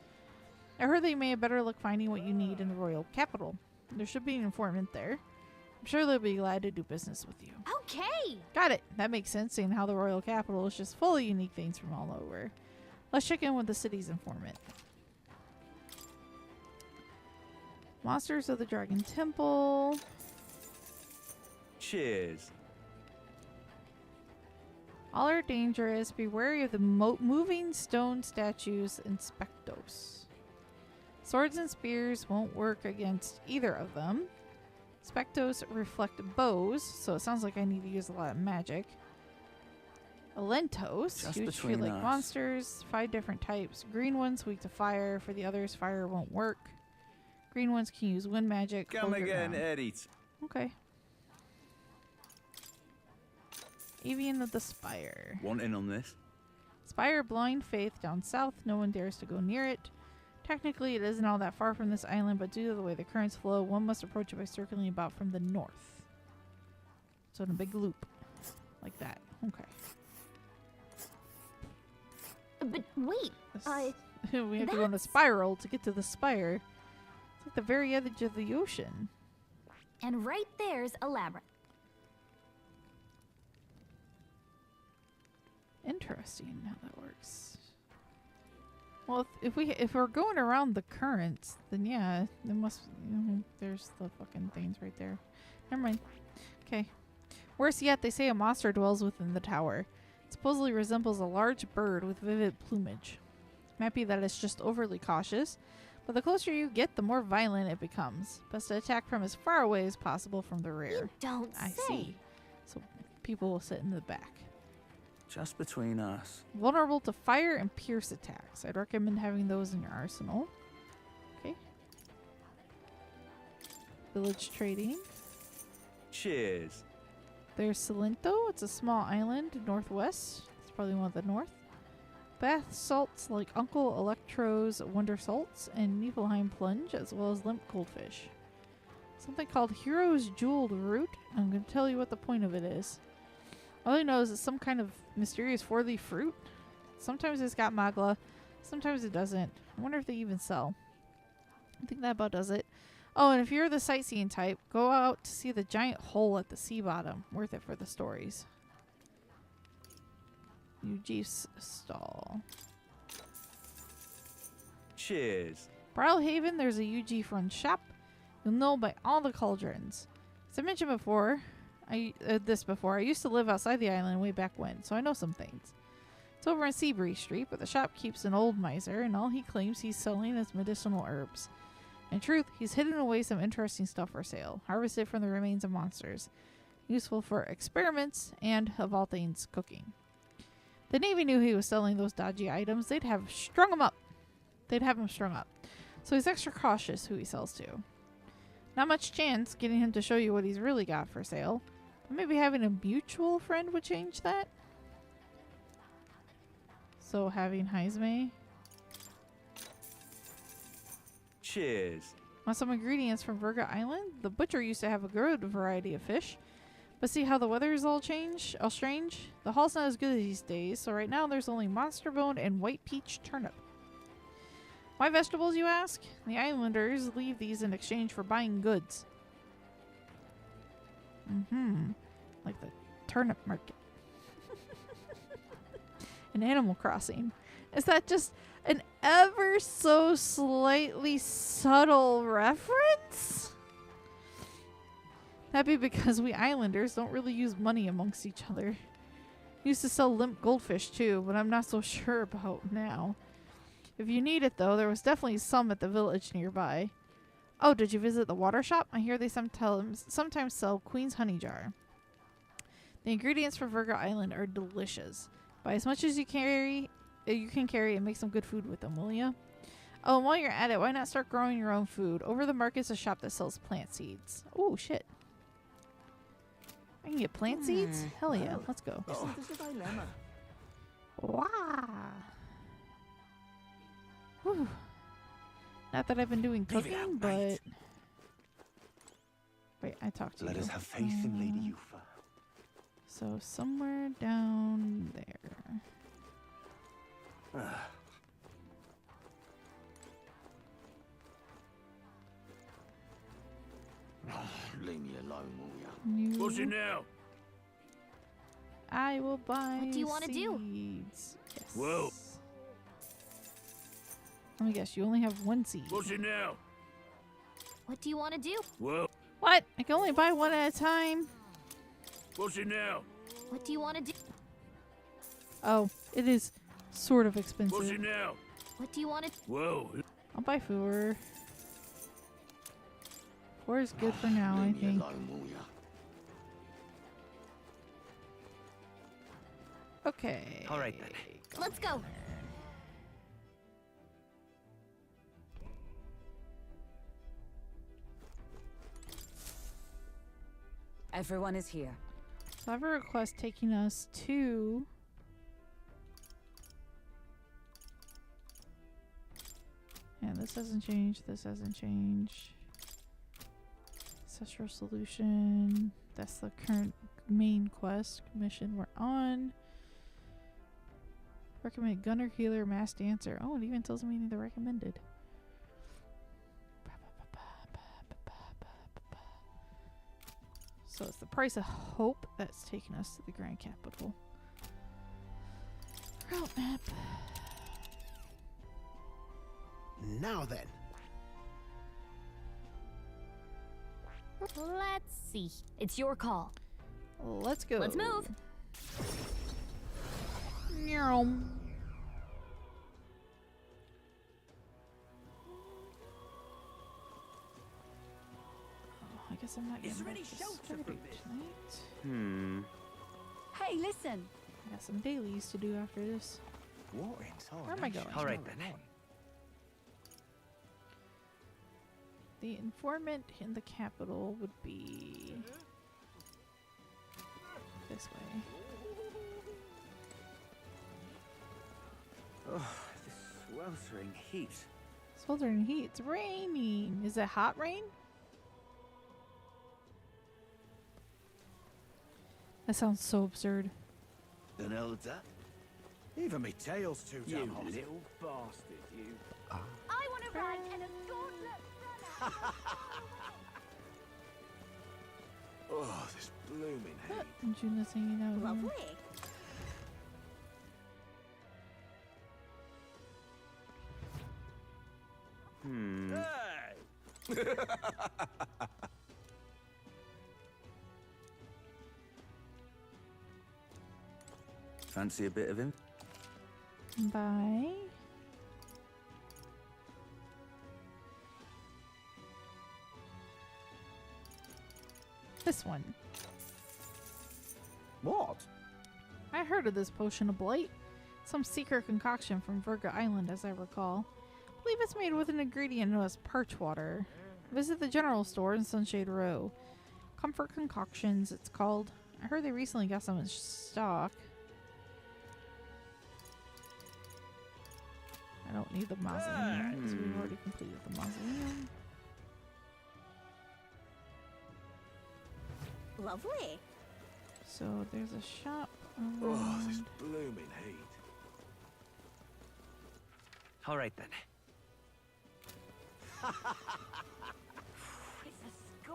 I heard that you may have better luck finding what you need in the royal capital. There should be an informant there. I'm sure they'll be glad to do business with you. Okay. Got it. That makes sense, seeing how the royal capital is just full of unique things from all over. Let's check in with the city's informant. Monsters of the Dragon Temple. Cheers. All are dangerous. Be wary of the moving stone statues and spectos. Swords and spears won't work against either of them. Spectos reflect bows, so it sounds like I need to use a lot of magic. Alentos, Just huge between tree-like us. monsters, 5 different types. Green ones weak to fire. For the others, fire won't work. Green ones can use wind magic. Come hold your again, ground. Edith. Okay. Avian of the Spire. Want in on this? Spire Blind Faith down south. No one dares to go near it. Technically, it isn't all that far from this island, but due to the way the currents flow, one must approach it by circling about from the north. So in a big loop. Like that. Okay. But wait, We have to go on a spiral to get to the spire. It's like the very edge of the ocean. and right there's a labyrinth. Interesting how that works. Well, if we're going around the currents, then yeah, there must. There's the fucking things right there. Never mind. Okay. Worse yet, they say a monster dwells within the tower. It supposedly resembles a large bird with vivid plumage. Might be that it's just overly cautious, but the closer you get, the more violent it becomes. Best to attack from as far away as possible from the rear. You don't I say. see. So people will sit in the back. Just between us. Vulnerable to fire and pierce attacks. I'd recommend having those in your arsenal. Okay. Village trading. Cheers. There's Salento. It's a small island northwest. It's probably one of the north. Bath salts like Uncle Electro's Wonder Salts and Niflheim Plunge, as well as limp goldfish. Something called Hero's Jeweled Root. I'm going to tell you what the point of it is. All I know is it's some kind of mysterious 4-leaf fruit. Sometimes it's got magla, sometimes it doesn't. I wonder if they even sell. I think that about does it. Oh, and if you're the sightseeing type, go out to see the giant hole at the sea bottom. Worth it for the stories. Eugeef's stall. Cheers. Brilhaven, there's a Eugeef run shop. You'll know by all the cauldrons. As I mentioned before, I used to live outside the island way back when, so I know some things. It's over on Seabury Street, but the shop keeps an old miser, and all he claims he's selling is medicinal herbs. In truth, he's hidden away some interesting stuff for sale, harvested from the remains of monsters, useful for experiments and, of all things, cooking. The Navy knew he was selling those dodgy items. They'd have him strung up. So he's extra cautious who he sells to. Not much chance getting him to show you what he's really got for sale. But maybe having a mutual friend would change that. So having Heisme. Cheers. Want some ingredients from Virga Island? The butcher used to have a good variety of fish. But see how the weather is all strange? The hall's not as good these days, so right now there's only monster bone and white peach turnip. Why vegetables, you ask? The islanders leave these in exchange for buying goods. Like the turnip market. In Animal Crossing. Is that just an ever so slightly subtle reference? That'd be because we islanders don't really use money amongst each other. Used to sell limp goldfish too, but I'm not so sure about now. If you need it though, there was definitely some at the village nearby. Oh, did you visit the water shop? I hear they sometimes sell Queen's Honey Jar. The ingredients for Virga Island are delicious. Buy as much as you can carry and make some good food with them, will ya? Oh, and while you're at it, why not start growing your own food? Over the market's a shop that sells plant seeds. Oh, shit. I can get plant seeds? Hell yeah, let's go. Isn't this a dilemma? Wow. Whew. Not that I've been doing cooking, but... Wait, I talked to you. Let us have faith in Lady Yufa. So somewhere down there. Leave me alone, will ya? What's it now? I will buy What do you want to do? seeds. Yes. Whoa. Let me guess, you only have one seed. What's it now? What do you want to do? Whoa. What? I can only buy one at a time. What's it now? What do you want to do? Oh, it is sort of expensive. What's it now? What do you want to... Whoa. I'll buy 4. 4 is good for now, I think. Okay. All right then. Let's go. Everyone is here. So I have a request taking us to... Yeah, this hasn't changed. This hasn't changed. Ancestral Solution. That's the current main quest mission we're on. Recommend Gunner, Healer, Mass Dancer. Oh, it even tells me the recommended. So it's the price of hope that's taking us to the Grand Capital. Route map. Now then. Let's see. It's your call. Let's go. Let's move. Nyom. I guess I'm not getting ready to tonight. Hey, listen. I got some dailies to do after this. What in time? Where am I going? All right then. The informant in the capital would be this way. Oh, this sweltering heat. Sweltering heat. It's raining. Is it hot rain? That sounds so absurd. The hell's that? Even me tail's too damn hot. little bastard, you. I want to ride in a gauntlet runner. Oh, this blooming heat. And Juna's hanging out here. Lovely. Fancy a bit of him? Bye. This one. What? I heard of this potion of blight. Some secret concoction from Virga Island, as I recall. I believe it's made with an ingredient known as parch water. Visit the general store in Sunshade Row. Comfort Concoctions, it's called. I heard they recently got some in stock. I don't need the mausoleum because we've already completed the mausoleum. Lovely. So there's a shop. Oh, this around. blooming heat. All right then.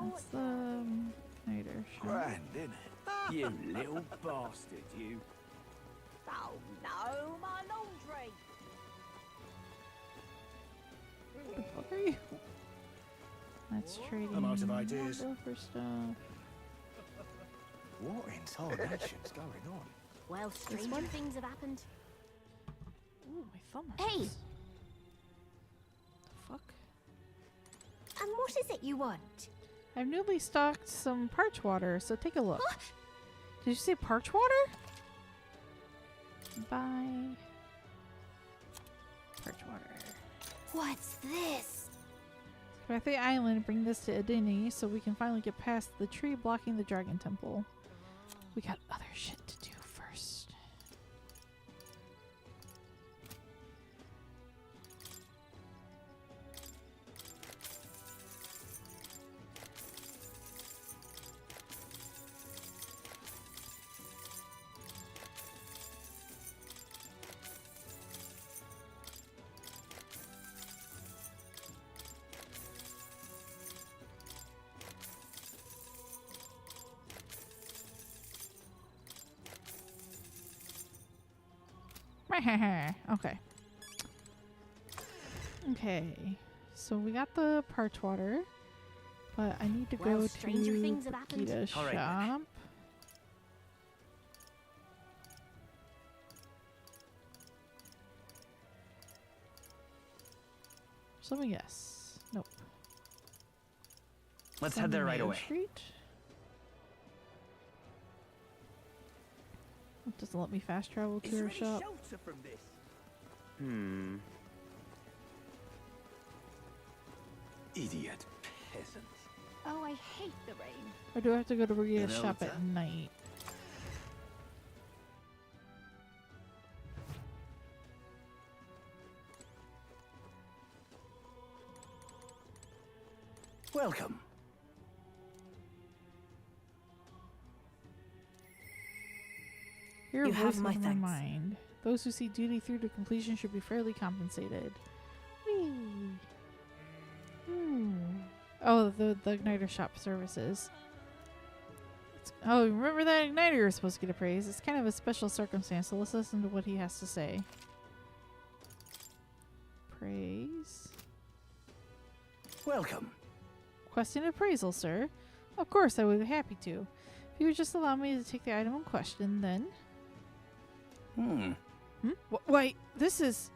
That's the Niter shop. Grand, isn't it? You little bastard, you. Oh no, my laundry. What the fuck are you? That's trading. I'm out of ideas. Go for stuff. What in tarnation's going on? Well, stranger things have happened. Ooh, my thumb Hey! hurts. The fuck? And what is it you want? I've newly stocked some parch water, so take a look. Did you say parch water? Buy parch water. What's this? Go back to the island, bring this to Edeni so we can finally get past the tree blocking the dragon temple. We got other shit to do first. Okay. Okay. So we got the parch water, but I need to Well, go stranger to things have happened. the All right, shop. So yes. Nope. Let's head there right Mayo away. Street. It doesn't let me fast travel to her shop. Shelter from this? Idiot peasant. Oh, I hate the rain. Or do I have to go to Brigida's You know, shop it's at night? Welcome. Your You have voice my is my thanks. mind. Those who see duty through to completion should be fairly compensated. Whee. Oh, the igniter shop services. Oh, remember that igniter you're supposed to get appraised? It's kind of a special circumstance, so let's listen to what he has to say. Praise. Welcome. Question appraisal, sir. Of course, I would be happy to. If you would just allow me to take the item in question, then. Wait, this is.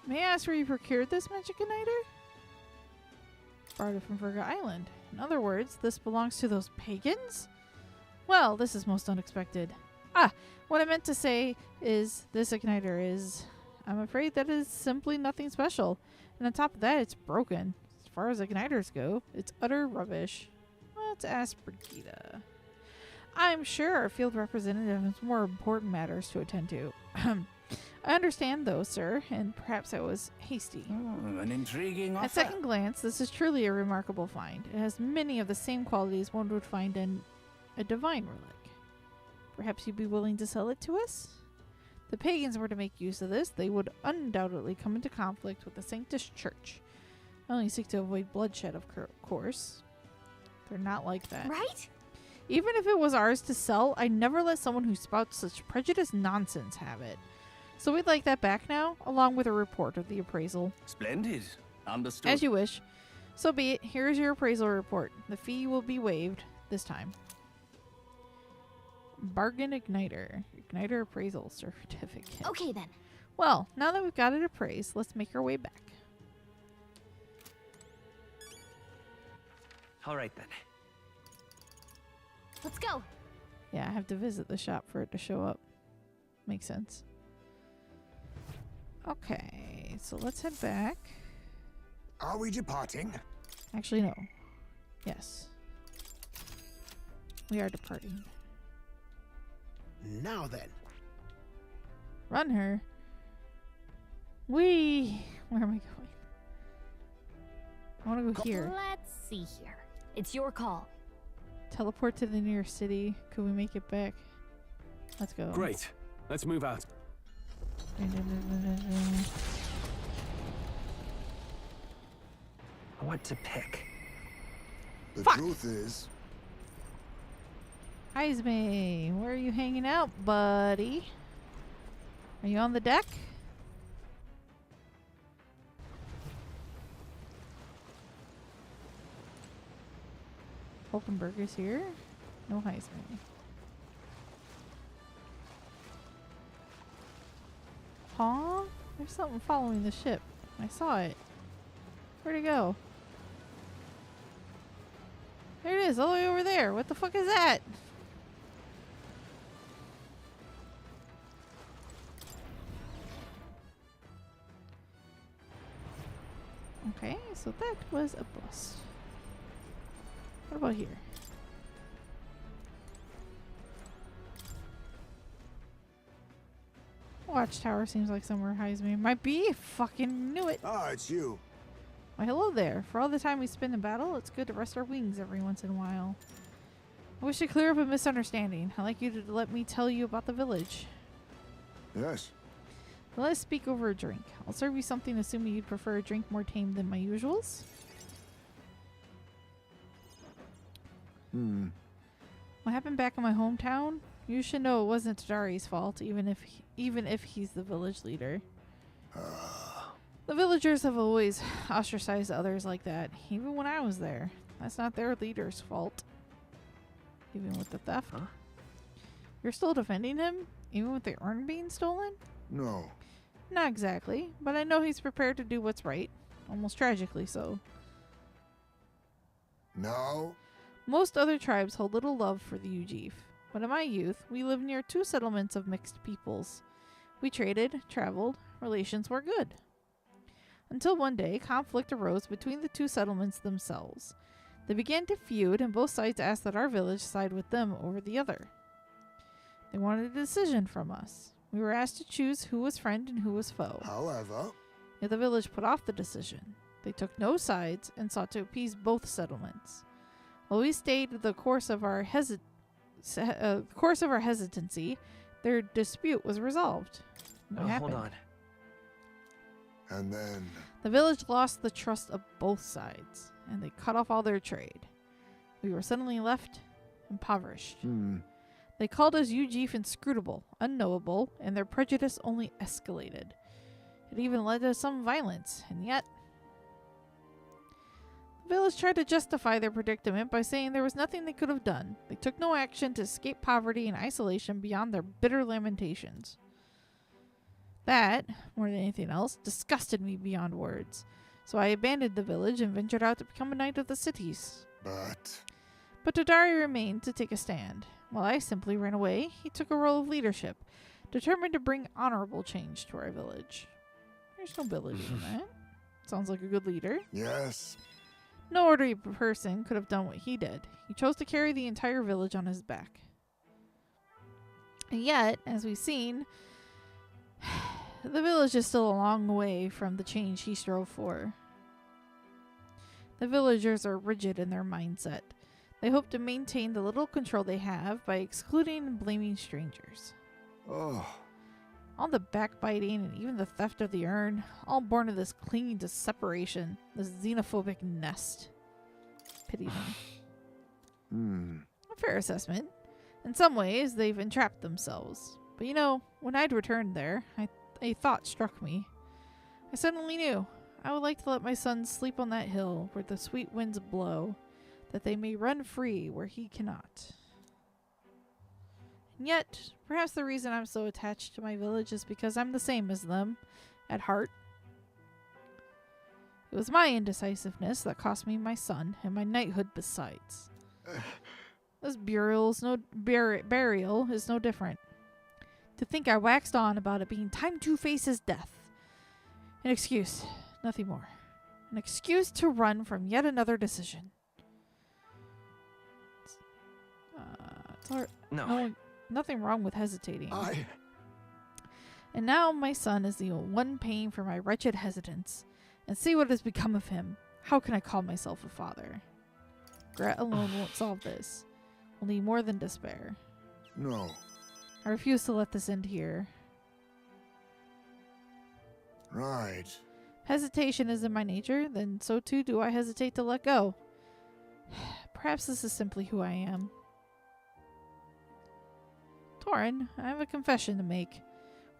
May I ask where you procured this magic igniter? Borrowed it from Virga Island. In other words, this belongs to those pagans? Well, this is most unexpected. Ah, what I meant to say is this igniter is. I'm afraid that is simply nothing special. And on top of that, it's broken. As far as igniters go, it's utter rubbish. Let's ask Brigida. I'm sure our field representative has more important matters to attend to. I understand, though, sir, and perhaps I was hasty. An intriguing offer. At second glance, this is truly a remarkable find. It has many of the same qualities one would find in a divine relic. Perhaps you'd be willing to sell it to us? If the pagans were to make use of this, they would undoubtedly come into conflict with the Sanctus Church. I only seek to avoid bloodshed, of course. They're not like that. Right? Even if it was ours to sell, I'd never let someone who spouts such prejudiced nonsense have it. So we'd like that back now, along with a report of the appraisal. Splendid. Understood. As you wish. So be it. Here is your appraisal report. The fee will be waived this time. Bargain Igniter. Igniter appraisal certificate. Okay then. Well, now that we've got it appraised, let's make our way back. All right then. Let's go. Yeah, I have to visit the shop for it to show up. Makes sense. Okay, so let's head back. Are we departing? Actually, no. Yes. We are departing. Now then. Run her. Whee! Where am I going? I want to go here. Let's see here. It's your call. Teleport to the nearest city. Could we make it back? Let's go. Great. Let's move out. What to pick? The truth is... Heisme, where are you hanging out, buddy? Are you on the deck? Hulkenberg is here. No Heisme. Huh? There's something following the ship. I saw it. Where'd it go? There it is, all the way over there. What the fuck is that? Okay, so that was a bust. What about here? Watchtower seems like somewhere Heisme might be. Fucking knew it. Ah, it's you. Why, hello there. For all the time we spend in battle, it's good to rest our wings every once in a while. I wish to clear up a misunderstanding. I'd like you to let me tell you about the village. Yes. Let us speak over a drink. I'll serve you something assuming you'd prefer a drink more tame than my usuals. What happened back in my hometown? You should know it wasn't Tadari's fault, even if he's the village leader. The villagers have always ostracized others like that, even when I was there. That's not their leader's fault. Even with the theft. Huh? You're still defending him? Even with the urn being stolen? No. Not exactly, but I know he's prepared to do what's right. Almost tragically so. No? Most other tribes hold little love for the Ujif, but in my youth, we lived near 2 settlements of mixed peoples. We traded, traveled, relations were good. Until one day, conflict arose between the 2 settlements themselves. They began to feud, and both sides asked that our village side with them over the other. They wanted a decision from us. We were asked to choose who was friend and who was foe. However, yet the village put off the decision. They took no sides and sought to appease both settlements. While we stayed the course of our hesitancy, their dispute was resolved. What happened? Hold on. And then... The village lost the trust of both sides, and they cut off all their trade. We were suddenly left impoverished. They called us Ujif inscrutable, unknowable, and their prejudice only escalated. It even led to some violence, and yet... The village tried to justify their predicament by saying there was nothing they could have done. They took no action to escape poverty and isolation beyond their bitter lamentations. That, more than anything else, disgusted me beyond words. So I abandoned the village and ventured out to become a knight of the cities. But Tadari remained to take a stand. While I simply ran away, he took a role of leadership, determined to bring honorable change to our village. There's nobility in that. Sounds like a good leader. Yes. No ordinary person could have done what he did. He chose to carry the entire village on his back. And yet, as we've seen, the village is still a long way from the change he strove for. The villagers are rigid in their mindset. They hope to maintain the little control they have by excluding and blaming strangers. All the backbiting and even the theft of the urn, all born of this clinging to separation, this xenophobic nest. Pity them. A fair assessment. In some ways, they've entrapped themselves. But you know, when I'd returned there, a thought struck me. I suddenly knew I would like to let my sons sleep on that hill where the sweet winds blow, that they may run free where he cannot. And yet, perhaps the reason I'm so attached to my village is because I'm the same as them, at heart. It was my indecisiveness that cost me my son, and my knighthood besides. This burial is no different. To think I waxed on about it being time to face his death. An excuse, nothing more. An excuse to run from yet another decision. No, nothing wrong with hesitating. And now my son is the one paying for my wretched hesitance. And see what has become of him. How can I call myself a father? Regret alone won't solve this. only more than despair. No. I refuse to let this end here. Right. Hesitation is in my nature, then so too do I hesitate to let go. Perhaps this is simply who I am. Torin, I have a confession to make.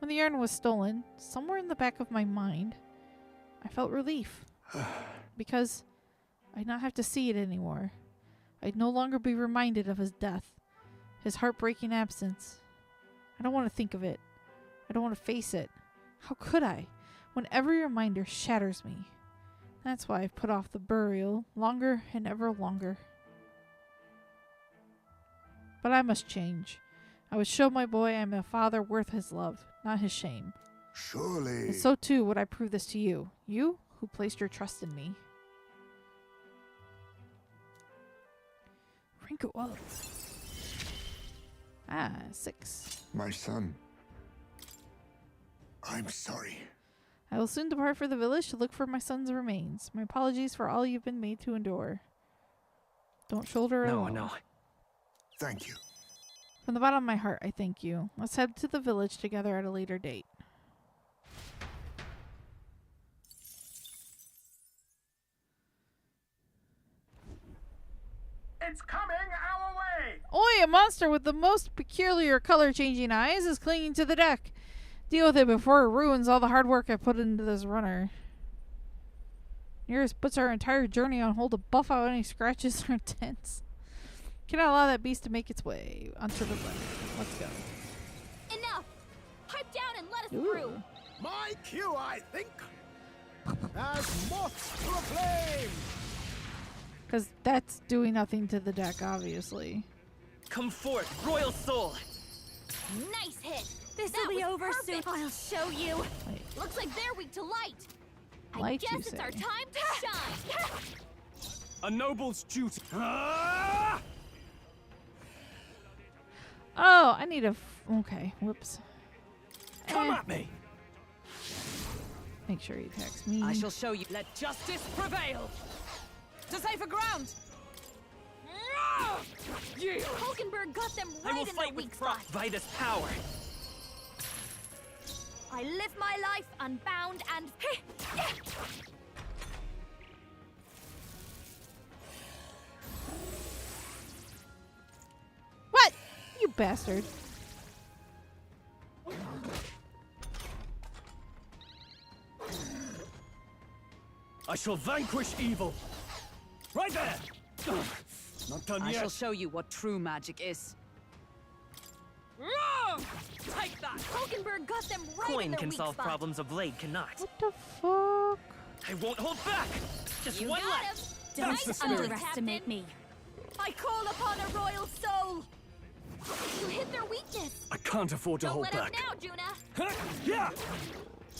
When the urn was stolen, somewhere in the back of my mind, I felt relief. Because I'd not have to see it anymore. I'd no longer be reminded of his death, his heartbreaking absence. I don't want to think of it. I don't want to face it. How could I, when every reminder shatters me? That's why I've put off the burial longer and ever longer. But I must change. I would show my boy I am a father worth his love, not his shame. Surely. And so too would I prove this to you, you who placed your trust in me. Wrinkle up. 6. My son. I'm sorry. I will soon depart for the village to look for my son's remains. My apologies for all you've been made to endure. Don't shoulder it alone. No. Thank you. From the bottom of my heart, I thank you. Let's head to the village together at a later date. It's coming our way! Oi, a monster with the most peculiar color-changing eyes is clinging to the deck. Deal with it before it ruins all the hard work I put into this runner. Nearest puts our entire journey on hold to buff out any scratches or dents. Cannot allow that beast to make its way onto the runner. Let's go. Enough! Pipe down and let us Ooh. through! My cue, I think. As moths to a flame! Because that's doing nothing to the deck, obviously. Come forth, royal soul! Nice hit! This'll be over soon. I'll show you. Wait. Looks like they're weak to light. I Light, guess you it's say? our time to shine. A noble's duty. Ah! Oh, I need a... okay, whoops. Come at me! Make sure he attacks me. I shall show you. Let justice prevail. To safer ground. Hulkenberg got them I will right in fight their with weak pride spot. by this power. I live my life unbound and... What? You bastard. I shall vanquish evil. Right there! Ugh, not done I yet. shall show you what true magic is. Take that! Hulkenberg got them right in Coin their can weak solve spot. problems a blade cannot. What the fuck? I won't hold back! Just You one got left! him. Don't Nice work, underestimate Captain. me. I call upon a royal soul. You hit their weakness. I can't afford to Don't hold let back. up now, Juna. Huh? Yeah!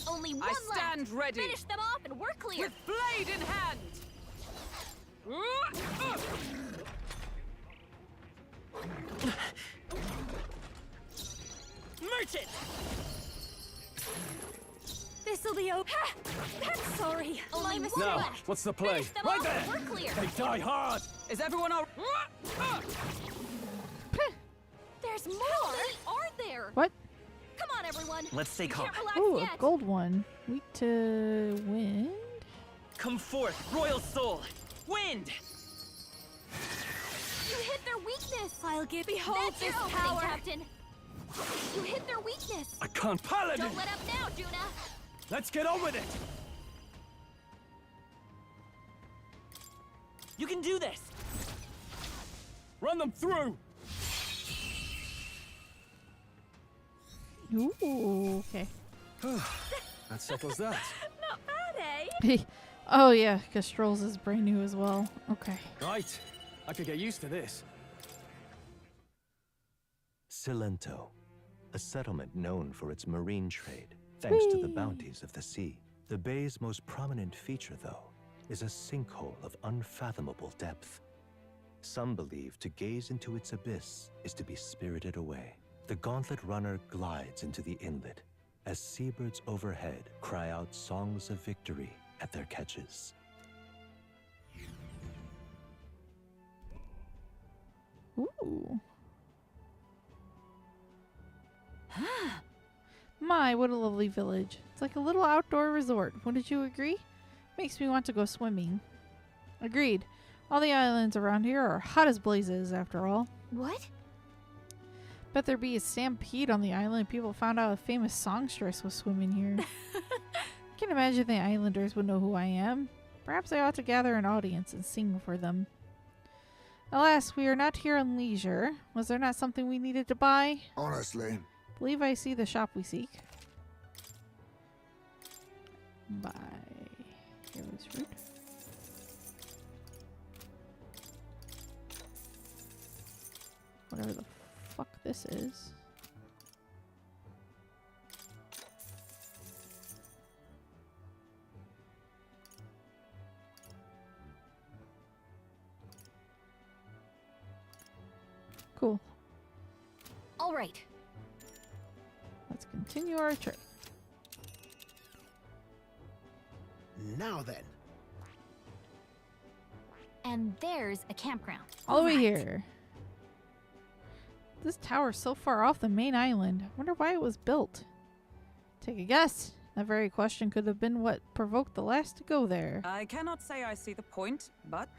Only one I stand left. ready. Finish them off and we're clear. With blade in hand! Merchant! This'll be okay. I'm sorry. Only one Now, left. what's the play? Finish them Right off there! and we're clear. They die hard! Is everyone all... There's more. How many are there? What? Come on, everyone. Let's stay You calm. can't relax Ooh, a yet. gold one. Weak to wind? Come forth, royal soul! Wind! You hit their weakness. I'll give Behold That's this your opening, power, Captain. You hit their weakness. I can't. Paladin! Don't let up now, Juna. Let's get on with it! You can do this! Run them through! Ooh, okay. That settles that. Not bad, eh? Oh yeah, because Strolls is brand new as well. Okay. Right. I could get used to this. Cilento, a settlement known for its marine trade, thanks to the bounties of the sea. The bay's most prominent feature, though, is a sinkhole of unfathomable depth. Some believe to gaze into its abyss is to be spirited away. The gauntlet runner glides into the inlet as seabirds overhead cry out songs of victory at their catches. Ooh. My, what a lovely village. It's like a little outdoor resort. Wouldn't you agree? Makes me want to go swimming. Agreed. All the islands around here are hot as blazes, after all. What? Bet there'd be a stampede on the island if people found out a famous songstress was swimming here. I can't imagine the islanders would know who I am. Perhaps I ought to gather an audience and sing for them. Alas, we are not here on leisure. Was there not something we needed to buy? Honestly. Believe I see the shop we seek. Buy. Hero's fruit. Whatever the fuck this is. Cool. All right. Let's continue our trip. Now then. And there's a campground. All the way here. This tower's so far off the main island. Wonder why it was built. Take a guess. That very question could have been what provoked the last to go there. I cannot say I see the point, but...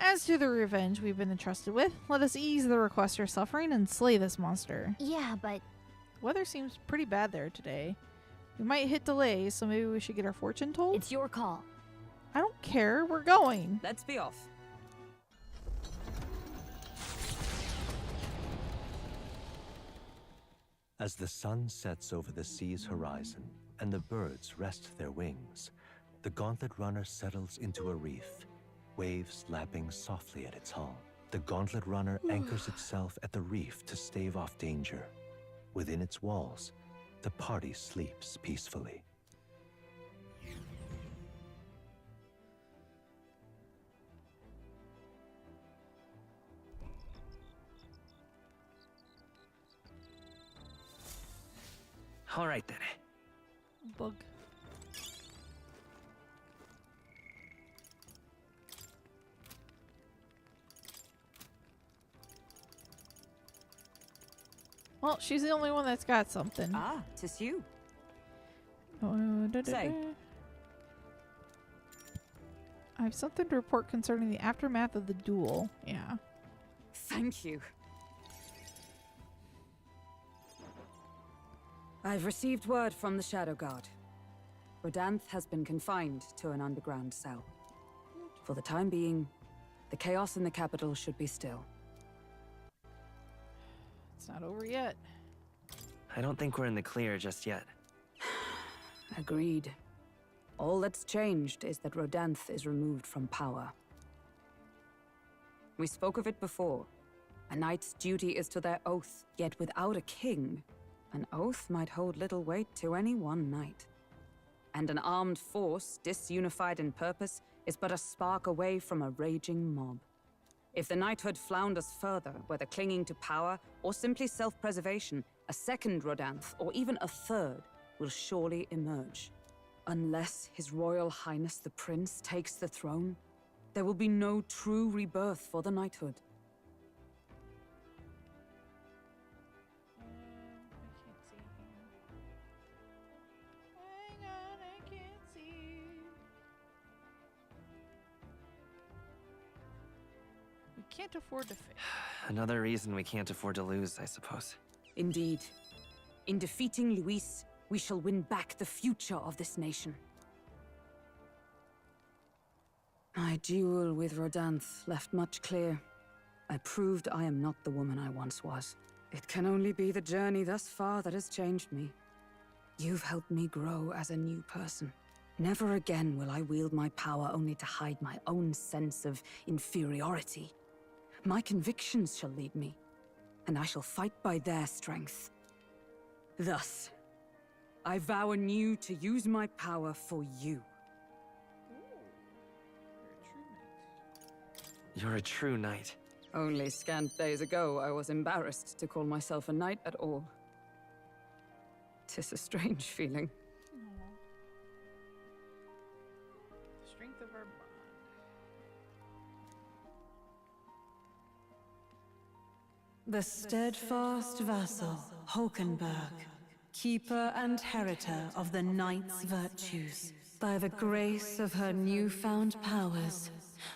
As to the revenge we've been entrusted with, let us ease the requester's suffering and slay this monster. Yeah, but... Weather seems pretty bad there today. We might hit delays, so maybe we should get our fortune told? It's your call. I don't care. We're going. Let's be off. As the sun sets over the sea's horizon and the birds rest their wings, the Gauntlet Runner settles into a reef, waves lapping softly at its hull. The Gauntlet Runner anchors itself at the reef to stave off danger. Within its walls, the party sleeps peacefully. All right then. Bug. Well, she's the only one that's got something. Ah, 'tis you. Say. I have something to report concerning the aftermath of the duel. Yeah. Thank you. I've received word from the Shadow Guard. Rodanth has been confined to an underground cell. For the time being, the chaos in the capital should be still. It's not over yet. I don't think we're in the clear just yet. Agreed. All that's changed is that Rodanth is removed from power. We spoke of it before. A knight's duty is to their oath, yet without a king, an oath might hold little weight to any one knight. And an armed force, disunified in purpose, is but a spark away from a raging mob. If the knighthood flounders further, whether clinging to power or simply self-preservation, a second Rodanth, or even a third, will surely emerge. Unless His Royal Highness the Prince takes the throne, there will be no true rebirth for the knighthood. Can't afford to fail. Another reason we can't afford to lose, I suppose. Indeed. In defeating Luis, we shall win back the future of this nation. My duel with Rodanth left much clear. I proved I am not the woman I once was. It can only be the journey thus far that has changed me. You've helped me grow as a new person. Never again will I wield my power only to hide my own sense of inferiority. My convictions shall lead me, and I shall fight by their strength. Thus, I vow anew to use my power for you. You're a true knight. Only scant days ago, I was embarrassed to call myself a knight at all. 'Tis a strange feeling. The strength of our bond. The steadfast vassal, Hulkenberg, keeper and heritor of the knight's virtues, by the grace of her newfound powers,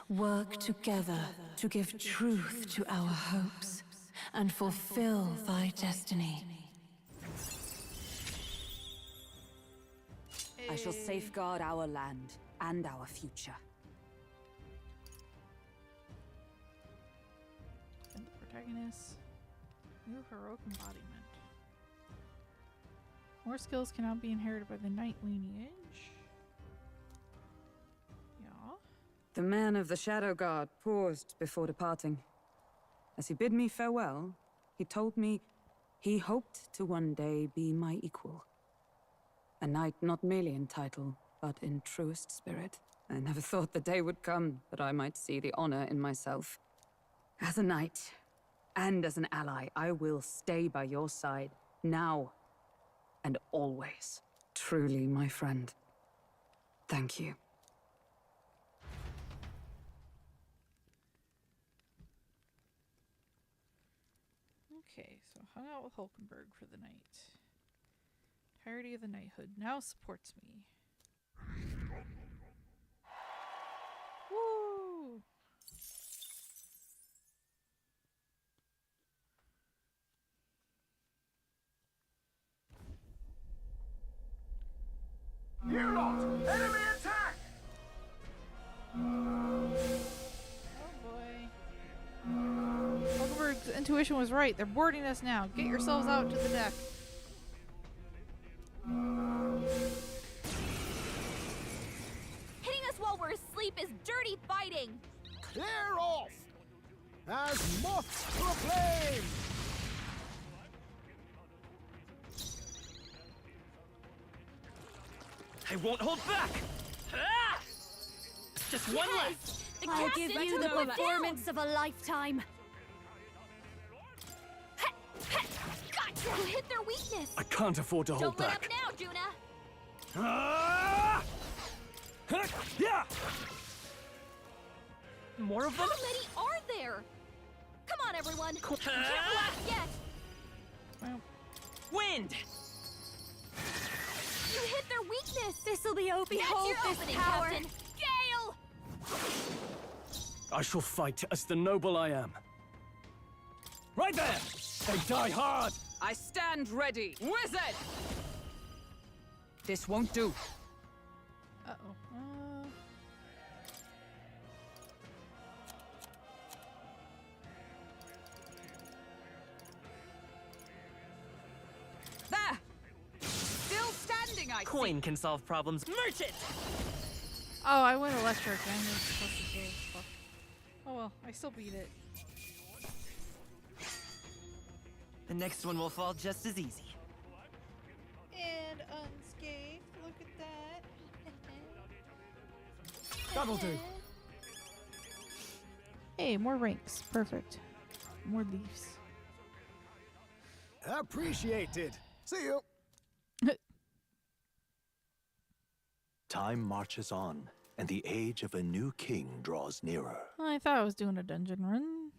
work together to give truth to our hopes and fulfill thy destiny. I shall safeguard our land and our future. And the protagonist. New heroic embodiment. More skills cannot be inherited by the knight lineage. Yeah. The man of the Shadow Guard paused before departing. As he bid me farewell, he told me he hoped to one day be my equal. A knight not merely in title, but in truest spirit. I never thought the day would come that I might see the honor in myself. As a knight, and as an ally, I will stay by your side, now and always. Truly, my friend. Thank you. Okay, so hung out with Hulkenberg for the night. Entirety of the knighthood now supports me. Woo! Hear not! Enemy attack! Oh boy. Hulkenberg's intuition was right. They're boarding us now. Get yourselves out to the deck. Hitting us while we're asleep is dirty fighting! Clear off! As moths to a flame! I won't hold back! Ah! Just one left! The I'll give you the performance of a lifetime! Gotcha! You hit their weakness! I can't afford to hold Don't let back. up now, Juna! Ah! Yeah! More of them? How many are there? Come on, everyone! You can't relax yet! Wind! You hit their weakness! This'll be OP. Behold this power! Captain. Gale! I shall fight as the noble I am. Right there! They die hard! I stand ready, wizard! This won't do. Uh-oh. There! Still standing, I Coin can solve problems. Merchant! Oh, I went electric. I was supposed to say fuck. Oh well, I still beat it. The next one will fall just as easy. And unscathed. Look at that. That'll do. Hey, more ranks. Perfect. More leaves. Appreciated. See you. Time marches on, and the age of a new king draws nearer. I thought I was doing a dungeon run.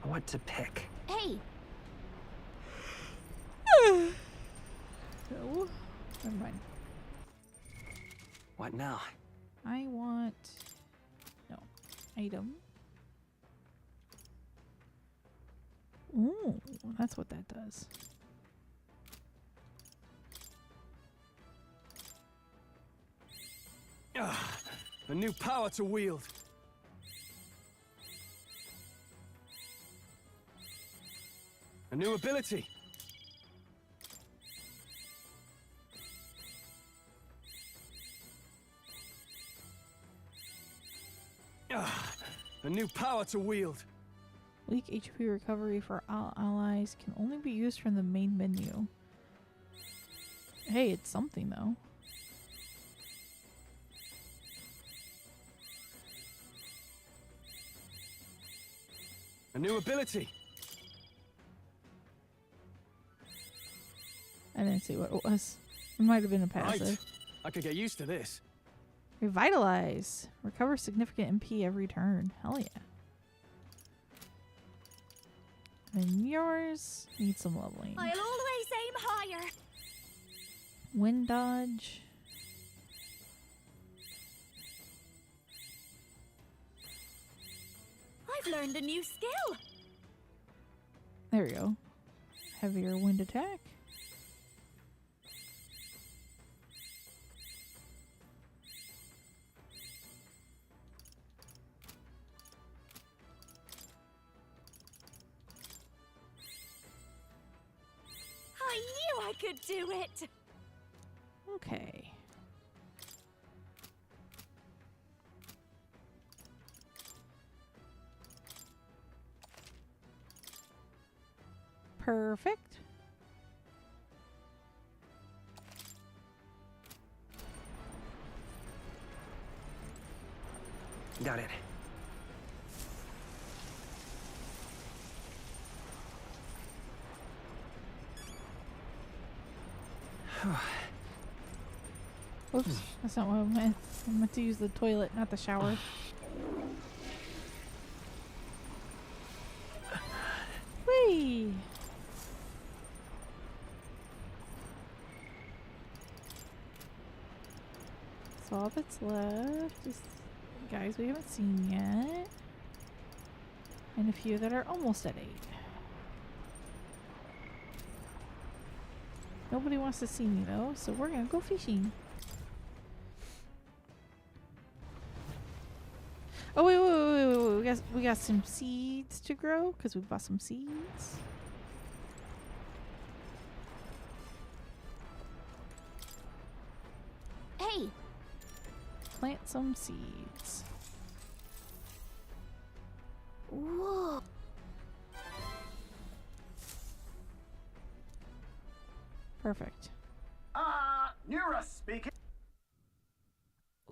What to pick? Hey! So, never mind. What now? I want... No. Item. Ooh, that's what that does. A new power to wield. A new ability. A new power to wield. Weak HP recovery for allies can only be used from the main menu. Hey, it's something though. A new ability. I didn't see what it was. It might have been a passive. Right. I could get used to this. Revitalize. Recover significant MP every turn. Hell yeah. And yours needs some leveling. I'll always aim higher. Wind dodge. I've learned a new skill. There we go. Heavier wind attack. I knew I could do it. Okay. Perfect. Got it. Oops, that's not what I meant. I meant to use the toilet, not the shower. Whee! So all that's left is guys we haven't seen yet. And a few that are almost at 8. Nobody wants to see me though, so we're gonna go fishing. Oh wait. We got some seeds to grow because we bought some seeds. Hey. Plant some seeds. Whoa. Perfect. Nura speaking.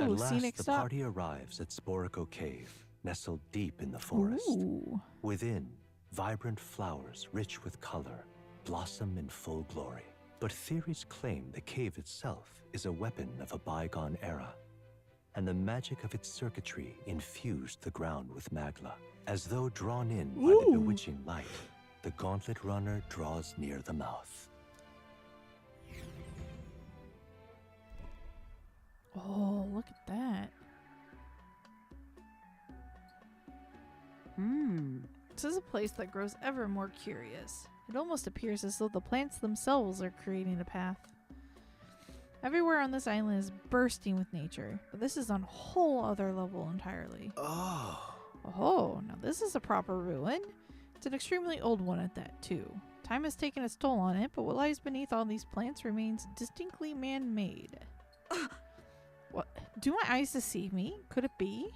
At Ooh, last, scenic the stop. party arrives at Sporico Cave, nestled deep in the forest. Ooh. Within, vibrant flowers rich with color blossom in full glory. But theories claim the cave itself is a weapon of a bygone era, and the magic of its circuitry infused the ground with magla. As though drawn in by the bewitching light, the gauntlet runner draws near the mouth. Oh, look at that. This is a place that grows ever more curious. It almost appears as though the plants themselves are creating a path. Everywhere on this island is bursting with nature, but this is on a whole other level entirely. Oh, now this is a proper ruin. It's an extremely old one at that, too. Time has taken its toll on it, but what lies beneath all these plants remains distinctly man-made. What? Do my eyes deceive me? Could it be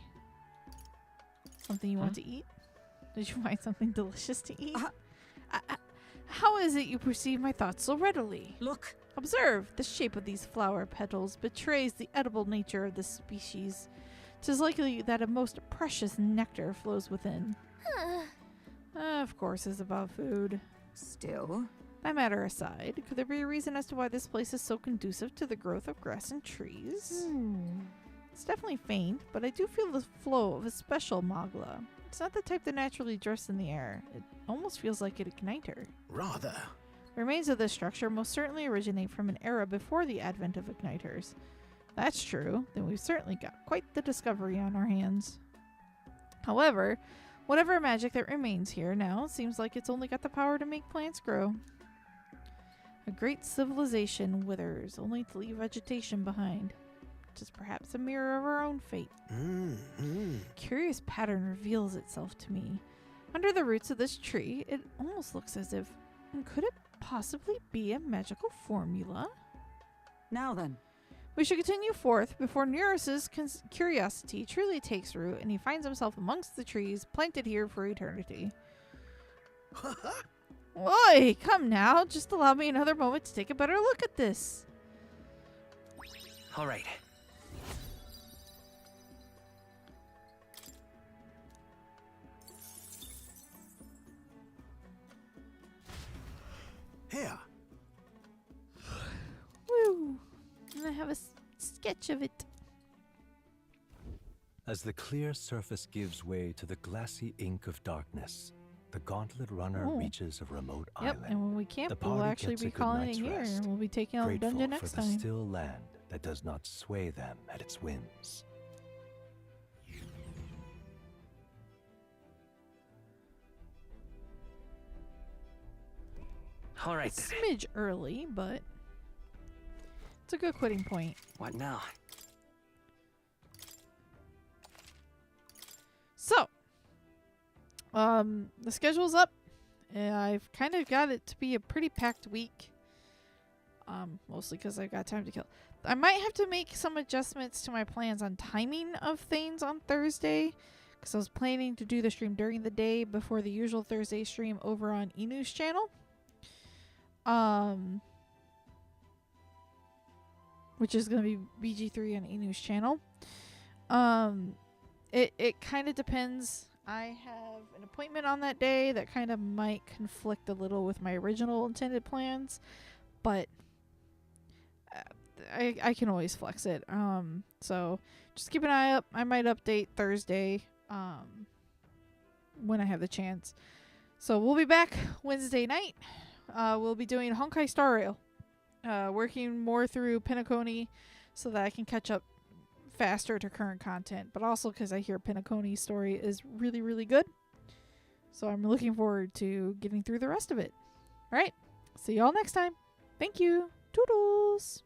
something you want to eat? Did you find something delicious to eat? How is it you perceive my thoughts so readily? Look. Observe. The shape of these flower petals betrays the edible nature of this species. 'Tis likely that a most precious nectar flows within. Of course, it's about food. Still. That matter aside, could there be a reason as to why this place is so conducive to the growth of grass and trees? It's definitely faint, but I do feel the flow of a special magla. It's not the type that naturally drifts in the air. It almost feels like an igniter. Rather. The remains of this structure most certainly originate from an era before the advent of igniters. If that's true, then we've certainly got quite the discovery on our hands. However, whatever magic that remains here now seems like it's only got the power to make plants grow. A great civilization withers, only to leave vegetation behind, which is perhaps a mirror of our own fate. Curious pattern reveals itself to me. Under the roots of this tree, it almost looks as if... Could it possibly be a magical formula? Now then. We should continue forth before Neuros's curiosity truly takes root and he finds himself amongst the trees, planted here for eternity. Oi, come now. Just allow me another moment to take a better look at this. All right. Here. Woo. And I have a sketch of it. As the clear surface gives way to the glassy ink of darkness, the gauntlet runner reaches a remote Yep, island. and when we camp, The we'll party actually gets be a good calling it night's here, rest, and we'll be taking on the grateful dungeon for next the time. still land that does not sway them at its whims. All right. Smidge early, but it's a good quitting point. What now? So, the schedule's up. I've kind of got it to be a pretty packed week. Mostly because I've got time to kill. I might have to make some adjustments to my plans on timing of things on Thursday, because I was planning to do the stream during the day before the usual Thursday stream over on Inu's channel. Which is going to be BG3 on Inu's channel. It kind of depends. I have an appointment on that day that kind of might conflict a little with my original intended plans, but I can always flex it. So just keep an eye up. I might update Thursday when I have the chance. So we'll be back Wednesday night. We'll be doing Honkai Star Rail, working more through Pinacone so that I can catch up faster to current content, but also because I hear Pinacone's story is really, really good. So I'm looking forward to getting through the rest of it. All right. See y'all next time. Thank you. Toodles.